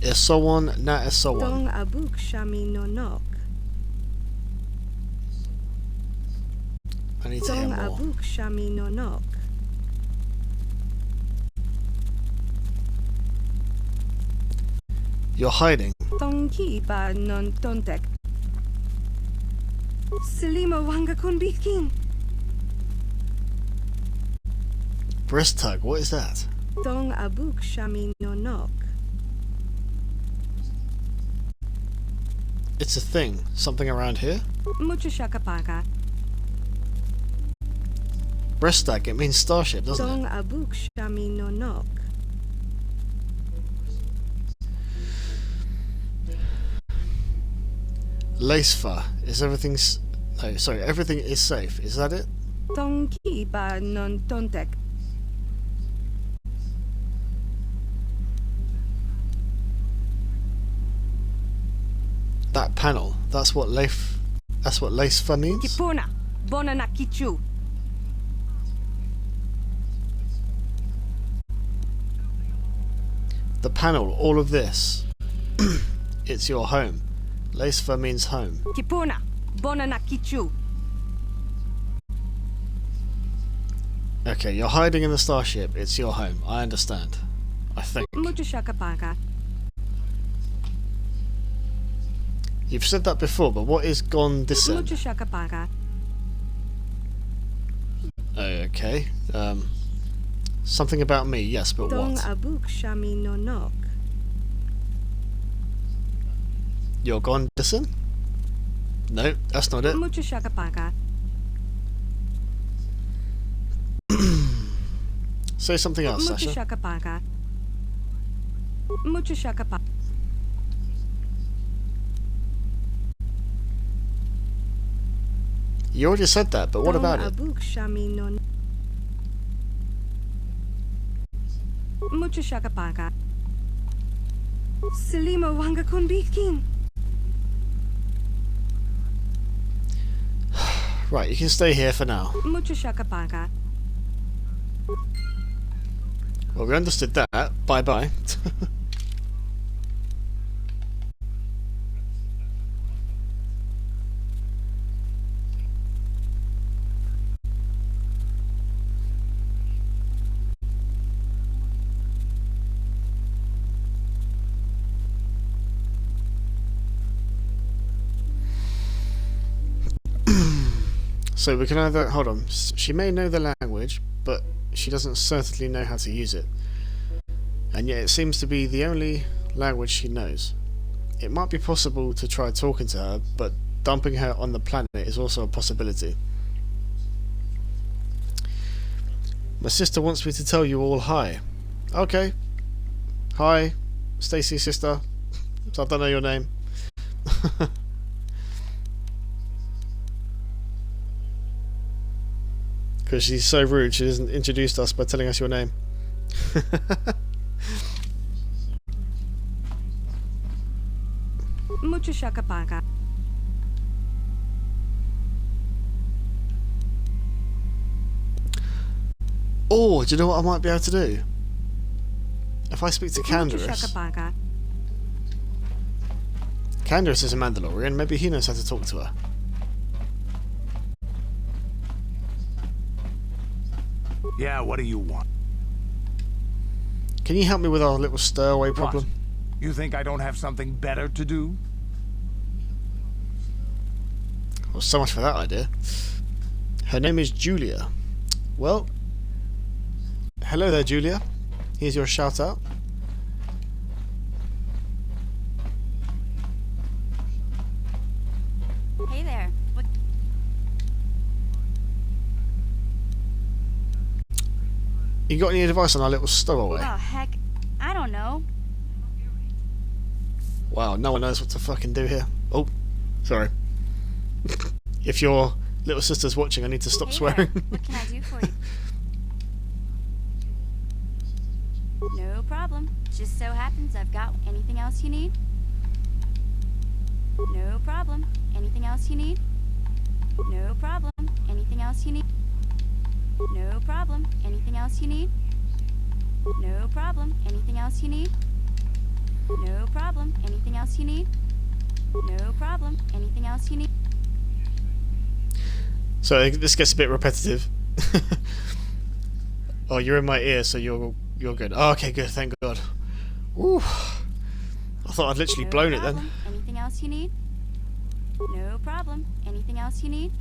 A: Esowon na Esowon.
F: Dong abuk shami nonok.
A: I need to hear
F: Dong
A: more.
F: abuk shami nonok.
A: You're hiding.
F: Tongki ba non tontek. Selimo Wanga Kunbikin.
A: Breast tug, what is that?
F: Dong abuk shami nonok.
A: It's a thing. Something around here?
F: Muchashakapaga.
A: Breast tug, it means starship, doesn't
F: Dong
A: it?
F: abuk shami nonok.
A: Lacefa, is everything's... No, sorry, everything is safe. Is that it?
F: Tongki ba non tontek.
A: That panel. That's what Lacefa means?
F: Kipuna, bona na kichu.
A: The panel, all of this. It's your home. Lacefa means home.
F: Kipuna, bona na kichu.
A: Okay, you're hiding in the starship. It's your home. I understand. I think.
F: Mucho shakapaga.
A: You've said that before, but what is Gondisan?
F: Mucho shakapaga.
A: Okay. Something about me, yes, but
F: Dong
A: what?
F: abuk shami no nok.
A: You're Gondisan? No, that's not it.
F: Mucho shakapaga.
A: Say something else,
F: Mucho
A: Sasha.
F: shakapaga. Mucho shakapaga.
A: You already said that, but what about it?
F: Abuk shami no. Mucho shakapaga. Selima wanga kunbikin.
A: Right, you can stay here for now.
F: Mucho shakapaga.
A: Well, we understood that. Bye-bye. So we can either... Hold on. She may know the language, but she doesn't certainly know how to use it. And yet it seems to be the only language she knows. It might be possible to try talking to her, but dumping her on the planet is also a possibility. My sister wants me to tell you all hi. Okay. Hi, Stacy sister. So I don't know your name. Because she's so rude, she hasn't introduced us by telling us your name.
F: Mucho shakapaga.
A: Oh, do you know what I might be able to do? If I speak to
F: Mucho
A: Candaris.
F: shakapaga.
A: Candaris is a Mandalorian, maybe he knows how to talk to her.
J: Yeah, what do you want?
A: Can you help me with our little stowaway problem?
J: What? You think I don't have something better to do?
A: Well, so much for that idea. Her name is Julia. Well, hello there, Julia. Here's your shout out.
M: Hey there. What?
A: You got any advice on our little stowaway?
M: Oh, heck. I don't know.
A: Wow, no one knows what to fucking do here. Oh, sorry. If your little sister's watching, I need to stop
M: Hey
A: swearing.
M: there. What can I do for you? No problem. Just so happens I've got anything else you need? No problem. Anything else you need? No problem. Anything else you need? No problem. Anything else you need? No problem. Anything else you need? No problem. Anything else you need? No problem. Anything else you need?
A: So this gets a bit repetitive. Oh, you're in my ear, so you're good. Oh, okay, good. Thank God. Ooh. I thought I'd literally blown it then.
M: Anything else you need? No problem. Anything else you need?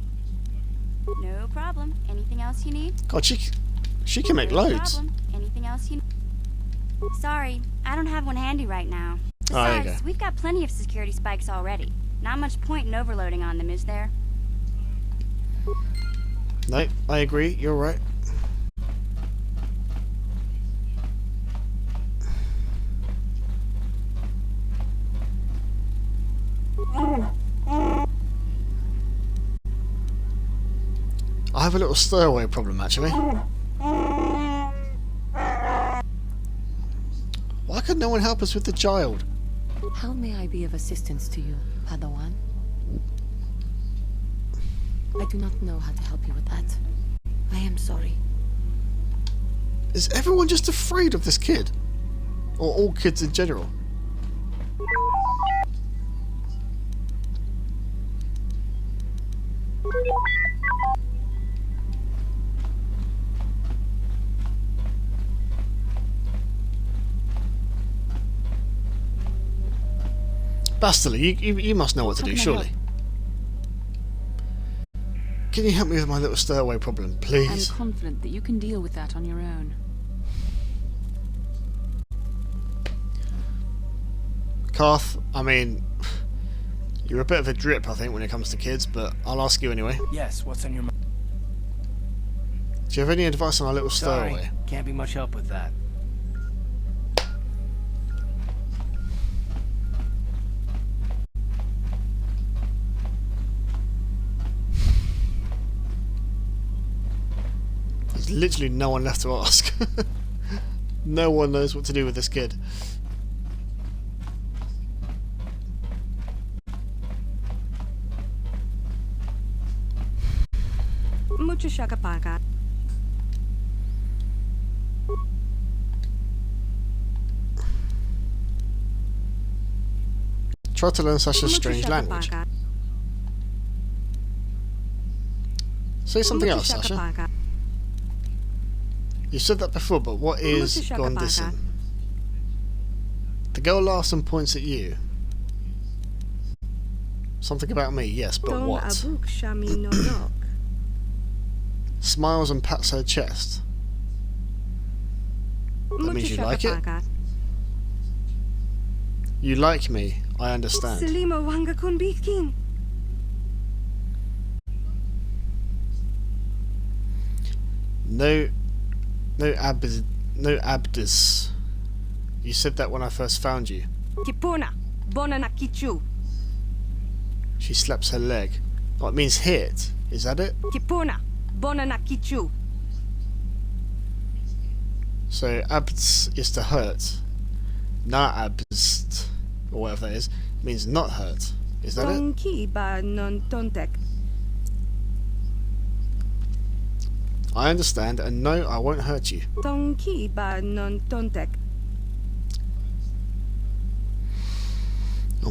M: No problem. Anything else you need?
A: God, she can make
M: No
A: loads.
M: problem. Anything else you need? Sorry, I don't have one handy right now.
A: Oh, there you
M: Besides,
A: go.
M: we've got plenty of security spikes already. Not much point in overloading on them, is there?
A: No, I agree. You're right. I have a little stowaway problem, actually. Why could no one help us with the child?
N: How may I be of assistance to you, Padawan? I do not know how to help you with that. I am sorry.
A: Is everyone just afraid of this kid? Or all kids in general? Bastila, you must know what to do, surely. Can you help me with my little stowaway problem, please?
L: I'm confident that you can deal with that on your own.
A: Karth, I mean, you're a bit of a drip, I think, when it comes to kids, but I'll ask you anyway.
O: Yes, what's on your mind?
A: Do you have any advice on our little stowaway?
O: Sorry, can't be much help with that.
A: There's literally no one left to ask. No one knows what to do with this kid.
F: Mucho shakapaga.
A: Try to learn such a strange language. Say something else, Sasha. You said that before, but what is Gondisin? The girl laughs and points at you. Something about me, yes, but what? Smiles and pats her chest. That means you like it? You like me, I understand. No abdis. You said that when I first found you. She slaps her leg. Oh, it means hit. Is that it? So abds is to hurt. Na abst, or whatever that is, means not hurt. Is that it? I understand, and no, I won't hurt you. Oh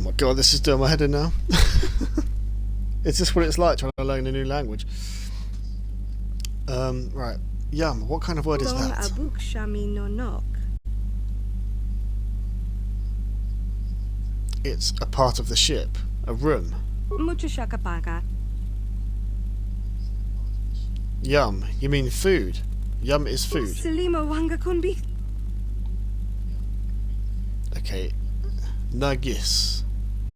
A: my god, this is doing my head in now. Is this what it's like trying to learn a new language? Right. Yum, what kind of word is that? It's a part of the ship. A room. Yum, you mean food. Yum is food. Okay. Nagis.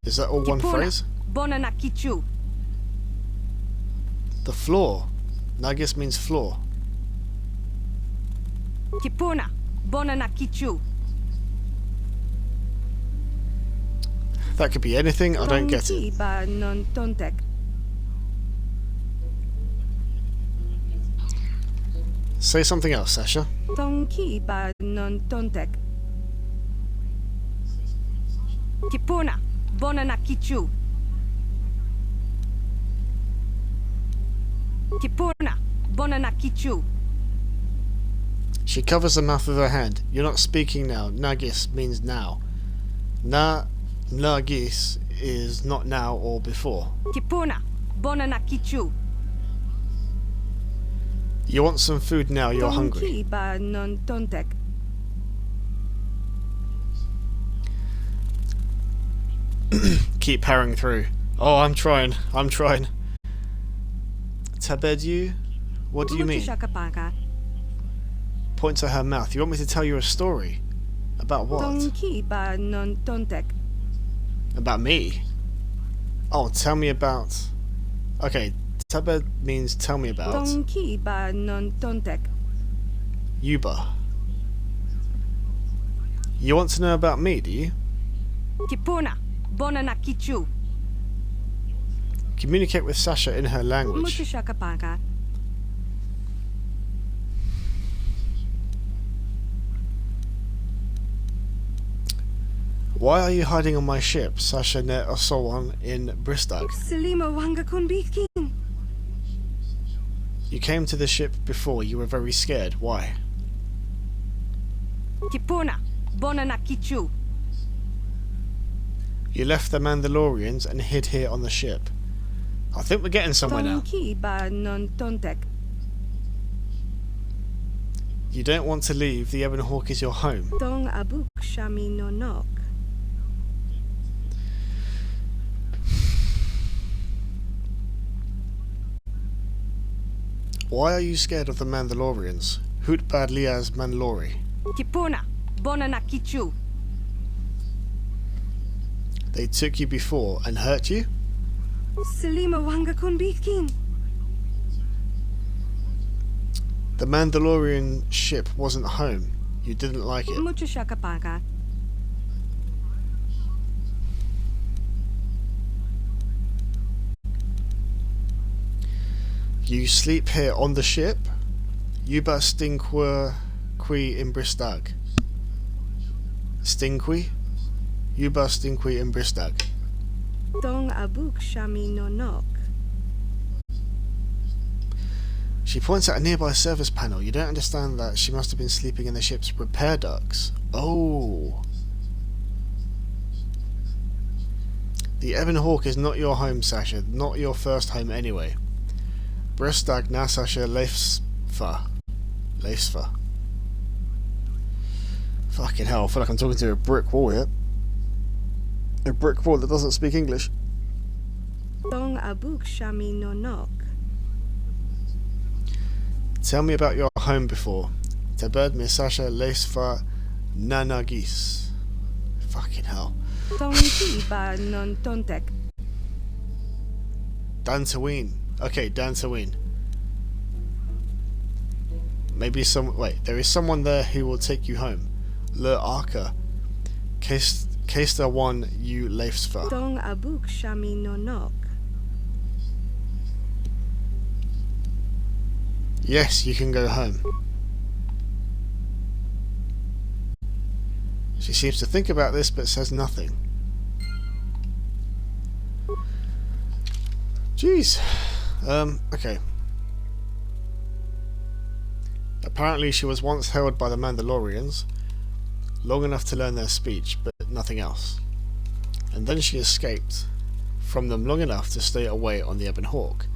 A: Is that all one phrase? The floor. Nagis means floor. That could be anything, I don't get it. Say something else, Sasha. She covers the mouth with her hand. You're not speaking now. Nagis means now. Nagis is not now or before. You want some food now, you're hungry. Keep powering through. Oh, I'm trying. Tabedu? What do you mean? Point to her mouth. You want me to tell you a story? About what? About me? Oh, tell me about... Okay, Tabed means tell me about... Yuba. You want to know about me, do you? Communicate with Sasha in her language. Why are you hiding on my ship, Sasha Net Osowan in Bristag?
R: Selima wanga kunbikin.
A: You came to the ship before. You were very scared. Why?
R: Tipuna, Bonanakichu.
A: You left the Mandalorians and hid here on the ship. I think we're getting somewhere now.
R: Ba non tontek.
A: You don't want to leave. The Ebon Hawk is your home.
R: Tong abuk shami no nok.
A: Why are you scared of the Mandalorians? Hoot Bad Liaz Mandalori.
R: Tipuna, Bonanakichu.
A: They took you before and hurt you?
R: Selima wanga kunbikin.
A: The Mandalorian ship wasn't home. You didn't like it.
R: Mucho shakapaga.
A: You sleep here on the ship? Yuba Stinqui in Bristag. Stinqui? Yuba Stinqui in Bristag.
R: Tong abuk shami no nok.
A: She points at a nearby service panel. You don't understand that she must have been sleeping in the ship's repair ducts. Oh. The Ebon Hawk is not your home, Sasha. Not your first home anyway. Bristag na Sasha Leifsfa. Fucking hell, I feel like I'm talking to a brick wall here. A brick wall that doesn't speak English.
R: Tong abuk shami no nok.
A: Tell me about your home before. Tebed me Sasha Leifsfa Nanagis. Fucking hell.
R: Tong ba non tontek.
A: Dantooine. Okay, Dantooine. Maybe there is someone there who will take you home. Le Arca. Kester 1 you Leifsfa.
R: Tong abuk shami no nok.
A: Yes, you can go home. She seems to think about this but says nothing. Jeez. Okay. Apparently she was once held by the Mandalorians, long enough to learn their speech, but nothing else. And then she escaped from them long enough to stay away on the Ebon Hawk.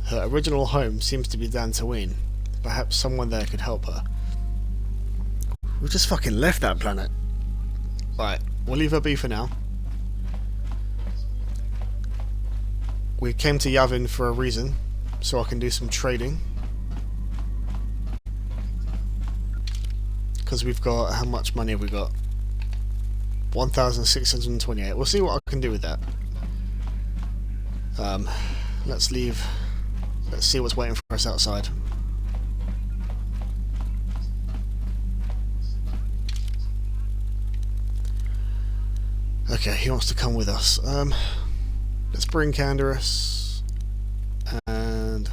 A: Her original home seems to be Dantooine. Perhaps someone there could help her. We just fucking left that planet. Right, we'll leave her be for now. We came to Yavin for a reason, so I can do some trading. Because we've got, how much money have we got? 1,628. We'll see what I can do with that. Let's leave. Let's see what's waiting for us outside. Okay, he wants to come with us. Let's bring Canderous and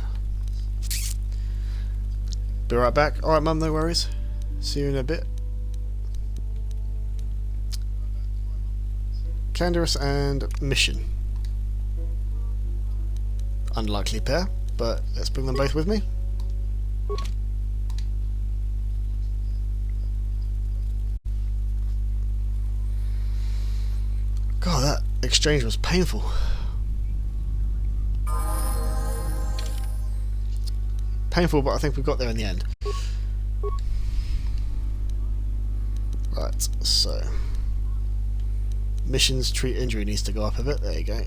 A: be right back. Alright Mum, no worries. See you in a bit. Canderous and Mission. Unlikely pair, but let's bring them both with me. God, that exchange was painful. Painful, but I think we got there in the end. Right, so missions treat injury needs to go up a bit. There you go.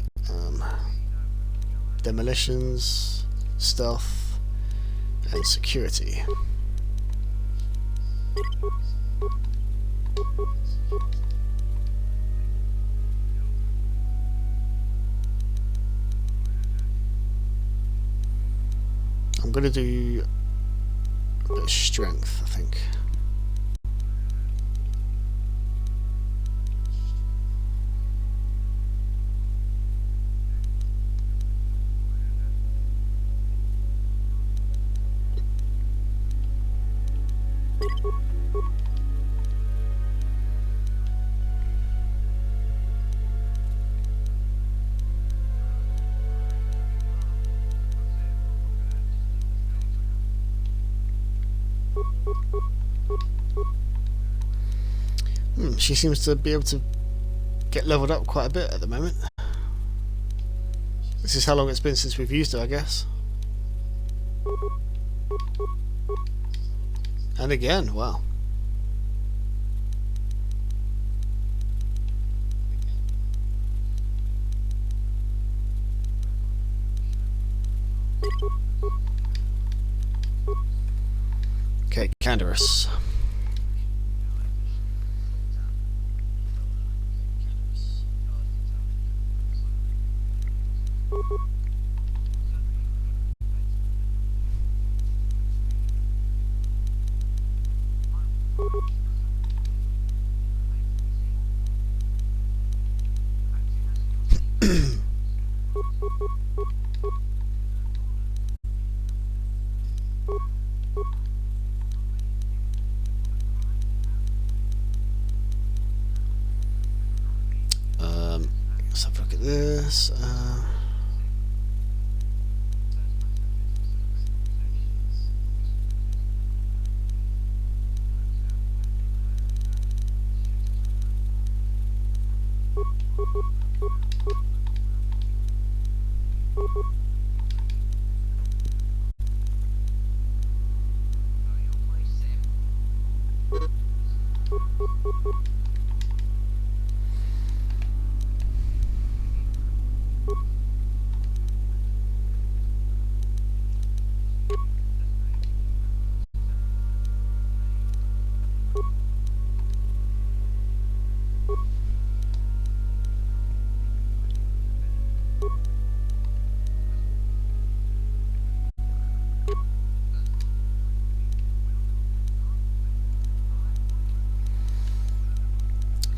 A: Demolitions, stealth, and security. I'm going to do a bit of strength, I think. She seems to be able to get leveled up quite a bit at the moment. This is how long it's been since we've used her, I guess. And again, wow. Okay, Canderous. Let's have a look at this.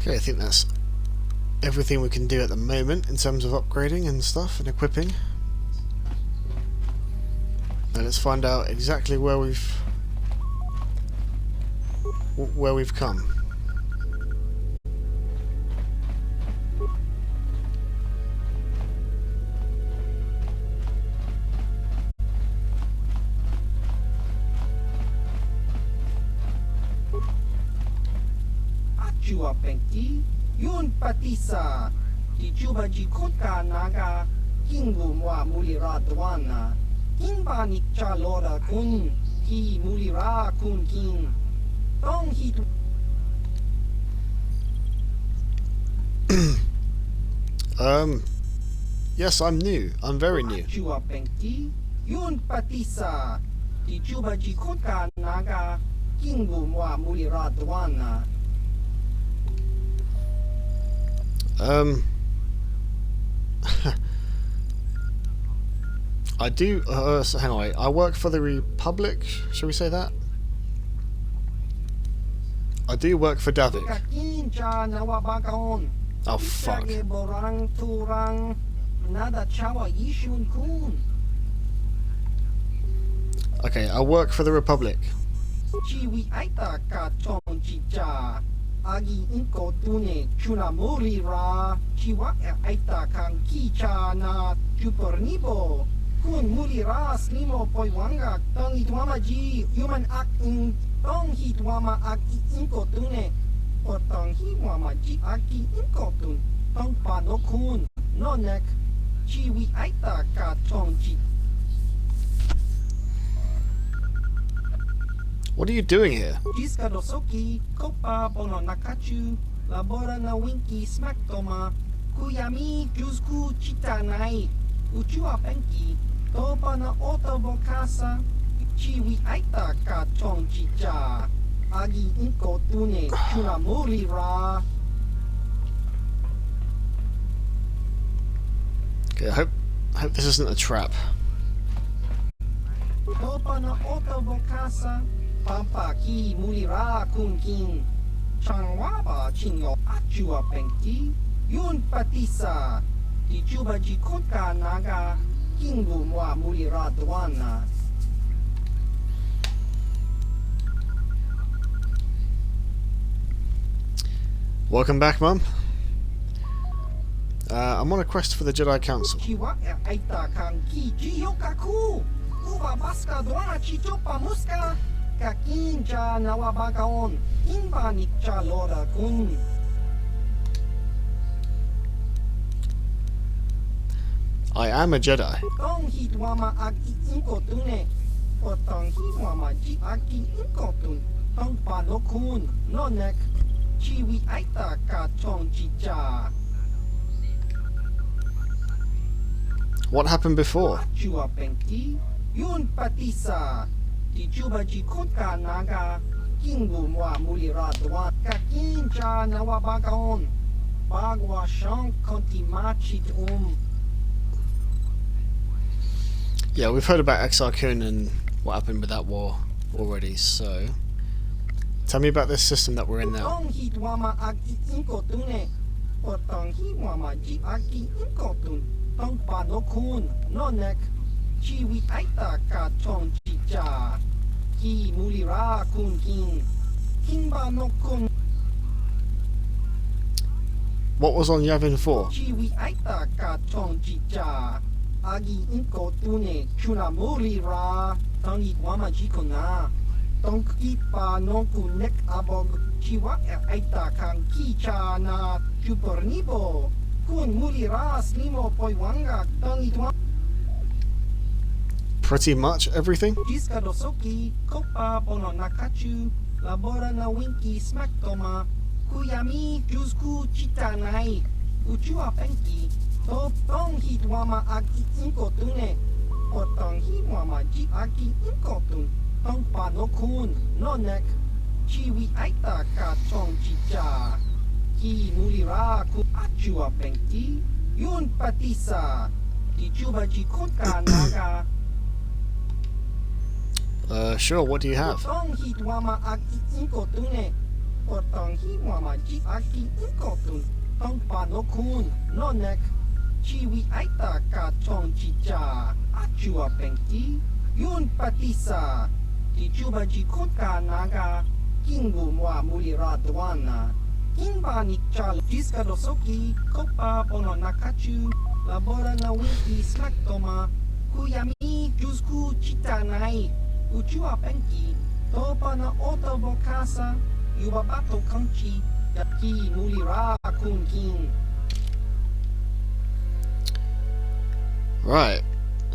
A: Okay, I think that's everything we can do at the moment in terms of upgrading and stuff and equipping. Now let's find out exactly where we've come.
S: Chua Penki, Yun Patisa, Kichuba Jikutka Naga, Kingu Mwa Mulira Dwana, Kinba Nikcha Lora Kun, Ki Mulira Kun King, Tong Hit.
A: Yes, I'm new. I'm very new.
S: Chua Penki, Yun Patisa, Kichuba Jikutka Naga, Kingu Mwa Mulira Dwana.
A: I do, so hang on, wait. I work for the Republic, shall we say that? I do work for Davik. Oh, fuck. Okay, I work for the Republic.
S: Agi inko tune chuna muri ra chiwa aita kan kicha na chupornibo kun muri ra slimo poiwanga tong itwama ji human ak in tong hitwama ak inko tune o tong hitwama ji aki inko tun tong pano kun no nek chiwi aita ka tong ji.
A: What are you doing here?
S: Jiska dosoki, kopa pono nakachu, labora na winki smack toma, kuyami jusku chitanai, uchua penki, topa na oto bokasa, chiwi aita ka tong chicha, agi inko tune chuna muri ra.
A: Okay, I hope this isn't a trap.
S: Topa na oto bokasa, Pampa ki mulira kun king, changwaba chingo achua penki, yun patisa, ichuba jikutka naga, kingu mwa mulira dwana.
A: Welcome back, Mum. I'm on a quest for the Jedi Council.
S: Chiwa aita kan ki jiyokaku, uba baska dwana chichopa muska. kakincha nawabakaon. Inbanikcha lora kun.
A: I am a Jedi.
S: Tong hitwama aki inkotune. Otong hitwama ji aki inkotun. Tong panokun. Nonek. Chiwi aita ka chong chicha.
A: What happened before?
S: Chua pengti. Yun patisa. Di chuba ji kutka naga. Kingu mwa muliradwa. Kakincha nawabakaon. Bagwa shang konti machit
A: Yeah, we've heard about Exar Kun and what happened with that war already, so tell me about this system that we're in now. What was on Yavin 4?
S: Agi inko tune chuna muri ra tangi wama jikona tong ipa no kunek abog chiwa aita kan kicha na chupornibo kun muri ra snimo poiwanga tangi twa
A: Pretty much everything.
S: Jiska dosoki kopa pono nakachu labora na winki smack toma kuyami jusku chitanai uchua penki Tong hitwama aki inkotune. Otong hitwama ji aki inkotun. Tong panokun. Nonek. Chiwi aita ka chong chicha. Ki mulira ku achua pengti. Yun patisa. Di chuba ji kutka naga.
A: Sure, what do you have?
S: Tong hitwama aki inkotune. Otong hitwama ji aki inkotun. Tong panokun. Nonek. Chiwi aita ka chong chicha. Achua pengti. Yun patisa. Di chuba ji kutka naga. Kingu mwa mulira dwana. Kinba nikcha jiska dosoki. Kopa pono nakachu. Labora na winki smack toma. Kuyami jusku chitanai. Uchua pengti. Topa na oto bokasa. Yubabato kanchi. Ki mulira kun king.
A: Right,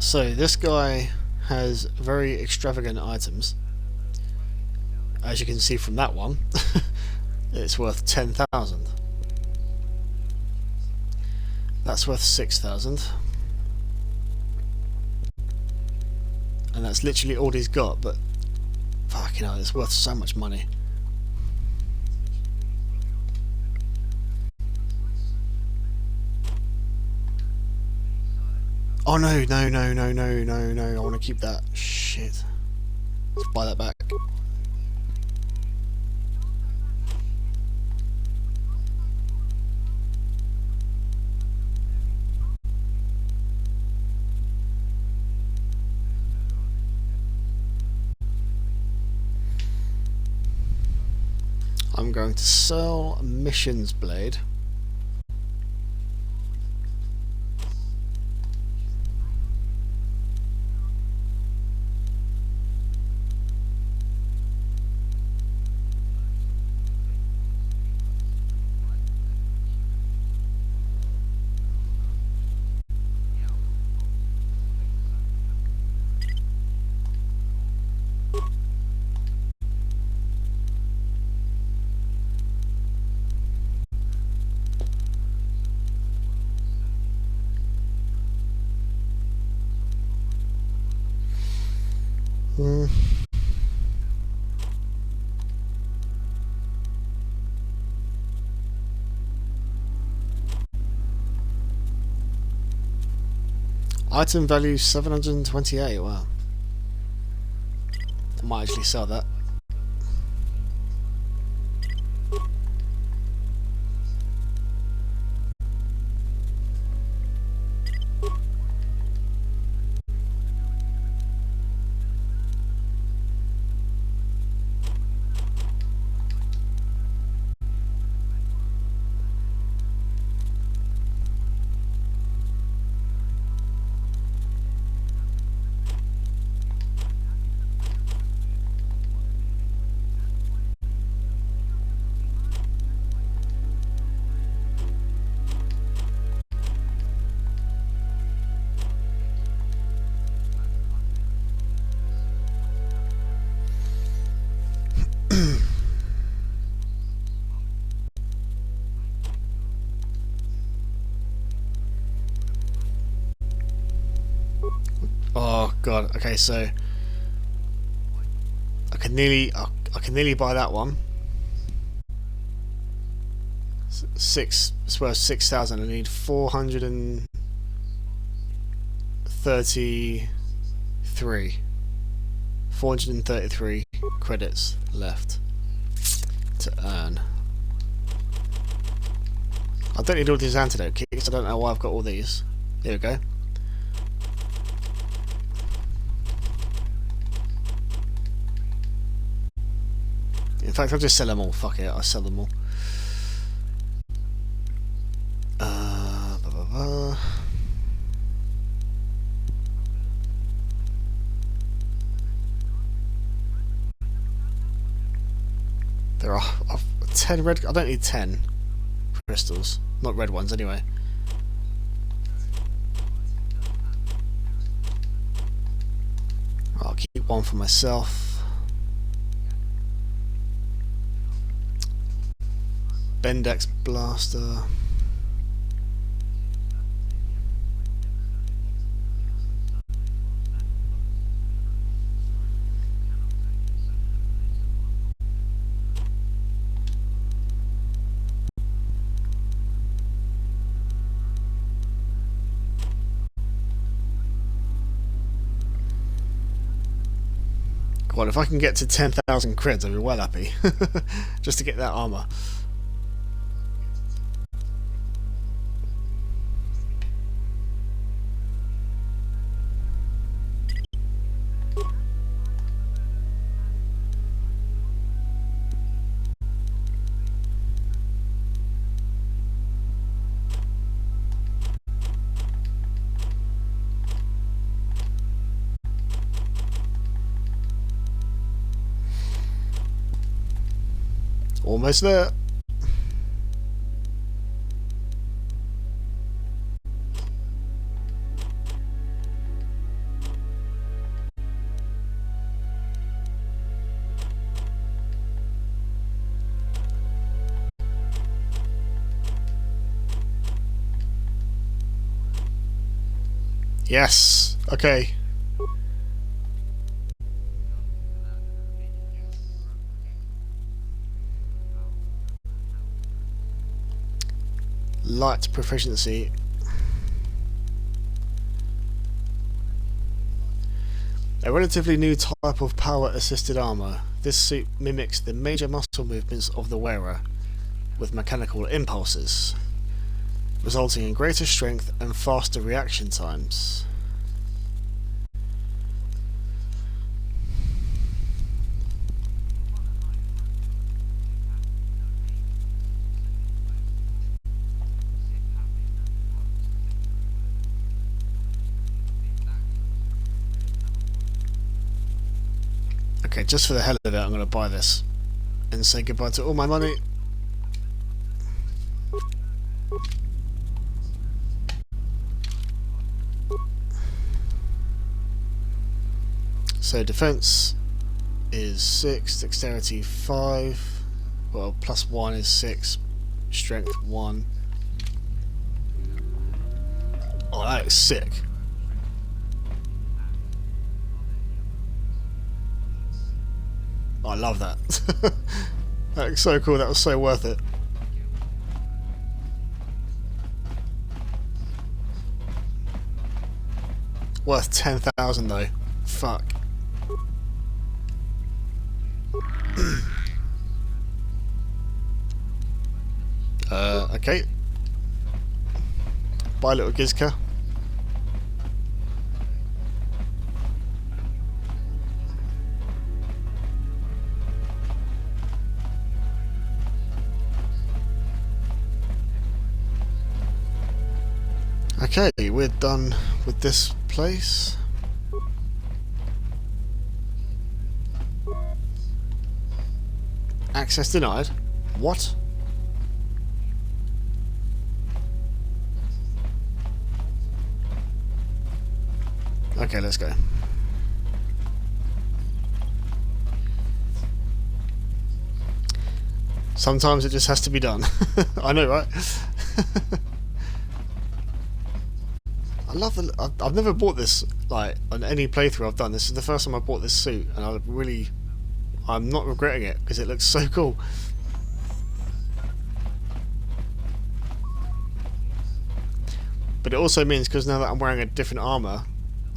A: so this guy has very extravagant items. As you can see from that one, it's worth 10,000. That's worth 6,000. And that's literally all he's got, but fucking hell, it's worth so much money. Oh no, I want to keep that. Shit. Let's buy that back. I'm going to sell Missions Blade. Item value 728, wow. I might actually sell that. God. Okay, so I can nearly buy that one. Six. It's worth 6,000. I need 433. 433 credits left to earn. I don't need all these antidote kits. I don't know why I've got all these. Here we go. In fact, I'll just sell them all. Fuck it, I'll sell them all. Blah, blah, blah. There are 10 red. I don't need 10 crystals. Not red ones, anyway. I'll keep one for myself. Bendex blaster. God, if I can get to 10,000 creds, I'll be well happy. Just to get that armor. Almost there. Yes. Okay. Light proficiency. A relatively new type of power-assisted armor. This suit mimics the major muscle movements of the wearer with mechanical impulses, resulting in greater strength and faster reaction times. Okay, just for the hell of it, I'm going to buy this and say goodbye to all my money. So defense is 6, dexterity 5, well plus 1 is 6, strength 1. Oh, that is sick. I love that. That was so cool, that was so worth it. Worth 10,000 though. Fuck. Okay. Bye, little Gizka. Okay, we're done with this place. Access denied? What? Okay, let's go. Sometimes it just has to be done. I know, right? I love the. I've never bought this like on any playthrough I've done. This is the first time I bought this suit, and I'm not regretting it because it looks so cool. But it also means because now that I'm wearing a different armor,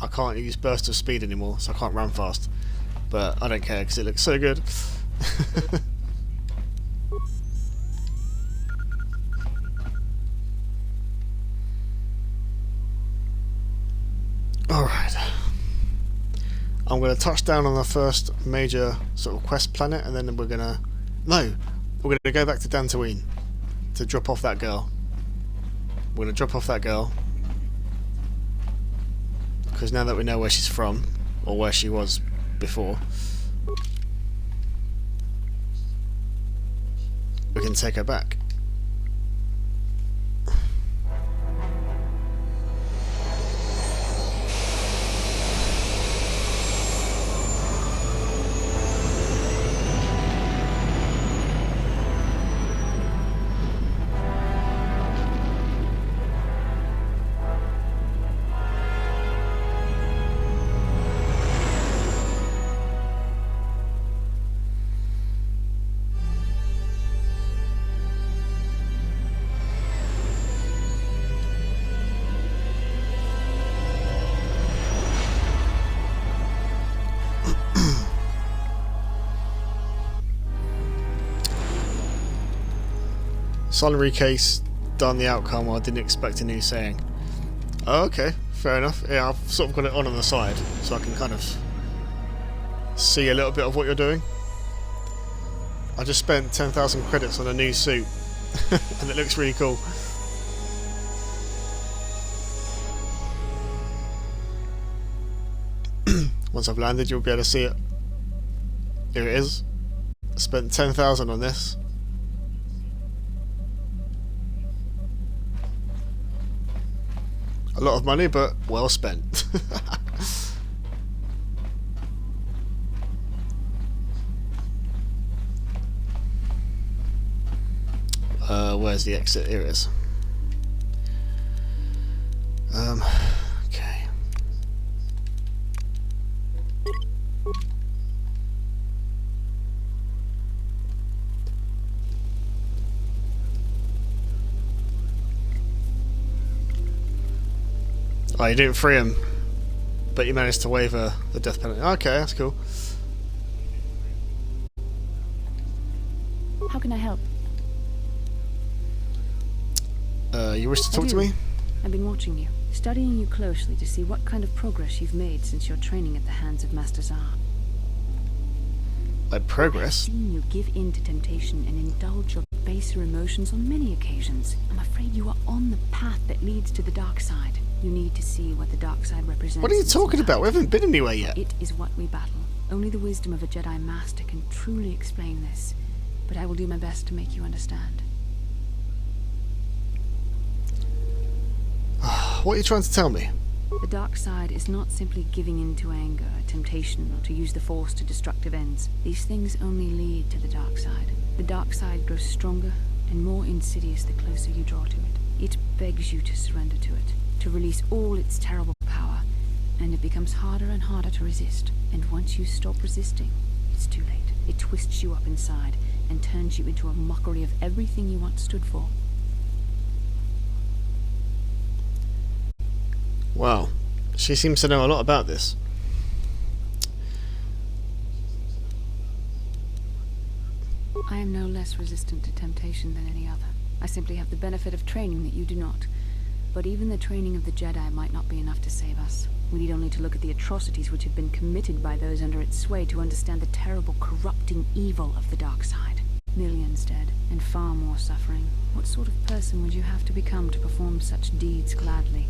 A: I can't use burst of speed anymore, so I can't run fast. But I don't care because it looks so good. Alright. I'm going to touch down on the first major sort of quest planet, and then we're going to... No! We're going to go back to Dantooine to drop off that girl. We're going to drop off that girl. Because now that we know where she's from, or where she was before, we can take her back. Solitary case, done the outcome, I didn't expect a new saying. Oh, okay, fair enough. Yeah, I've sort of got it on the side, so I can kind of see a little bit of what you're doing. I just spent 10,000 credits on a new suit, and it looks really cool. Once I've landed, you'll be able to see it. Here it is. I spent 10,000 on this. A lot of money, but well spent. Where's the exit? Here it is. Okay. Oh, you didn't free him, but you managed to waiver the death penalty. Okay, that's cool.
L: How can I help?
A: You wish to talk to me?
L: I've been watching you, studying you closely to see what kind of progress you've made since your training at the hands of Master Zar.
A: Like progress?
L: I've seen you give in to temptation and indulge your baser emotions on many occasions. I'm afraid you are on the path that leads to the dark side. You need to see what the dark side represents.
A: What are you talking about? We haven't been anywhere yet.
L: It is what we battle. Only the wisdom of a Jedi Master can truly explain this. But I will do my best to make you understand.
A: What are you trying to tell me?
L: The dark side is not simply giving in to anger, temptation, or to use the Force to destructive ends. These things only lead to the dark side. The dark side grows stronger and more insidious the closer you draw to it. It begs you to surrender to it, to release all its terrible power, and it becomes harder and harder to resist. And once you stop resisting, it's too late. It twists you up inside and turns you into a mockery of everything you once stood for.
A: Wow, she seems to know a lot about this.
L: I am no less resistant to temptation than any other. I simply have the benefit of training that you do not. But even the training of the Jedi might not be enough to save us. We need only to look at the atrocities which have been committed by those under its sway to understand the terrible, corrupting evil of the dark side. Millions dead, and far more suffering. What sort of person would you have to become to perform such deeds gladly?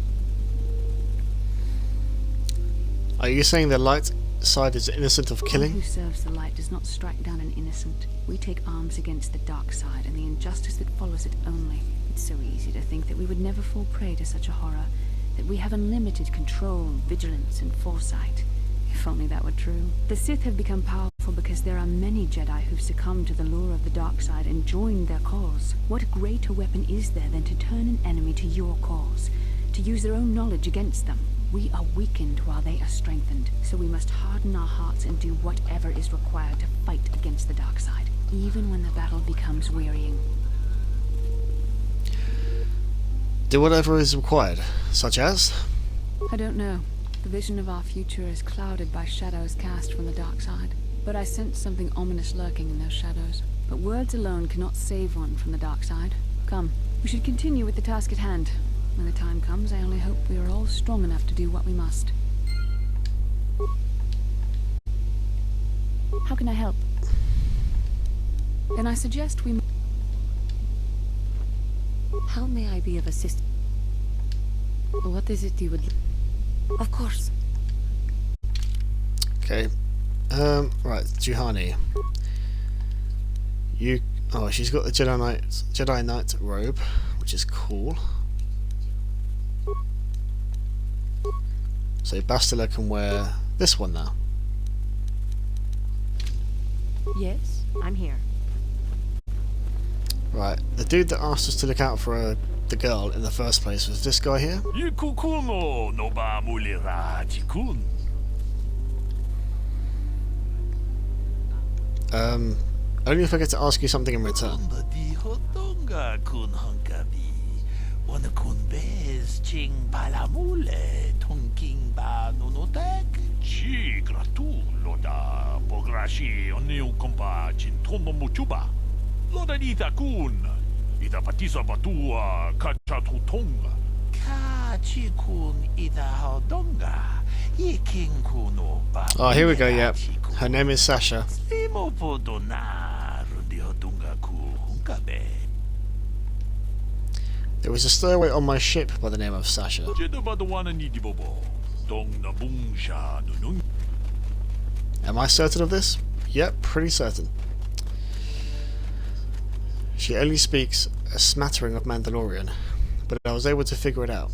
A: Are you saying the light side is innocent of killing?
L: Who serves the light does not strike down an innocent. We take arms against the dark side and the injustice that follows it only. It's so easy to think that we would never fall prey to such a horror, that we have unlimited control, vigilance, and foresight. If only that were true. The Sith have become powerful because there are many Jedi who've succumbed to the lure of the dark side and joined their cause. What greater weapon is there than to turn an enemy to your cause? to use their own knowledge against them. We are weakened while they are strengthened, so we must harden our hearts and do whatever is required to fight against the dark side, even when the battle becomes wearying.
A: Do whatever is required, such as?
L: I don't know. The vision of our future is clouded by shadows cast from the dark side. But I sense something ominous lurking in those shadows. But words alone cannot save one from the dark side. Come, we should continue with the task at hand. When the time comes, I only hope we are all strong enough to do what we must. How can I help? Then I suggest we...
N: How may I be of assistance? What is it you would... Of course.
A: Okay. Right, Juhani. Oh, she's got the Jedi Knight robe, which is cool. So Bastila can wear this one now.
F: Yes, I'm here.
A: Right, the dude that asked us to look out for the girl in the first place was this guy here. Only if I get to ask you something in return. Oh, here we go, yep. Her name is Sasha. There was a stowaway on my ship by the name of Sasha. Am I certain of this? Yep, pretty certain. She only speaks a smattering of Mandalorian, but I was able to figure it out.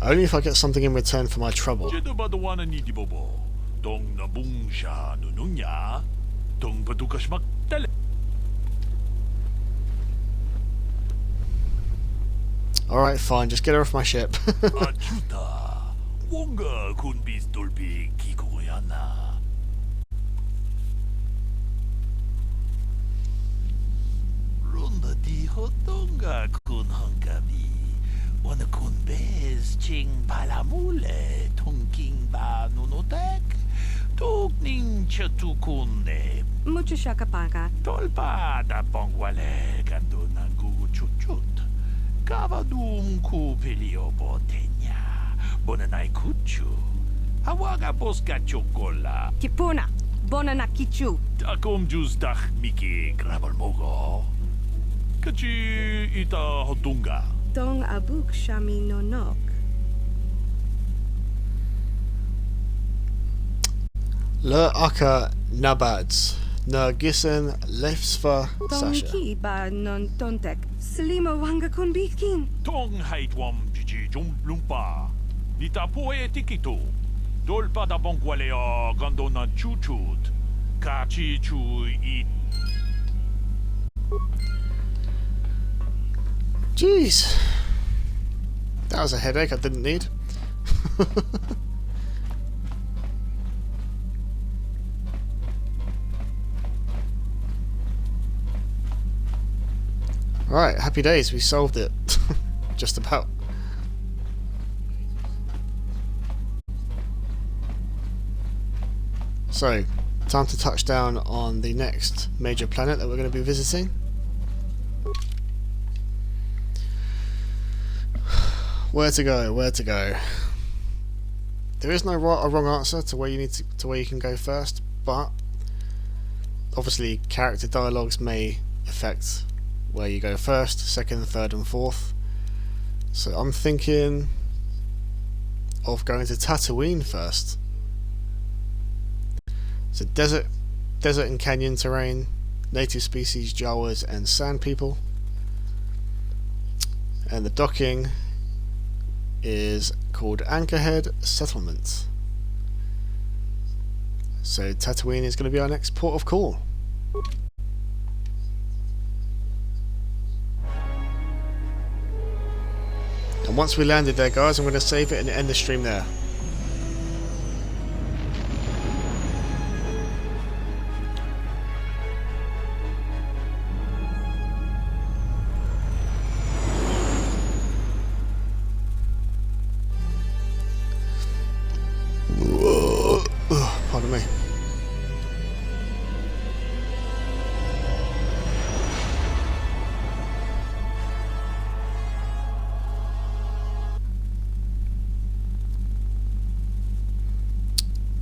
A: Only if I get something in return for my trouble. Alright, fine, just get her off my ship.
R: Mucho shakapaga.
B: Tolpa da bongwale gando nangu chuchut. Kavadum ku pelio botenya. Bonanai kuchu. Hawaga boska chokola.
R: Kipuna. Bonana kichu.
B: Takum jus dach miki grabal mogo. Kachi ita hotunga.
R: Dong abuk shami nonok.
A: Le aka nabads. Nergissen lefsva Sasha.
R: Tong ba non tontek. Slimo wanga kunbikin.
B: Tong haitwam jiji jum lumpa. Nita poe tikito. Dolpa da bongwalea gandona chuchut. Kachi chu it.
A: Jeez. That was a headache I didn't need. Right, happy days, we solved it. Just about. So, time to touch down on the next major planet that we're going to be visiting. Where to go? Where to go? There is no right or wrong answer to where you can go first, but obviously character dialogues may affect where you go first, second, third, and fourth. So I'm thinking of going to Dantooine first. So desert and canyon terrain, native species, Jawas and sand people, and the docking is called Anchorhead Settlement. So Dantooine is going to be our next port of call. And once we landed there, guys, I'm going to save it and end the stream there. Pardon me.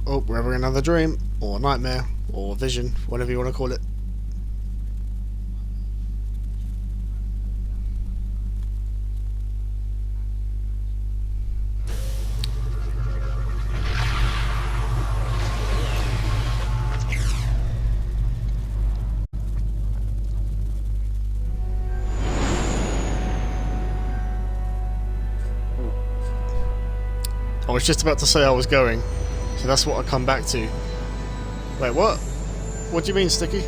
A: Oh, we're having another dream, or nightmare, or vision, whatever you want to call it. I was just about to say I was going, so that's what I come back to. Wait, what? What do you mean, Sticky?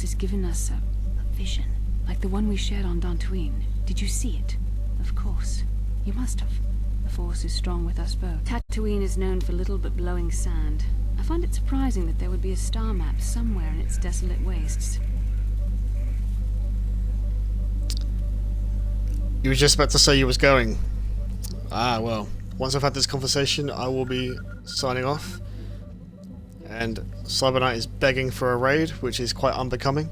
L: Has given us a vision, like the one we shared on Dantooine. Did you see it? Of course. You must have. The Force is strong with us both. Dantooine is known for little but blowing sand. I find it surprising that there would be a star map somewhere in its desolate wastes.
A: You were just about to say you was going. Ah, well. Once I've had this conversation, I will be signing off. And Cyber Knight is begging for a raid, which is quite unbecoming.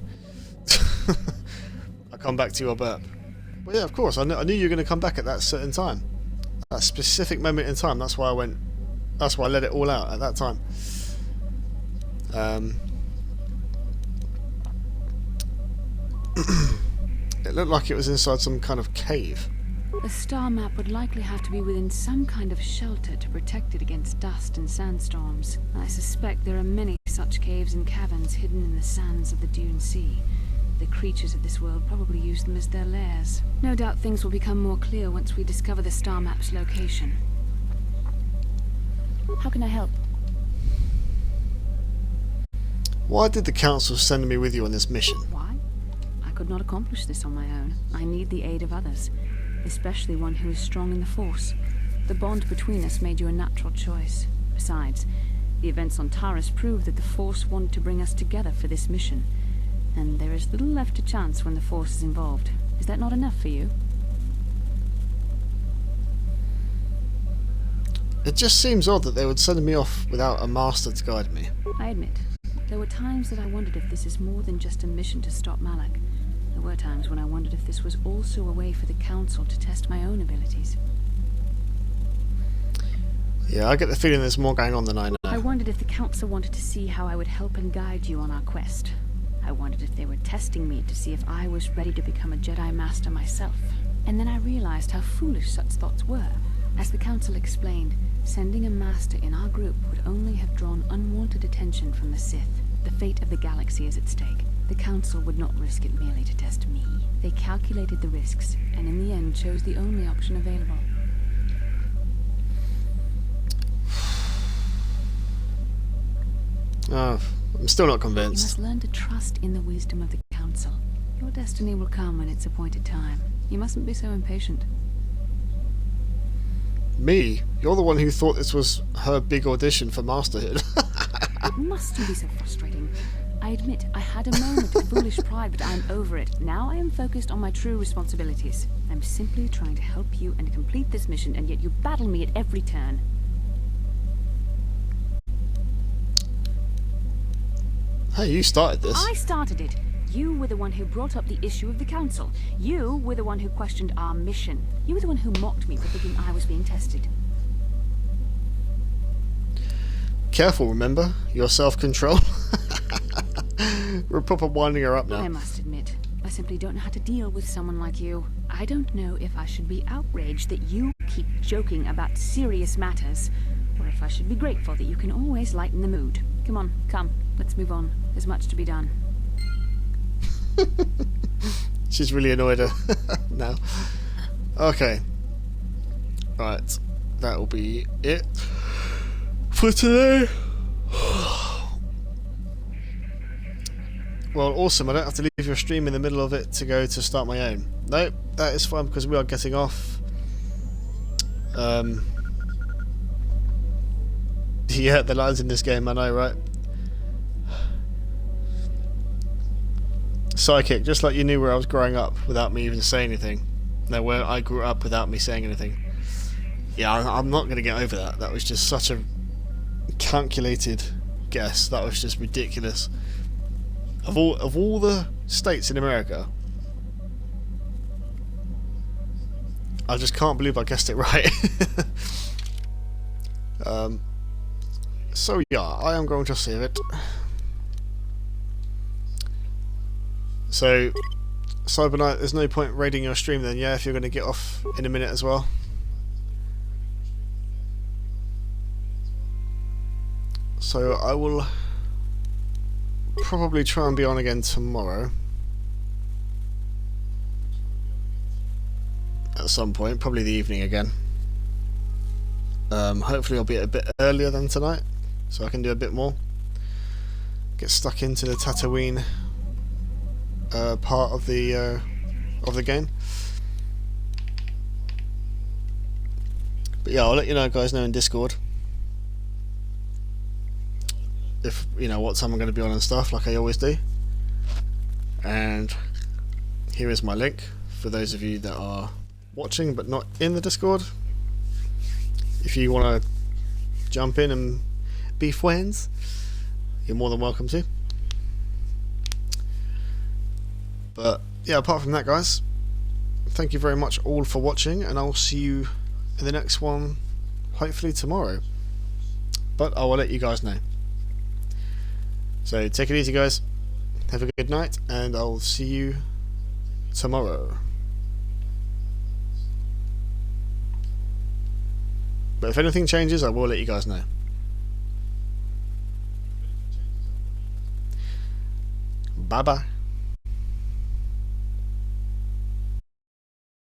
A: I'll come back to your burp. But yeah, of course, I knew you were going to come back at that certain time. That specific moment in time, that's why I went... That's why I let it all out at that time. It looked like it was inside some kind of cave.
L: The star map would likely have to be within some kind of shelter to protect it against dust and sandstorms. I suspect there are many such caves and caverns hidden in the sands of the Dune Sea. The creatures of this world probably use them as their lairs. No doubt things will become more clear once we discover the star map's location. How can I help?
A: Why did the Council send me with you on this mission?
L: Why? I could not accomplish this on my own. I need the aid of others. Especially one who is strong in the Force. The bond between us made you a natural choice. Besides, the events on Taris prove that the Force wanted to bring us together for this mission. And there is little left to chance when the Force is involved. Is that not enough for you?
A: It just seems odd that they would send me off without a master to guide me.
L: I admit, there were times that I wondered if this is more than just a mission to stop Malak. There were times when I wondered if this was also a way for the Council to test my own abilities.
A: Yeah, I get the feeling there's more going on than I know.
L: I wondered if the Council wanted to see how I would help and guide you on our quest. I wondered if they were testing me to see if I was ready to become a Jedi Master myself. And then I realized how foolish such thoughts were. As the Council explained, sending a Master in our group would only have drawn unwanted attention from the Sith. The fate of the galaxy is at stake. The Council would not risk it merely to test me. They calculated the risks, and in the end chose the only option available.
A: Oh, I'm still not
L: You
A: convinced.
L: must learn to trust in the wisdom of the Council. Your destiny will come when its appointed time. You mustn't be so impatient.
A: Me? You're the one who thought this was her big audition for masterhood.
L: Must you be so frustrating? I admit, I had a moment of foolish pride, but I'm over it. Now I am focused on my true responsibilities. I'm simply trying to help you and complete this mission, and yet you battle me at every turn.
A: Hey, you started this.
L: I started it. You were the one who brought up the issue of the Council. You were the one who questioned our mission. You were the one who mocked me for thinking I was being tested.
A: Careful, remember? Your self-control. We're proper winding her up now.
L: I must admit, a simply don't know how to deal with someone like you. I don't know if I should be outraged that you keep joking about serious matters, or if I should be grateful that you can always lighten the mood. Come on, come. Let's move on. There's much to be done.
A: She's really annoyed now. Okay. Right. That will be it for today. Well, awesome. I don't have to leave your stream in the middle of it to go to start my own. Nope, that is fine because we are getting off. Yeah, the lines in this game, I know, right? Psychic, just like you knew where I was growing up without me even saying anything. No, where I grew up without me saying anything. Yeah, I'm not going to get over that. That was just such a calculated guess. That was just ridiculous. Of all the states in America, I just can't believe I guessed it right. So yeah, I am going to save it. So, Cyber Knight, there's no point raiding your stream then, yeah, if you're going to get off in a minute as well. So I will probably try and be on again tomorrow. At some point, probably the evening again. Hopefully I'll be a bit earlier than tonight, so I can do a bit more. Get stuck into the Dantooine part of the game. But yeah, I'll let you guys know in Discord if what time I'm going to be on and stuff, like I always do. And here is my link for those of you that are watching but not in the Discord. If you want to jump in and be friends, you're more than welcome to. But yeah, apart from that, guys, thank you very much all for watching, and I'll see you in the next one, hopefully tomorrow. But I will let you guys know. So take it easy, guys. Have a good night, and I'll see you tomorrow. But if anything changes, I will let you guys know. Bye bye.